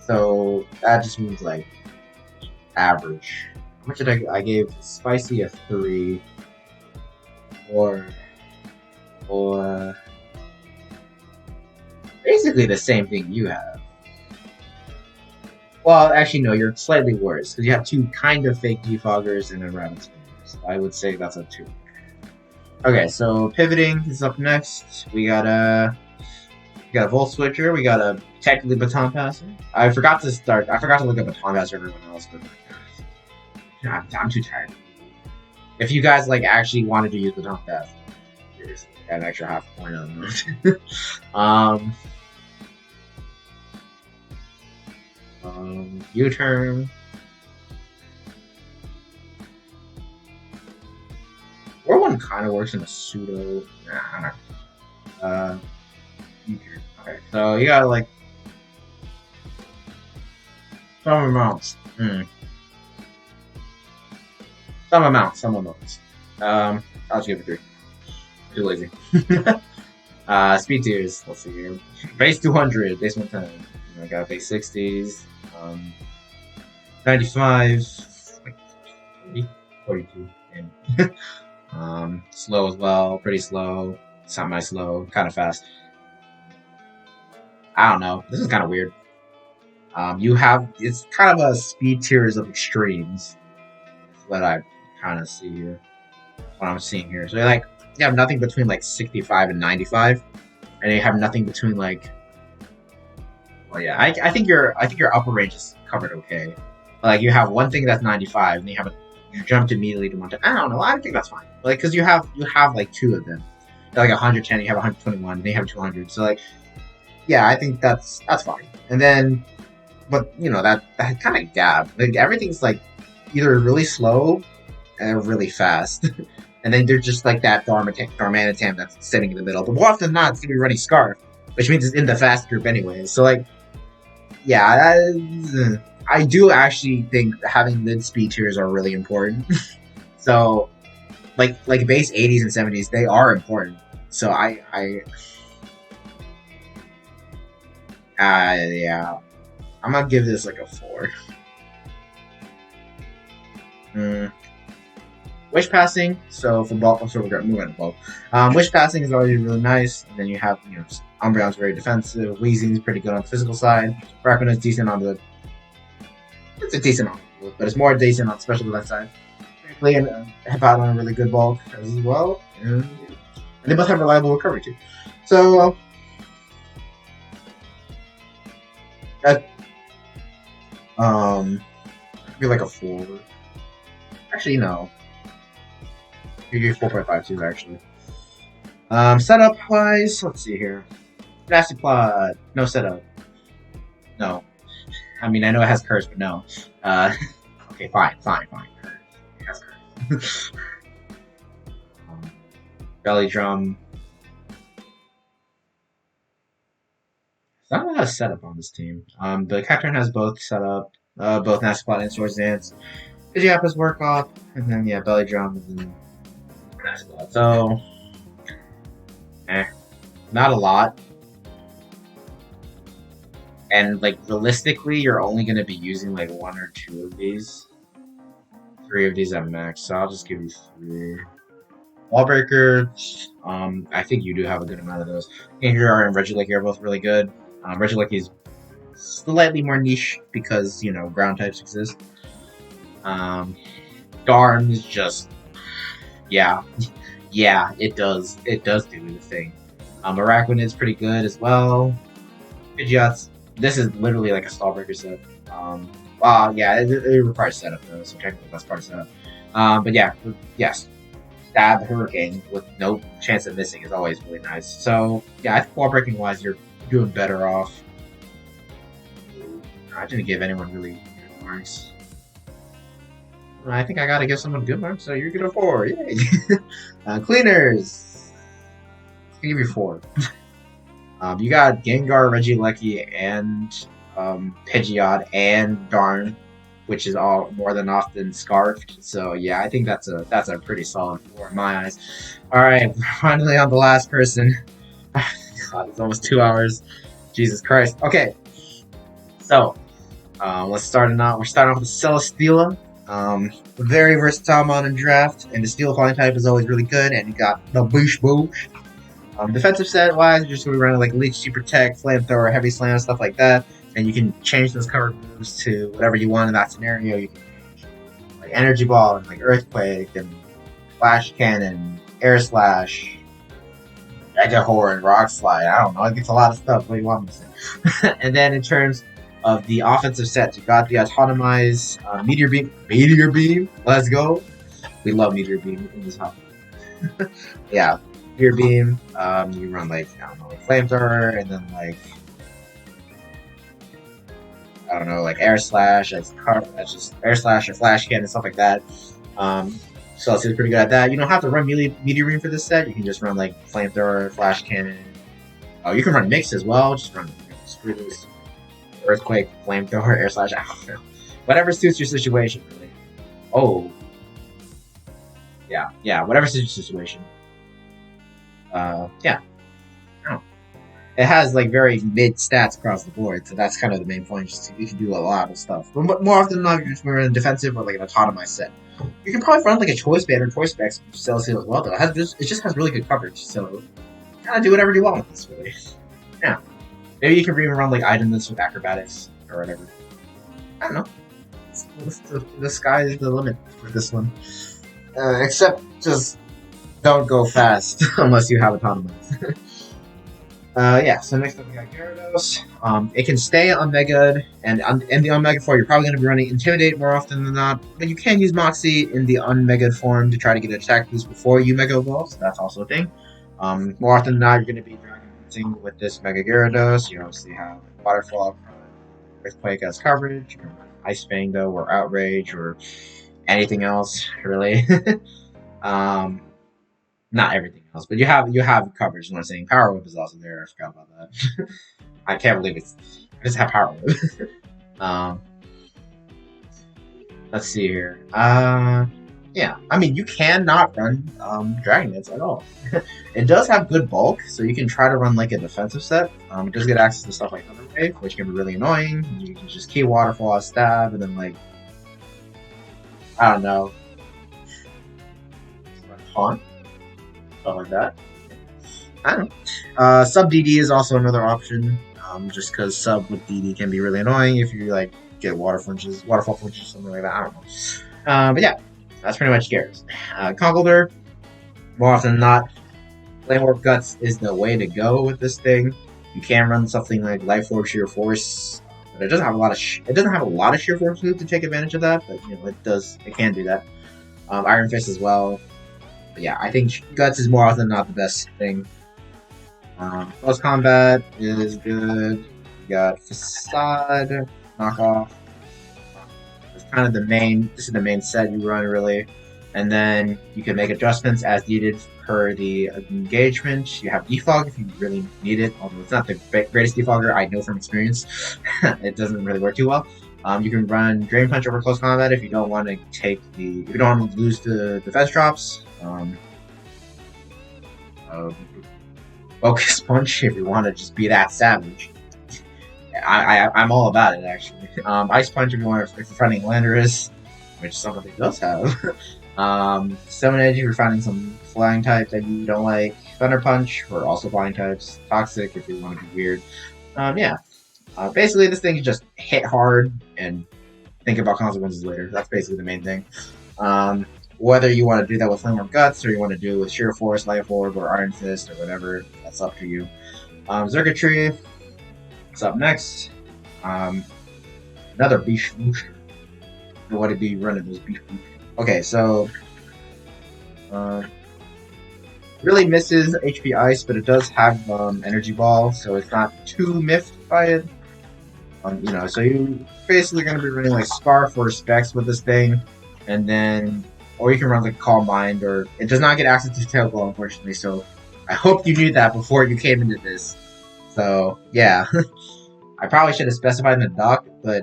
So that just means like average. How much did I gave Spicy a 3 or basically the same thing you have. Well, actually no, you're slightly worse because you have 2 kind of fake defoggers and a rabbit spinner. So I would say that's a 2. Okay, so pivoting is up next. We got a Volt Switcher. We got a technically Baton Passer. I forgot to look up Baton Passer for everyone else, but I'm too tired. If you guys like actually wanted to use Baton Passer, seriously, an extra half point on those. U-turn. Or one kind of works in a pseudo. Nah, I'm not. U-turn. Okay, so you got like some amounts. Some amounts. I'll just give it 3. Too lazy. Speed tiers. Let's see here. Base 200, base 110. I got base 60s. 95, like 40, 42. And slow as well, pretty slow, semi-slow, kind of fast. I don't know. This is kind of weird. It's kind of a speed tiers of extremes. That's what I kind of see here. What I'm seeing here. So you have nothing between like 65 and 95, and you have nothing between like. Well, yeah, I think your upper range is covered okay. Like you have one thing that's 95, and you jumped immediately to 110. I don't know. I think that's fine. Like because you have like 2 of them. They're like 110, you have 121, and they have 200. So like, yeah, I think that's fine. And then, but you know that kind of gap. Like everything's like either really slow or really fast, and then there's just like that Darmanitan that's sitting in the middle. But more often than not, it's gonna be running Scarf, which means it's in the fast group anyways. So like. Yeah, I do actually think having mid speed tiers are really important. So, like base 80s and 70s, they are important. So yeah, I'm gonna give this like a 4. Wish passing. So for bulk, so we're gonna move on to bulk. Wish passing is already really nice, and then you have Umbreon's very defensive. Weezing's pretty good on the physical side. Rakuta's decent on the. It's a decent on, but it's more decent on the special defense side. Frankly, and Hippowdon a really good bulk as well, and they both have reliable recovery too. So that could be like a 4. Actually, no. You do 4.5 too, actually. Setup wise, let's see here. Nasty plot, no setup. No. I mean, I know it has curse, but no. Okay, fine. It has curse. Belly drum. There's not a lot of setup on this team. The Cacturn has both setup, both Nasty plot and Swords Dance. Pidgeot work off, and then yeah, belly drum, and then Nasty plot. So, not a lot. And like realistically, you're only going to be using like 1 or 2 of these. 3 of these at max, so I'll just give you 3. Wallbreaker, I think you do have a good amount of those. Gengar and Regieleki are both really good. Regieleki is slightly more niche because, you know, ground types exist. Darm is just, yeah, it does do the thing. Araquanid's pretty good as well. Pidgeot's, this is literally like a Stallbreaker set. Yeah, it requires setup though, so technically that's part of setup. But yeah, yes, Stab Hurricane with no chance of missing is always really nice. So yeah, I think wall breaking wise, you're doing better off. I didn't give anyone really good marks. I think I gotta give someone good marks, so you're good at 4. Yay! Cleaners, I'll give you 4. You got Gengar, Regieleki, and Pidgeot and Darn, which is all more than often scarfed. So yeah, I think that's a pretty solid 4 in my eyes. All right, finally on the last person. God, it's almost 2 hours. Jesus Christ. Okay, so let's start it out. We're starting off with Celesteela. Very versatile mod in draft, and the Steel Flying type is always really good. And you got the Boosh Boosh. Defensive set wise, you're just going to be running like Leech, Protect, Flamethrower, Heavy Slam, stuff like that. And you can change those covered moves to whatever you want in that scenario. You can like Energy Ball and like Earthquake and Flash Cannon, Air Slash, Mega Horn, Rock Slide. I don't know. It gets a lot of stuff. What do you want me to say? And then in terms of the offensive sets, you got the Autotomize, Meteor Beam. Let's go. We love Meteor Beam in this hop. Yeah. Meteor Beam, you run like, I don't know, like Flamethrower, and then like, I don't know, like Air Slash, that's just Air Slash or Flash Cannon, stuff like that. So it's pretty good at that. You don't have to run Meteor Beam for this set, you can just run like Flamethrower, Flash Cannon. Oh, you can run Mix as well, just run Screws, Earthquake, Flamethrower, Air Slash, I don't know. Whatever suits your situation, really. Oh. Yeah, whatever suits your situation. Yeah. Oh. It has like very mid stats across the board, so that's kind of the main point. Just you can do a lot of stuff, but more often than not, you're just running a defensive or like an autonomized set. You can probably run like a choice band or choice specs Celesteela as well, though. It just has really good coverage, so kind of do whatever you want with this, really. Yeah. Maybe you can even run like items with acrobatics or whatever. I don't know. The sky is the limit with this one. Except just don't go fast unless you have autonomous. Yeah, so next up we got Gyarados. It can stay Omega'd, and in the Omega form, you're probably going to be running Intimidate more often than not, but you can use Moxie in the Unmega'd form to try to get an attack boost before you Mega Evolve, so that's also a thing. More often than not, you're going to be Dragon Boosting with this Mega Gyarados. You obviously have Waterfall, Earthquake as coverage, or Ice Fang though, or Outrage, or anything else, really. Not everything else, but you have coverage. When I'm saying Power Whip is also there. I forgot about that. I can't believe I just have Power Whip. Let's see here. Yeah, I mean you cannot run Dragonets at all. It does have good bulk, so you can try to run like a defensive set. It does get access to stuff like Thunder Wave, which can be really annoying. You can just key Waterfall as Stab, and then like I don't know, Haunt. Stuff like that. I don't know. Sub DD is also another option, just because sub with DD can be really annoying if you like get waterfall flinches, something like that. I don't know. But yeah, that's pretty much Gyarados. Conkeldurr, more often than not, Flame Warp Guts is the way to go with this thing. You can run something like Life Orb, Sheer Force, but it doesn't have a lot of Sheer Force moves to take advantage of that. But you know, it can do that. Iron Fist as well. But yeah, I think Guts is more often than not the best thing. Close combat is good. You got Facade, Knockoff. It's kind of the main. This is the main set you run really, and then you can make adjustments as needed per the engagement. You have defog if you really need it, although it's not the greatest defogger. I know from experience, it doesn't really work too well. You can run Drain Punch over close combat if you don't want to take the. If you don't want to lose the defense drops. Focus Punch if you want to just be that savage. I'm all about it actually. Ice Punch if you want if you're fighting Landorus, which somebody does have. Stone Edge if you're finding some flying type that you don't like. Thunder Punch for also flying types. Toxic if you want to be weird. Yeah. Basically this thing is just hit hard and think about consequences later. That's basically the main thing. Whether you want to do that with Flame or Guts, or you want to do it with Sheer Force, Life Orb, or Iron Fist, or whatever, that's up to you. Circuitry, what's up next? Another Beast Booster. What would be running those Beast Boosters? Okay, so really misses HP Ice, but it does have Energy Ball, so it's not too miffed by it. So you basically going to be running like Scarf or Specs with this thing, and then. Or you can run like Calm Mind, or it does not get access to Tail Glow, unfortunately. So I hope you knew that before you came into this. So yeah, I probably should have specified in the doc, but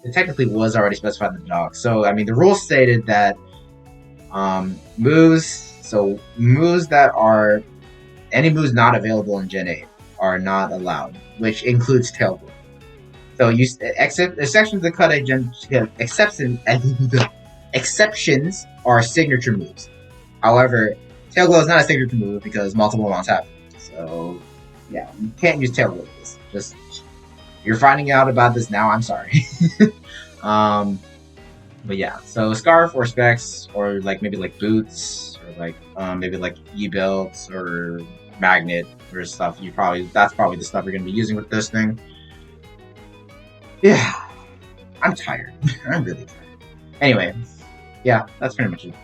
it technically was already specified in the doc. So I mean, the rules stated that moves that are any moves not available in Gen 8 are not allowed, which includes Tail Glow. So you exceptions that cut a Gen exceptions are signature moves. However, Tail Glow is not a signature move because multiple amounts happen. So, yeah, you can't use Tail Glow with this. Just you're finding out about this now. I'm sorry. But yeah, so Scarf or Specs or maybe Boots or maybe E-Belts or Magnet or stuff. That's probably the stuff you're gonna be using with this thing. Yeah, I'm tired. I'm really tired. Anyway. Yeah, that's pretty much it.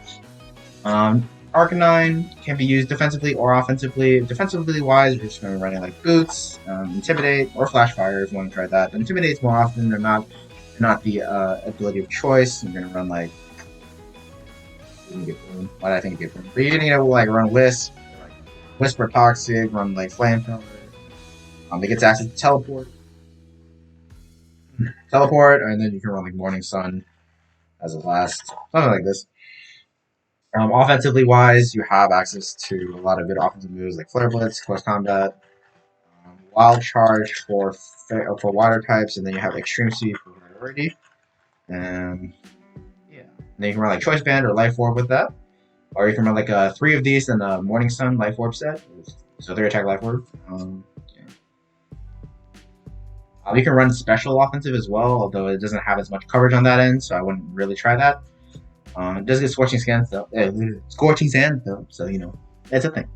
Arcanine can be used defensively or offensively. Defensively wise, you're just going to be running Boots, Intimidate, or Flash Fire if you want to try that. But Intimidate's more often than not the ability of choice. You're going to run what did I think you get? But you're going to run Wisp, Whisper Toxic, run Flamethrower. It gets access to Teleport, and then you can run Morning Sun as a last, something like this. Offensively wise, you have access to a lot of good offensive moves like Flare Blitz, Close Combat, Wild Charge for water types, and then you have Extreme Speed for priority. And yeah, and then you can run Choice Band or Life Orb with that, or you can run 3 of these in the Morning Sun Life Orb set, so 3 attack Life Orb. You can run special offensive as well, although it doesn't have as much coverage on that end, so I wouldn't really try that. It does get Scorching Sands though. So that's a thing.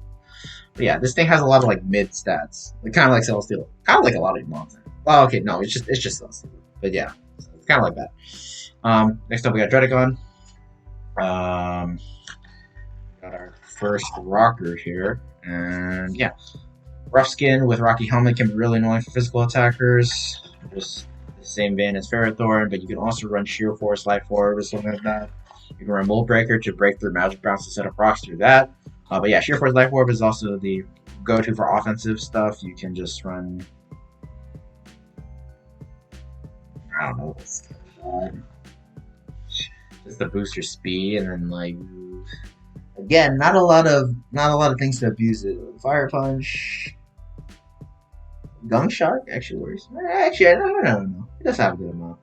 But yeah, this thing has a lot of mid stats, kind of like Celestial, kind of like a lot of monsters. Well, okay, no, it's just Celestial, but yeah, so it's kind of like that. Next up we got Dredagon. Got our first rocker here, and yeah. Rough Skin with Rocky Helmet can be really annoying for physical attackers. Just the same vein as Ferrothorn, but you can also run Sheer Force, Life Orb, or something like that. You can run Mold Breaker to break through Magic Bounce to set up rocks through that. But yeah, Sheer Force, Life Orb is also the go-to for offensive stuff. You can just run... I don't know what's going on. Just to boost your speed, and then again, not a lot of things to abuse it. Fire Punch... Gunk Shark actually works. Actually, I don't know. It does have a good amount.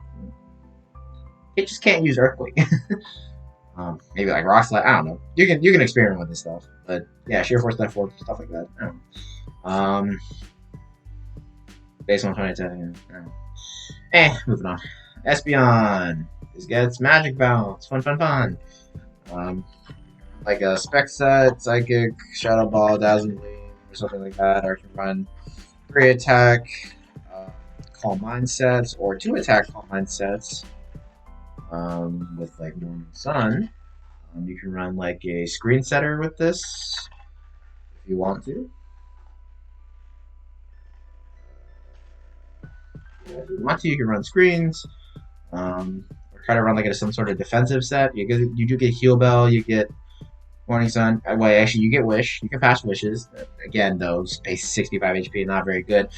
It just can't use Earthquake. Maybe Rock Slide. I don't know. You can experiment with this stuff. But yeah, Sheer Force, Life Orb, stuff like that. I don't know. Based on 2010. I don't know. Moving on. Espeon. This gets Magic Bounce. Fun. A Spec Set, Psychic, Shadow Ball, Dazzling Gleam, or something like that. Or you can run 3 attack Calm Mind sets, or 2 attack Calm Mind sets with Morning Sun. You can run like a screen setter with this if you want to. If you want to, you can run screens. Or try to run like some sort of defensive set. You do get heal bell. You get Morning Sun. Well, actually, you get Wish. You can pass Wishes. Again, though, space 65 HP, not very good.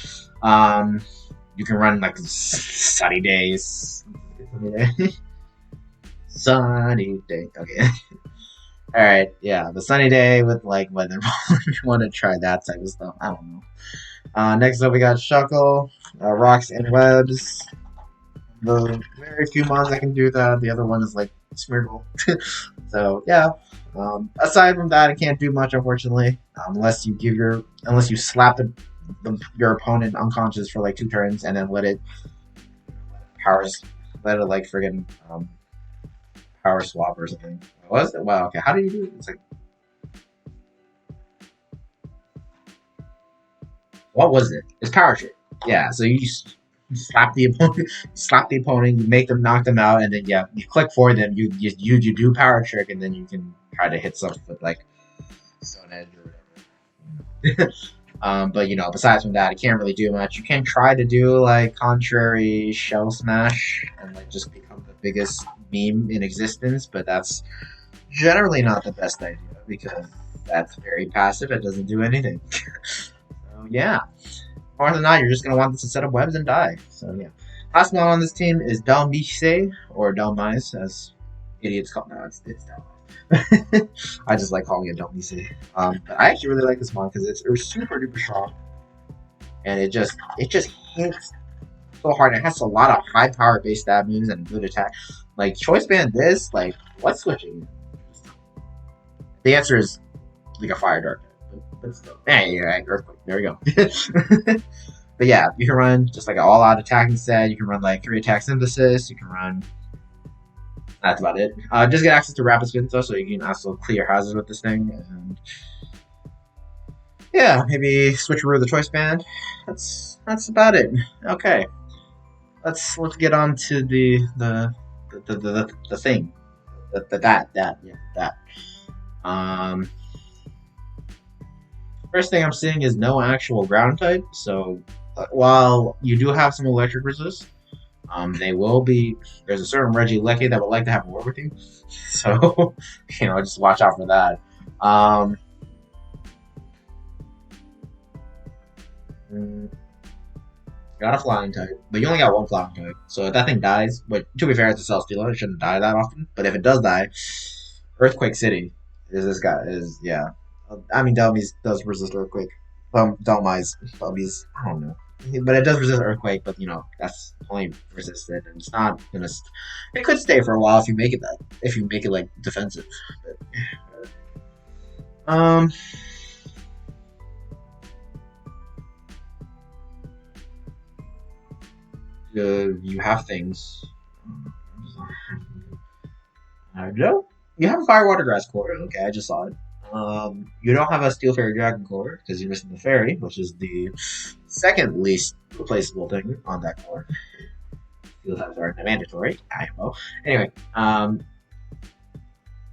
You can run like Sunny Days. Sunny Day. Okay. Alright, yeah. The Sunny Day with like weather ball if you want to try that type of stuff. I don't know. Next up, we got Shuckle, Rocks and Webs. The very few mons that can do that. The other one is like Smeargle. So yeah. Aside from that, I can't do much, unfortunately, unless you slap your opponent unconscious for like 2 turns and then let it like friggin' power swap or something. What was it? Wow. Okay. How do you do it? It's like, what was it? It's power trick. Yeah. So you slap the opponent, you make them knock them out, and then yeah, you click for them. You do power trick, and then you can try to hit something with like Stone Edge or whatever. But you know, besides from that, I can't really do much. You can try to do like contrary shell smash and like just become the biggest meme in existence, but that's generally not the best idea because that's very passive. It doesn't do anything. So yeah. More than not, you're just going to want this to set up webs and die. So, yeah. Last one on this team is Dalmise, or Dalmise, as idiots call it. No, it's Dalmise. I just like calling it Dalmise. But I actually really like this mod because it's super duper strong. And it just hits so hard. It has a lot of high power base stab moves and good attack. Like, choice band this, like, what's switching? The answer is like a fire dart. But still, hey, Earthquake. There we go. But yeah, you can run just like an all-out attack instead. You can run like 3 attack synthesis. You can run. That's about it. Just get access to rapid spin though, so you can also clear hazards with this thing. And yeah, maybe switcheroo the choice band. That's about it. Okay, let's get on to the thing. That. First thing I'm seeing is no actual ground type, so while you do have some electric resist, they will be. There's a certain Regieleki that would like to have a war with you, so you know, just watch out for that. Got a flying type, but you only got 1 flying type, so if that thing dies, but to be fair, it's a Cell Stealer, it shouldn't die that often, but if it does die, Earthquake City is this guy, yeah. I mean, Delmise does resist Earthquake. Delmise, I don't know. But it does resist Earthquake, but, you know, that's only resisted, and it's not gonna... It could stay for a while if you make it, like, defensive. But, you have things. No? You have a Firewater Grass core. Okay, I just saw it. You don't have a Steel Fairy Dragon core because you're missing the Fairy, which is the second least replaceable thing on that core. Steel types are mandatory. Well, anyway,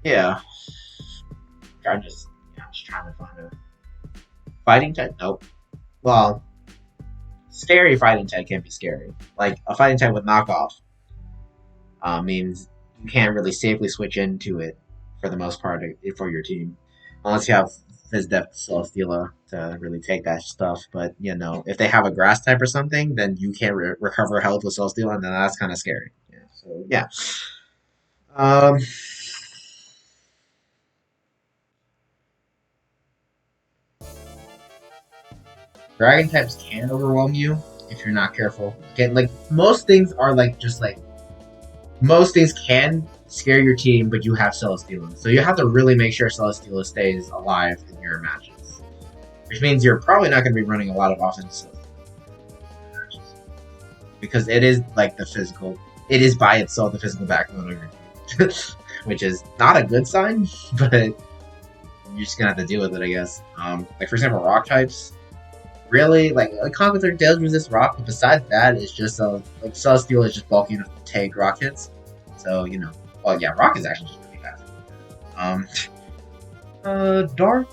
yeah. I'm just trying to find a fighting type. Nope. Well, scary fighting type can't be scary. Like a fighting type with knockoff means you can't really safely switch into it for the most part for your team. Unless you have Fizdef Celesteela to really take that stuff. But, you know, if they have a grass type or something, then you can't recover health with Celesteela, and then that's kind of scary. Yeah, so, yeah. Dragon types can overwhelm you if you're not careful. Okay, like, most things are, like, just, like... Most things can scare your team, but you have Celesteela. So you have to really make sure Celesteela stays alive in your matches. Which means you're probably not going to be running a lot of offense matches. Because it is like the physical, it is by itself the physical backbone of your team. Which is not a good sign, but you're just going to have to deal with it, I guess. Like, for example, rock types. Really, like Conqueror does resist rock, but besides that, it's just like Celesteela is just bulky enough to take rock hits. So, you know, well, yeah, rock is actually just really fast. Um, Dark.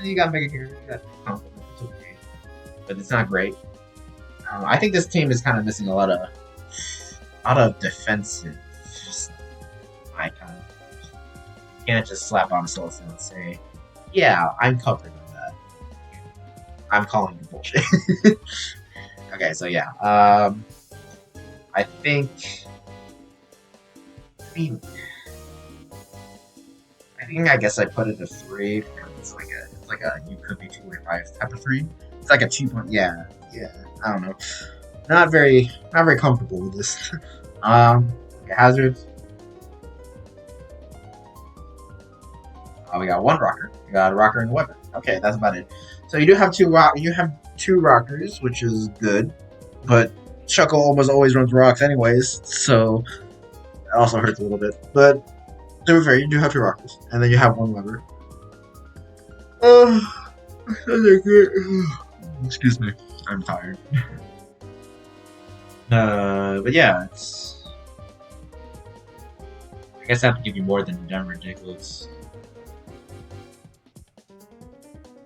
You got Mega Gear. You got Compliment. It's okay, but it's not great. I think this team is kind of missing a lot of defensive. Just my kind of. You can't just slap on a Celestine and say, "Yeah, I'm covered on that." I'm calling you bullshit. Okay, so yeah. I think. I guess I put it a 3 because it's like a you could be 2.5 type of 3. It's like a 2 point. Yeah. I don't know. Not very comfortable with this. Okay, hazards. Oh, we got one rocker. We got a rocker and a weapon. Okay, that's about it. So you do have two rockers, which is good, but Shuckle almost always runs rocks anyways, so that also hurts a little bit. But to be fair, you do have 2 rockers, and then you have 1 lever. Excuse me, I'm tired. But yeah, it's. I guess I have to give you more than Denver Digletts.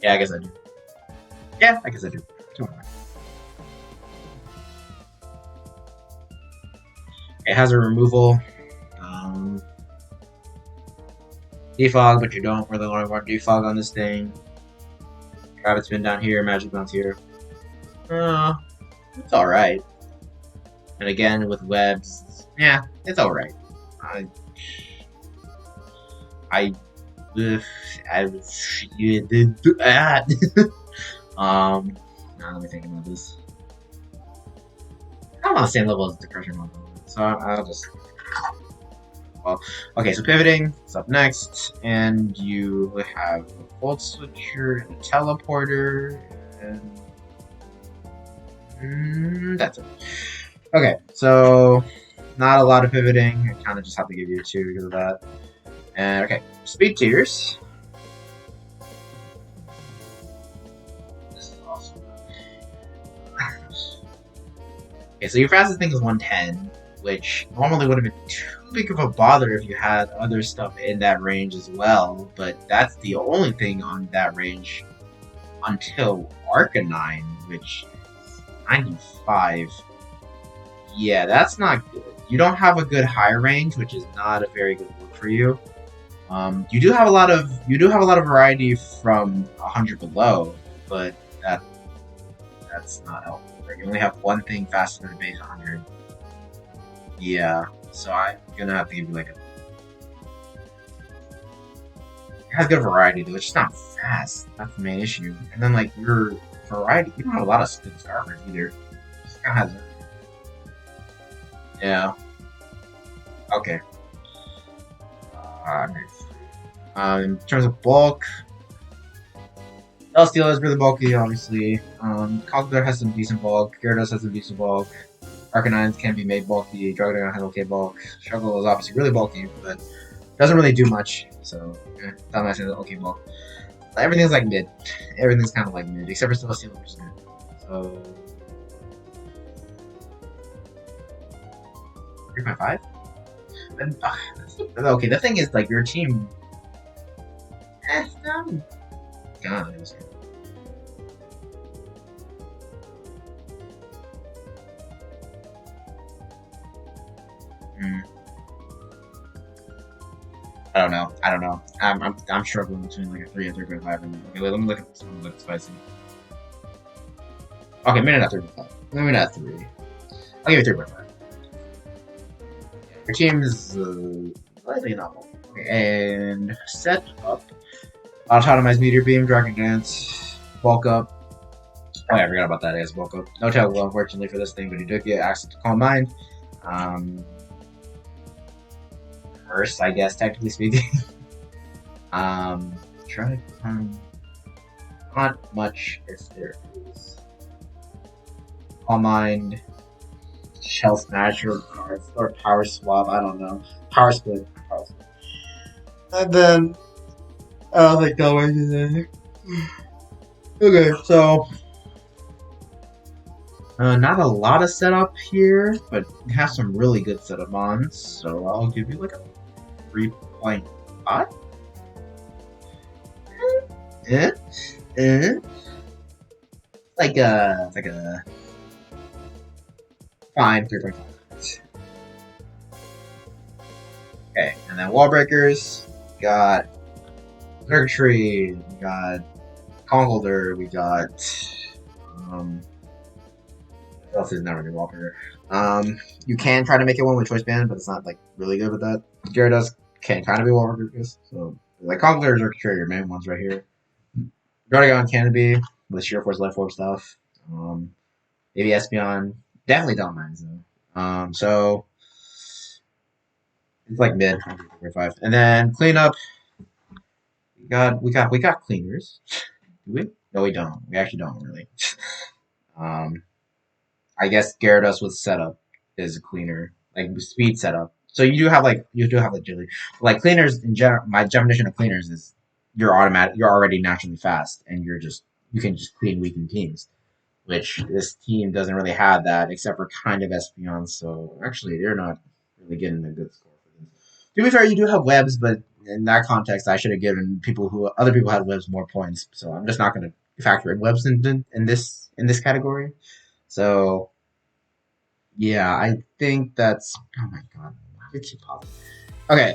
Yeah, I guess I do. Yeah, I guess I do. 2.5. It has a removal. Defog, but you don't really want defog on this thing. Rabbit Spin down here, Magic Bounce here. It's alright. And again, with webs, yeah, it's alright. Now let me think about this. I'm on the same level as the Crusher model, so I'll just. Well, okay, so pivoting is up next, and you have a Volt Switcher and a Teleporter, and that's it. Okay, so not a lot of pivoting. I kind of just have to give you a 2 because of that. And okay, speed tiers. This is awesome. Okay, so your fastest thing is 110, which normally would have been too big of a bother if you had other stuff in that range as well, but that's the only thing on that range until Arcanine, which is 95. Yeah, that's not good. You don't have a good high range, which is not a very good look for you. You do have a lot of variety from 100 below, but that's not helpful. Like, you only have one thing faster than base 100. Yeah, so I'm gonna have to give you like a. It has good variety though. It's just not fast. That's the main issue. And then like your variety, you don't have a lot of good starters either. It just kind of has. Yeah. Okay. In terms of bulk, Celesteela is really bulky, obviously. Cogler has some decent bulk. Gyarados has some decent bulk. Arcanines can be made bulky. Dragonites has okay bulk. Shuckle is obviously really bulky, but doesn't really do much. So, not much of the okay bulk. Everything's like mid. Everything's kind of like mid, except for Celesteela, which is good. So, 3.5. And okay, the thing is, like, your team. God, it was good. I don't know. I'm struggling between like a 3 and 3.5. Okay, let me look at this one. Look spicy. Okay, maybe not 3.5. Maybe not 3. I'll give you 3.5. Your team is slightly novel. Okay, and set up. Autonomized Meteor Beam, Dragon Dance, Bulk Up. Oh yeah, I forgot about that. It has Bulk Up. No Tail, unfortunately, for this thing, but you do get access to Calm Mind. First, I guess, technically speaking. Try to find not much if there is. Calm Mind, Shell Smash, or Power Swap, I don't know. Power Split. And then I don't think that way today. Okay, so not a lot of setup here, but it has some really good setup mons. So I'll give you like a 3.5. 3.5? Like a fine 3.5. Okay, and then wall breakers. We got circuitry. We got column holder. We got what else is not really wall breaker? You can try to make it one with choice band, but it's not like really good with that. Gyarados can kind of be wall breakers. So like column holder, circuitry are your main ones right here. Gardegon can be with sheer force, life orb stuff. Maybe Espeon. Definitely don't mind though. So it's like mid 5. And then cleanup. We got cleaners. Do we? No, we don't. We actually don't really. I guess Gyarados with setup is a cleaner, like speed setup. So you do have agility. Like cleaners in general. My definition of cleaners is you're already naturally fast, and you can just clean weakened teams. Which this team doesn't really have that, except for kind of Espeon. So actually, they're not really getting a good score for this. To be fair, you do have webs, but in that context, I should have given other people had webs more points. So I'm just not going to factor in webs in this category. So yeah, I think that's. Oh my god, why did it keep popping? Okay,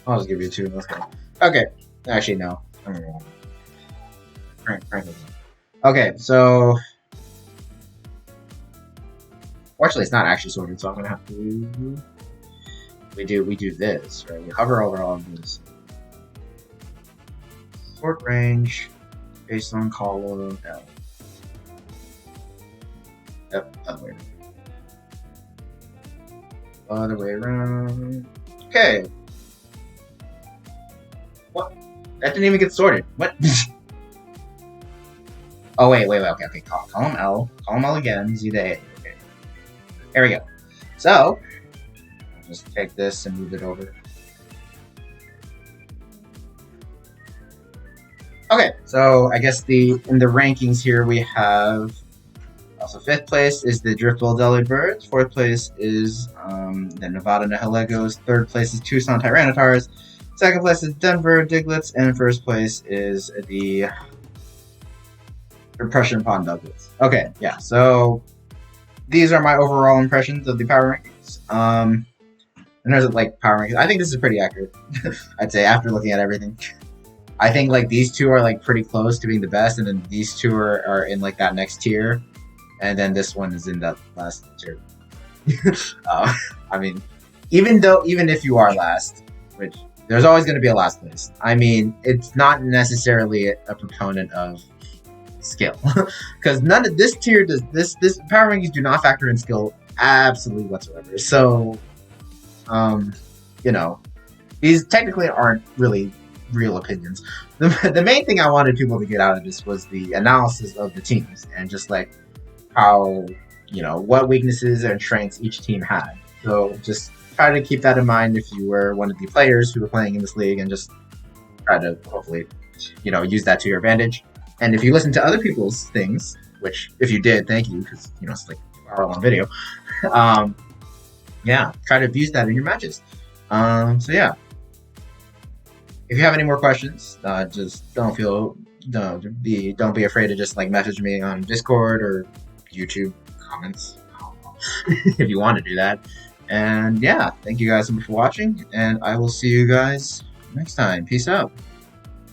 I'll just give you 2. Let's go. Okay, actually no. I'm gonna go. Frank. Okay, so fortunately it's not actually sorted, so I'm gonna have to we do this, right? We hover over all of this. Sort range based on column L. Yep, other way around. Okay. What? That didn't even get sorted. What? Oh, wait, okay. Column L again, Z to A. Okay. There we go. So, I'll just take this and move it over. Okay, so I guess in the rankings here we have, also 5th place is the Driftveil Delibirds, 4th place is the Nevada Nihilegos, 3rd place is Tuscon Tyranitars, 2nd place is Denver Digletts, and 1st place is the impression upon Duckletts. Okay, yeah, so these are my overall impressions of the power rankings. In terms of like power rankings, I think this is pretty accurate. I'd say after looking at everything. I think like these two are like pretty close to being the best, and then these two are in like that next tier, and then this one is in that last tier. I mean, even if you are last, which there's always going to be a last place. I mean, it's not necessarily a proponent of skill, because none of this tier does this power rankings do not factor in skill absolutely whatsoever. So, you know, these technically aren't really real opinions. The main thing I wanted people to get out of this was the analysis of the teams and just like how, you know, what weaknesses and strengths each team had. So just try to keep that in mind if you were one of the players who were playing in this league, and just try to hopefully, you know, use that to your advantage. And if you listen to other people's things, which if you did, thank you, because you know it's like an hour-long video. Yeah, try to use that in your matches. So yeah. If you have any more questions, just don't be afraid to just like message me on Discord or YouTube comments if you want to do that. And yeah, thank you guys so much for watching, and I will see you guys next time. Peace out.